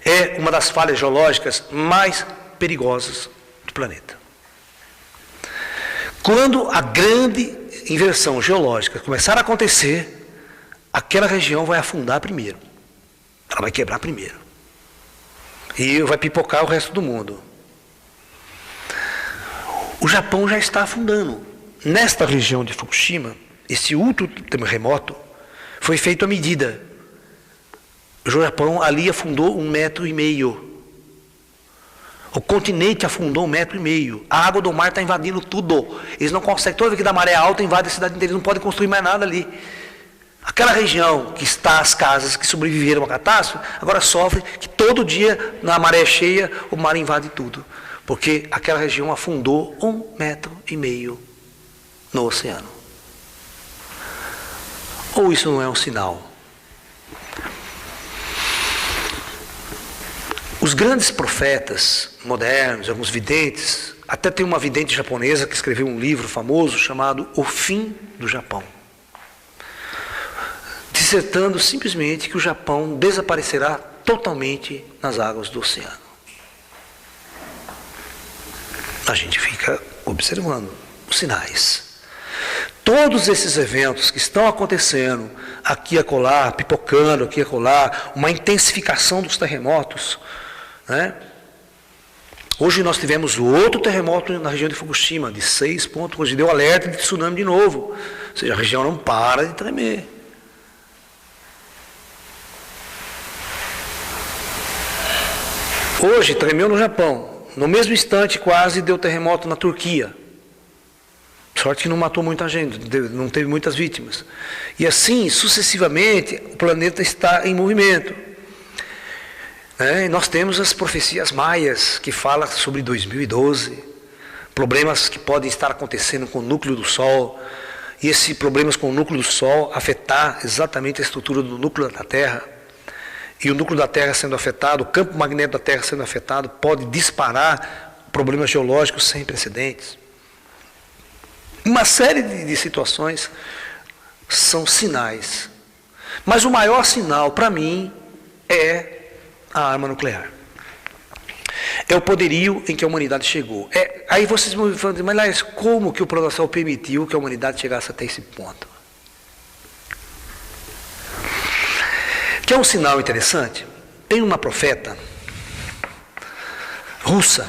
A: é uma das falhas geológicas mais perigosas do planeta. Quando a grande inversão geológica começar a acontecer, aquela região vai afundar primeiro. Ela vai quebrar primeiro. E vai pipocar o resto do mundo. O Japão já está afundando. Nesta região de Fukushima, esse último terremoto foi feito à medida. O Japão ali afundou 1,5 metro. O continente afundou 1,5 metro. A água do mar está invadindo tudo. Eles não conseguem, toda vez que dá maré alta, invade a cidade inteira. Eles não podem construir mais nada ali. Aquela região que está as casas que sobreviveram à catástrofe, agora sofre que todo dia, na maré cheia, o mar invade tudo. Porque aquela região afundou 1,5 metro no oceano. Ou isso não é um sinal Os grandes profetas modernos, alguns videntes, até tem uma vidente japonesa que escreveu um livro famoso chamado O Fim do Japão, dissertando simplesmente que o Japão desaparecerá totalmente nas águas do oceano. A gente fica observando os sinais. Todos esses eventos que estão acontecendo aqui e acolá, pipocando aqui e acolá, uma intensificação dos terremotos, né? Hoje nós tivemos outro terremoto na região de Fukushima, de 6 pontos, hoje deu alerta de tsunami de novo. Ou seja, a região não para de tremer. Hoje tremeu no Japão. No mesmo instante quase deu terremoto na Turquia. Sorte que não matou muita gente, não teve muitas vítimas. E assim, sucessivamente, o planeta está em movimento. Nós temos as profecias maias, que falam sobre 2012, problemas que podem estar acontecendo com o núcleo do Sol, e esses problemas com o núcleo do Sol afetar exatamente a estrutura do núcleo da Terra. E o núcleo da Terra sendo afetado, o campo magnético da Terra sendo afetado, pode disparar problemas geológicos sem precedentes. Uma série de situações são sinais. Mas o maior sinal, para mim, é a arma nuclear. É o poderio em que a humanidade chegou. Aí vocês vão dizer, mas Laércio, como que o Plano Astral permitiu que a humanidade chegasse até esse ponto? Que é um sinal interessante. Tem uma profeta russa,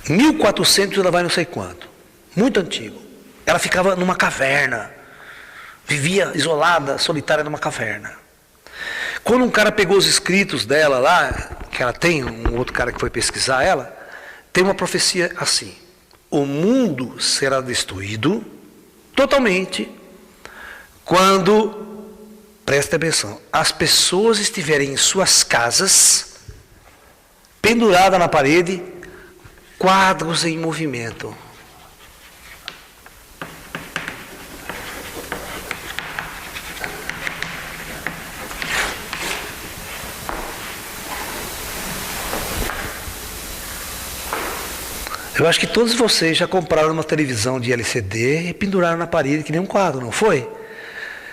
A: 1400 ela vai não sei quanto, muito antigo. Ela ficava numa caverna, vivia isolada, solitária numa caverna. Quando um cara pegou os escritos dela lá, que ela tem, um outro cara que foi pesquisar ela, tem uma profecia assim: o mundo será destruído totalmente quando, presta atenção, as pessoas estiverem em suas casas, penduradas na parede, quadros em movimento. Eu acho que todos vocês já compraram uma televisão de LCD e penduraram na parede que nem um quadro, não foi?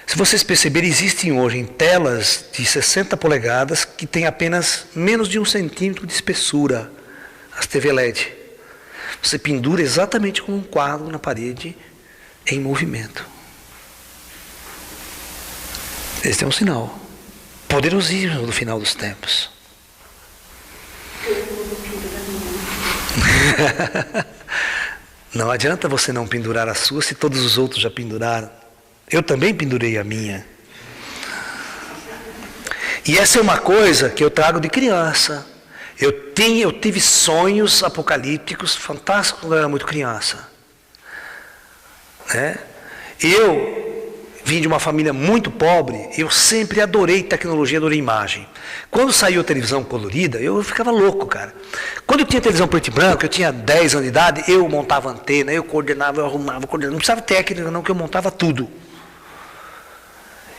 A: Se vocês perceberem, existem hoje telas de 60 polegadas que têm apenas menos de 1 centímetro de espessura, as TV LED. Você pendura exatamente como um quadro na parede em movimento. Este é um sinal poderosíssimo do final dos tempos. Não adianta você não pendurar a sua se todos os outros já penduraram. Eu também pendurei a minha. E essa é uma coisa que eu trago de criança. Eu tive sonhos apocalípticos fantásticos quando eu era muito criança. Eu vim de uma família muito pobre, eu sempre adorei tecnologia, adorei imagem. Quando saiu a televisão colorida, eu ficava louco, cara. Quando eu tinha televisão preto e branco, eu tinha 10 anos de idade, eu montava antena, eu coordenava, eu arrumava, não precisava técnica não, que eu montava tudo.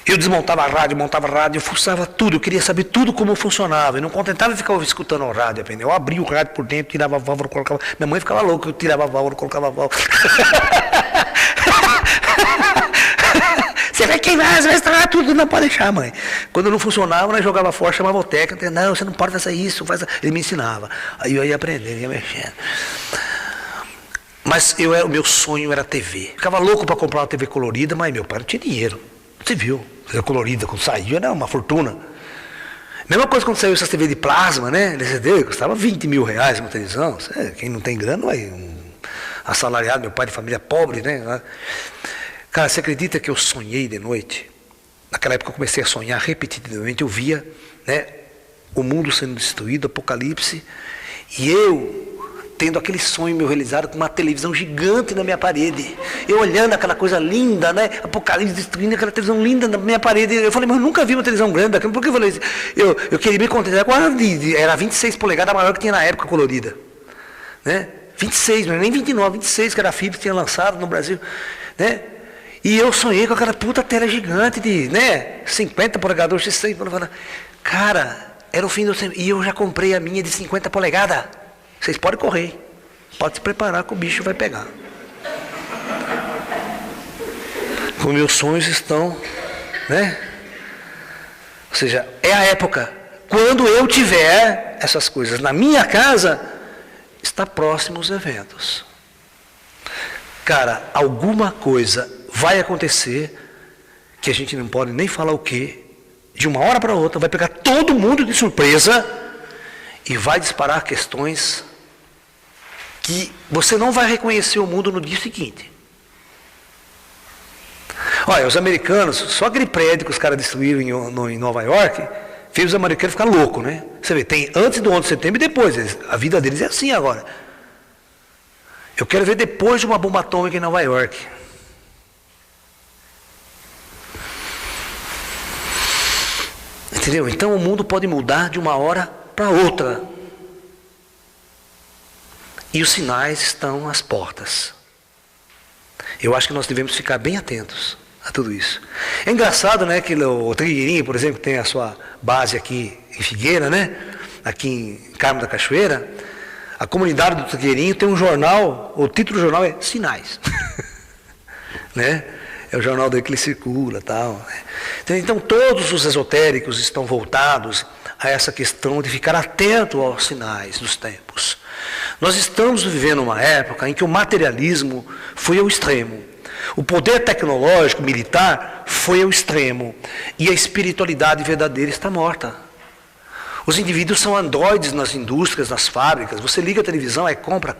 A: Eu desmontava a rádio, montava a rádio, eu fuçava tudo, eu queria saber tudo como funcionava. Eu não contentava ficar escutando a rádio, eu abria o rádio por dentro, tirava a válvula, colocava. Minha mãe ficava louca, eu tirava a válvula, colocava a válvula. Você vai queimar, você vai estragar tudo, não pode deixar, mãe. Quando não funcionava, nós jogava fora, chamava o técnico, não, você não pode fazer isso, ele me ensinava. Aí eu ia aprendendo, ia mexendo. Mas o meu sonho era TV. Ficava louco para comprar uma TV colorida, mas meu pai não tinha dinheiro. Você viu? TV colorida, quando saiu, era uma fortuna. Mesma coisa quando saiu essa TV de plasma, né? LCD, custava 20 mil reais uma televisão. Quem não tem grana, vai assalariado, meu pai de família pobre, né? Cara, você acredita que eu sonhei de noite? Naquela época eu comecei a sonhar repetidamente, eu via, né, o mundo sendo destruído, apocalipse, e eu tendo aquele sonho meu realizado com uma televisão gigante na minha parede. Eu olhando aquela coisa linda, né? Apocalipse destruindo aquela televisão linda na minha parede. Eu falei, mas eu nunca vi uma televisão grande daquela. Por que eu falei isso? Eu queria me contentar. Era 26 polegadas, a maior que tinha na época colorida. Né? 26, nem 29, 26 que era a Philips tinha lançado no Brasil. Né? E eu sonhei com aquela puta tela gigante de, 50 polegadas, 60 polegadas. Cara, era o fim do tempo. E eu já comprei a minha de 50 polegadas. Vocês podem correr. Pode se preparar que o bicho vai pegar. Os meus sonhos estão, Ou seja, é a época. Quando eu tiver essas coisas na minha casa, está próximo os eventos. Cara, alguma coisa vai acontecer que a gente não pode nem falar o quê. De uma hora para outra, vai pegar todo mundo de surpresa e vai disparar questões que você não vai reconhecer o mundo no dia seguinte. Olha, os americanos, só aquele prédio que os caras destruíram em Nova York, fez os americanos ficar loucos, né? Você vê, tem antes do 11 de setembro e depois. A vida deles é assim agora. Eu quero ver depois de uma bomba atômica em Nova York. Entendeu? Então o mundo pode mudar de uma hora para outra. E os sinais estão às portas. Eu acho que nós devemos ficar bem atentos a tudo isso. É engraçado, que o Trigueirinho, por exemplo, tem a sua base aqui em Figueira, aqui em Carmo da Cachoeira. A comunidade do Trigueirinho tem um jornal, o título do jornal é Sinais. É o jornal dele que ele circula, tal. Então todos os esotéricos estão voltados a essa questão de ficar atento aos sinais dos tempos. Nós estamos vivendo uma época em que o materialismo foi ao extremo. O poder tecnológico, militar, foi ao extremo. E a espiritualidade verdadeira está morta. Os indivíduos são androides nas indústrias, nas fábricas. Você liga a televisão, é compra.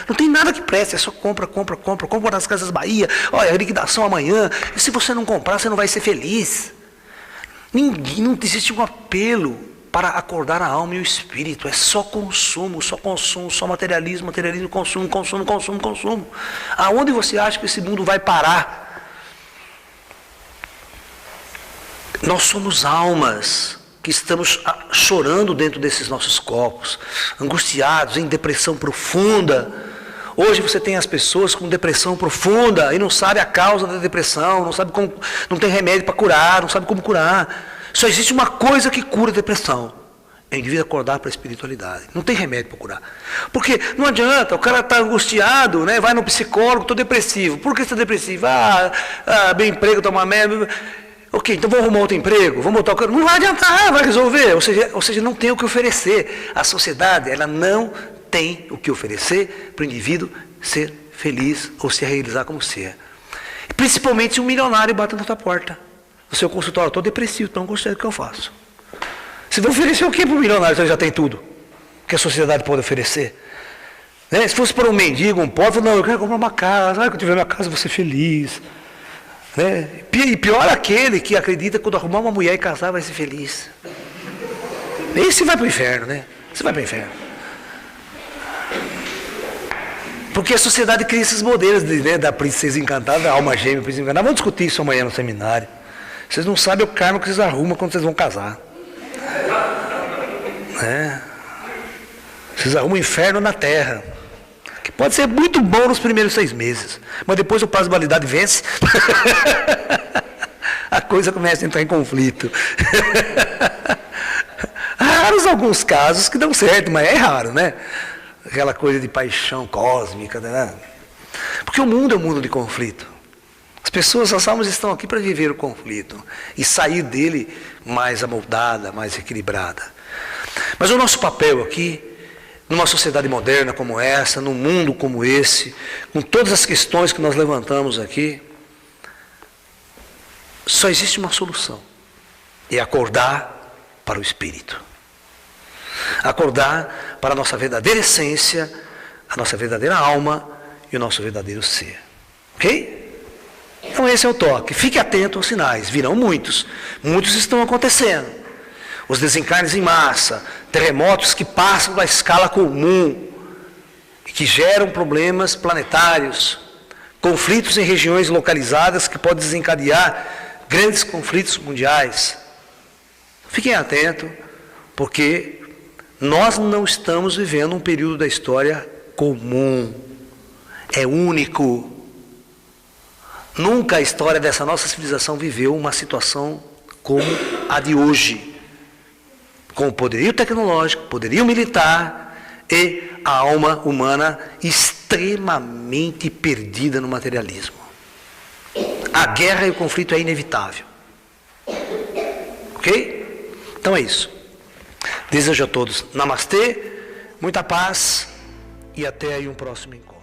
A: Não tem nada que preste, é só compra nas Casas Bahia. Olha, a liquidação amanhã. E se você não comprar, você não vai ser feliz. Não existe um apelo para acordar a alma e o espírito. É só consumo, só materialismo, consumo. Aonde você acha que esse mundo vai parar? Nós somos almas que estamos chorando dentro desses nossos corpos, angustiados, em depressão profunda. Hoje você tem as pessoas com depressão profunda e não sabe a causa da depressão, não sabe como, não tem remédio para curar, não sabe como curar. Só existe uma coisa que cura a depressão: é o indivíduo acordar para a espiritualidade. Não tem remédio para curar. Porque não adianta, o cara está angustiado, vai no psicólogo, estou depressivo. Por que você está depressivo? Bem emprego, está uma merda. Ok, então vou arrumar outro emprego, vou botar o cara. Não vai adiantar, vai resolver. Ou seja, não tem o que oferecer. A sociedade, ela não tem o que oferecer para o indivíduo ser feliz ou se realizar como ser. Principalmente se um milionário bate na tua porta. No seu consultório, estou depressivo, então gostei do que eu faço. Você vai oferecer o que para o milionário se ele já tem tudo que a sociedade pode oferecer? Se fosse para um mendigo, um pobre, não, eu quero comprar uma casa, quando eu tiver minha casa eu vou ser feliz. E pior aquele que acredita que quando arrumar uma mulher e casar vai ser feliz. Esse vai para o inferno, Você vai para o inferno. Porque a sociedade cria esses modelos da princesa encantada, da alma gêmea, princesa encantada. Vamos discutir isso amanhã no seminário. Vocês não sabem o karma que vocês arrumam quando vocês vão casar. Vocês arrumam o inferno na terra. Que pode ser muito bom nos primeiros 6 meses. Mas depois o prazo de validade vence. A coisa começa a entrar em conflito. Raros alguns casos que dão certo, mas é raro, Aquela coisa de paixão cósmica, Porque o mundo é um mundo de conflito. As pessoas, as almas estão aqui para viver o conflito e sair dele mais amoldada, mais equilibrada. Mas o nosso papel aqui, numa sociedade moderna como essa, num mundo como esse, com todas as questões que nós levantamos aqui, só existe uma solução: é acordar para o Espírito. Acordar para a nossa verdadeira essência, a nossa verdadeira alma e o nosso verdadeiro ser. Ok? Então esse é o toque. Fique atento aos sinais. Virão muitos. Muitos estão acontecendo. Os desencarnes em massa, terremotos que passam da escala comum e que geram problemas planetários, conflitos em regiões localizadas que podem desencadear grandes conflitos mundiais. Fiquem atentos, porque nós não estamos vivendo um período da história comum. É único. Nunca a história dessa nossa civilização viveu uma situação como a de hoje, com o poderio tecnológico, poderio militar e a alma humana extremamente perdida no materialismo. A guerra e o conflito é inevitável. Ok? Então é isso. Desejo a todos namastê, muita paz e até aí um próximo encontro.